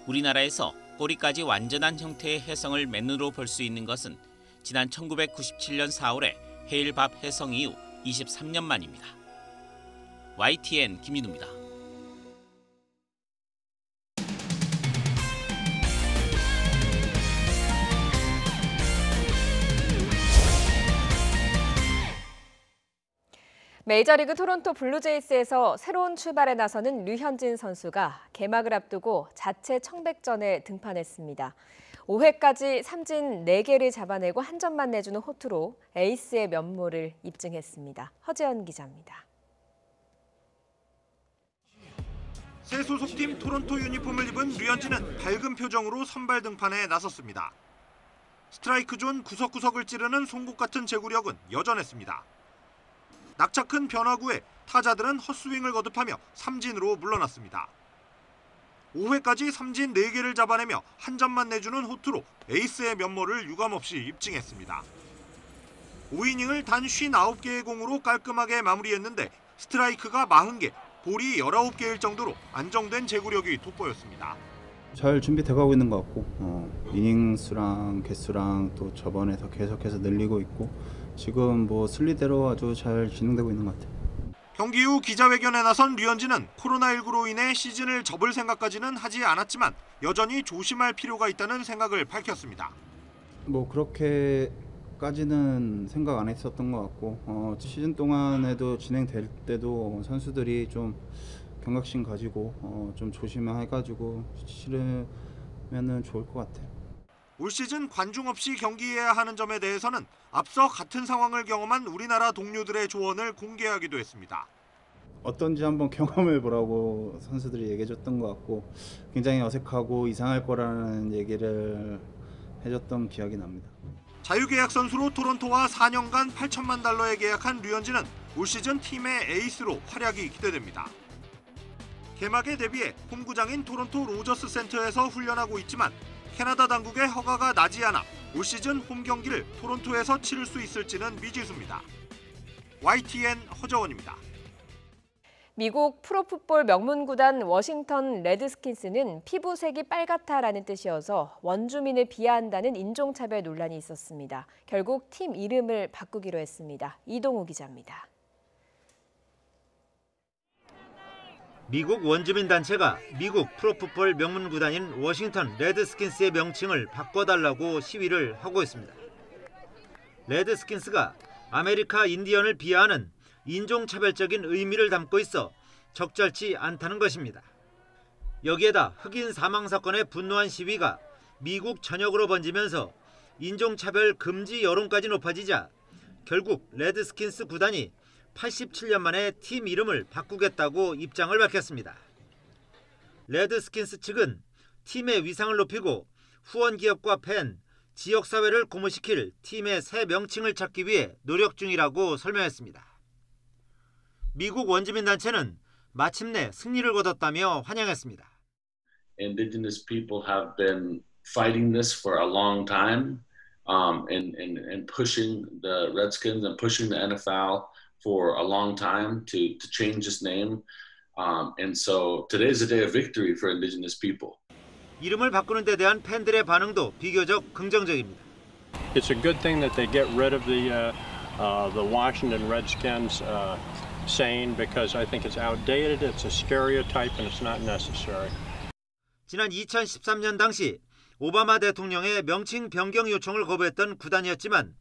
우리나라에서 꼬리까지 완전한 형태의 혜성을 맨눈으로 볼 수 있는 것은 지난 1997년 4월에 헤일밥 혜성 이후 23년 만입니다. YTN 김민우입니다. 메이저리그 토론토 블루제이스에서 새로운 출발에 나서는 류현진 선수가 개막을 앞두고 자체 청백전에 등판했습니다. 5회까지 삼진 4개를 잡아내고 한 점만 내주는 호투로 에이스의 면모를 입증했습니다. 허재현 기자입니다. 새 소속팀 토론토 유니폼을 입은 류현진은 밝은 표정으로 선발 등판에 나섰습니다. 스트라이크 존 구석구석을 찌르는 송곳 같은 제구력은 여전했습니다. 낙차 큰 변화구에 타자들은 헛스윙을 거듭하며 삼진으로 물러났습니다. 5회까지 삼진 4개를 잡아내며 한 점만 내주는 호투로 에이스의 면모를 유감없이 입증했습니다. 5이닝을 단 59개의 공으로 깔끔하게 마무리했는데 스트라이크가 40개, 볼이 19개일 정도로 안정된 제구력이 돋보였습니다. 잘 준비돼가고 있는 것 같고 이닝 수랑 개수랑 또 저번에서 계속해서 늘리고 있고 지금 뭐 순리대로 아주 잘 진행되고 있는 것 같아요. 경기 후 기자회견에 나선 류현진은 코로나19로 인해 시즌을 접을 생각까지는 하지 않았지만 여전히 조심할 필요가 있다는 생각을 밝혔습니다. 뭐 그렇게까지는 생각 안 했었던 것 같고 시즌 동안에도 진행될 때도 선수들이 좀 경각심 가지고 좀 조심해가지고 치르면은 좋을 것 같아요. 올 시즌 관중 없이 경기해야 하는 점에 대해서는 앞서 같은 상황을 경험한 우리나라 동료들의 조언을 공개하기도 했습니다. 어떤지 한번 경험해 보라고 선수들이 얘기해줬던 것 같고 굉장히 어색하고 이상할 거라는 얘기를 해줬던 기억이 납니다. 자유계약 선수로 토론토와 4년간 $8천만 계약한 류현진은 올 시즌 팀의 에이스로 활약이 기대됩니다. 개막에 대비해 홈구장인 토론토 로저스 센터에서 훈련하고 있지만 캐나다 당국의 허가가 나지 않아 올 시즌 홈 경기를 토론토에서 치를 수 있을지는 미지수입니다. YTN 허정원입니다. 미국 프로풋볼 명문구단 워싱턴 레드스킨스는 피부색이 빨갛다라는 뜻이어서 원주민을 비하한다는 인종차별 논란이 있었습니다. 결국 팀 이름을 바꾸기로 했습니다. 이동우 기자입니다. 미국 원주민 단체가 미국 프로풋볼 명문 구단인 워싱턴 레드스킨스의 명칭을 바꿔달라고 시위를 하고 있습니다. 레드스킨스가 아메리카 인디언을 비하하는 인종차별적인 의미를 담고 있어 적절치 않다는 것입니다. 여기에다 흑인 사망 사건에 분노한 시위가 미국 전역으로 번지면서 인종차별 금지 여론까지 높아지자 결국 레드스킨스 구단이 87년 만에 팀 이름을 바꾸겠다고 입장을 밝혔습니다. 레드스킨스 측은 팀의 위상을 높이고 후원 기업과 팬, 지역사회를 고무시킬 팀의 새 명칭을 찾기 위해 노력 중이라고 설명했습니다. 미국 원주민 단체는 마침내 승리를 거뒀다며 환영했습니다. Indigenous people have been fighting this for a long time and pushing the Redskins and pushing the NFL for a long time to change this name. And so today is a day of victory for Indigenous people. 이름을 바꾸는 데 대한 팬들의 반응도 비교적 긍정적입니다. It's a good thing that they get rid of the Washington Redskins saying because I think it's outdated, it's a stereotype, and it's not necessary. 지난 2013년 당시 오바마 대통령의 명칭 변경 요청을 거부했던 구단이었지만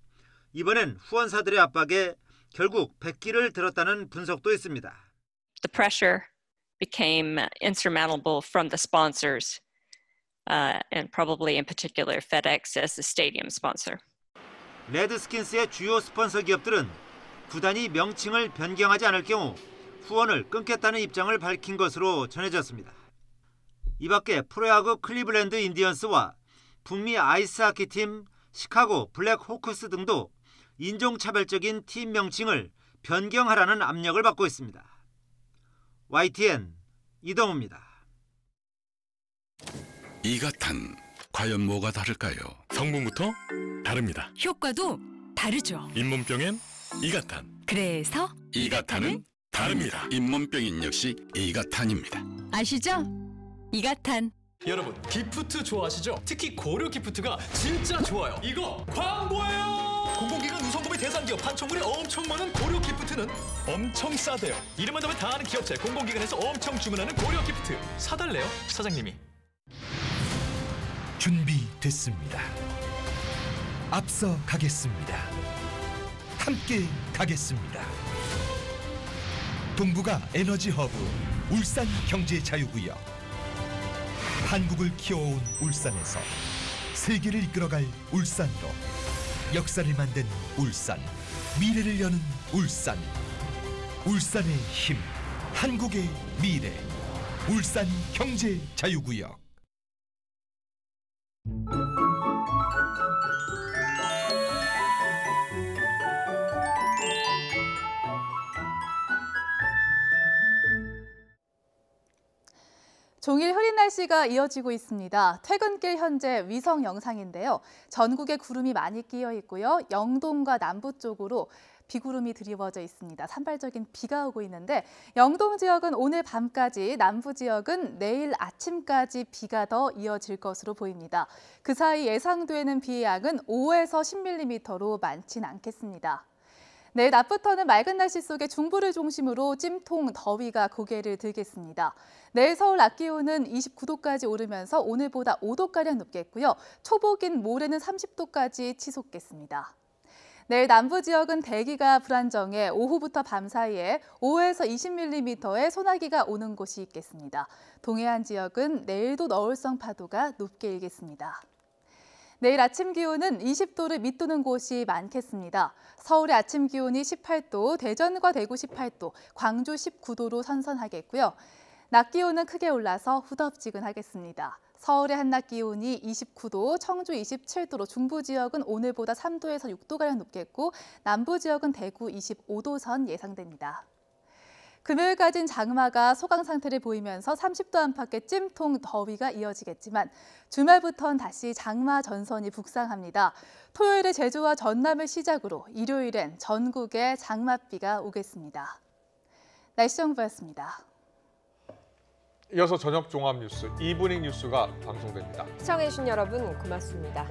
이번엔 후원사들의 압박에 결국 백기를 들었다는 분석도 있습니다. The pressure became insurmountable from the sponsors, and probably in particular FedEx as the stadium sponsor. 레드스킨스의 주요 스폰서 기업들은 구단이 명칭을 변경하지 않을 경우 후원을 끊겠다는 입장을 밝힌 것으로 전해졌습니다. 이 밖에 프로야구 클리블랜드 인디언스와 북미 아이스하키팀 시카고 블랙호크스 등도 인종차별적인 팀 명칭을 변경하라는 압력을 받고 있습니다. YTN 이동우입니다. 이가탄, 과연 뭐가 다를까요? 성분부터 다릅니다. 효과도 다르죠. 잇몸병엔 이가탄. 그래서 이가탄은 다릅니다. 잇몸병인 역시 이가탄입니다. 아시죠? 이가탄. 여러분, 기프트 좋아하시죠? 특히 고려 기프트가 진짜 좋아요. 이거 광고예요! 공공기관 우선구매 대상 기업 판촉물이 엄청 많은 고려 기프트는 엄청 싸대요. 이름만 하면 다 아는 기업체 공공기관에서 엄청 주문하는 고려 기프트. 사달래요, 사장님이. 준비됐습니다. 앞서 가겠습니다. 함께 가겠습니다. 동북아 에너지 허브 울산 경제자유구역. 한국을 키워온 울산에서 세계를 이끌어갈 울산으로 역사를 만든 울산, 미래를 여는 울산. 울산의 힘, 한국의 미래. 울산 경제자유구역. 종일 흐린 날씨가 이어지고 있습니다. 퇴근길 현재 위성 영상인데요. 전국에 구름이 많이 끼어 있고요. 영동과 남부 쪽으로 비구름이 드리워져 있습니다. 산발적인 비가 오고 있는데 영동 지역은 오늘 밤까지, 남부 지역은 내일 아침까지 비가 더 이어질 것으로 보입니다. 그 사이 예상되는 비의 양은 5에서 10mm로 많진 않겠습니다. 내일 낮부터는 맑은 날씨 속에 중부를 중심으로 찜통 더위가 고개를 들겠습니다. 내일 서울 낮 기온은 29도까지 오르면서 오늘보다 5도가량 높겠고요. 초복인 모레는 30도까지 치솟겠습니다. 내일 남부 지역은 대기가 불안정해 오후부터 밤 사이에 5에서 20mm의 소나기가 오는 곳이 있겠습니다. 동해안 지역은 내일도 너울성 파도가 높게 일겠습니다. 내일 아침 기온은 20도를 밑도는 곳이 많겠습니다. 서울의 아침 기온이 18도, 대전과 대구 18도, 광주 19도로 선선하겠고요. 낮 기온은 크게 올라서 후덥지근하겠습니다. 서울의 한낮 기온이 29도, 청주 27도로 중부 지역은 오늘보다 3도에서 6도가량 높겠고 남부 지역은 대구 25도 선 예상됩니다. 금요일까지는 장마가 소강 상태를 보이면서 30도 안팎의 찜통 더위가 이어지겠지만 주말부터는 다시 장마 전선이 북상합니다. 토요일에 제주와 전남을 시작으로 일요일엔 전국에 장맛비가 오겠습니다. 날씨 정보였습니다. 이어서 저녁 종합 뉴스 이브닝 뉴스가 방송됩니다. 시청해주신 여러분 고맙습니다.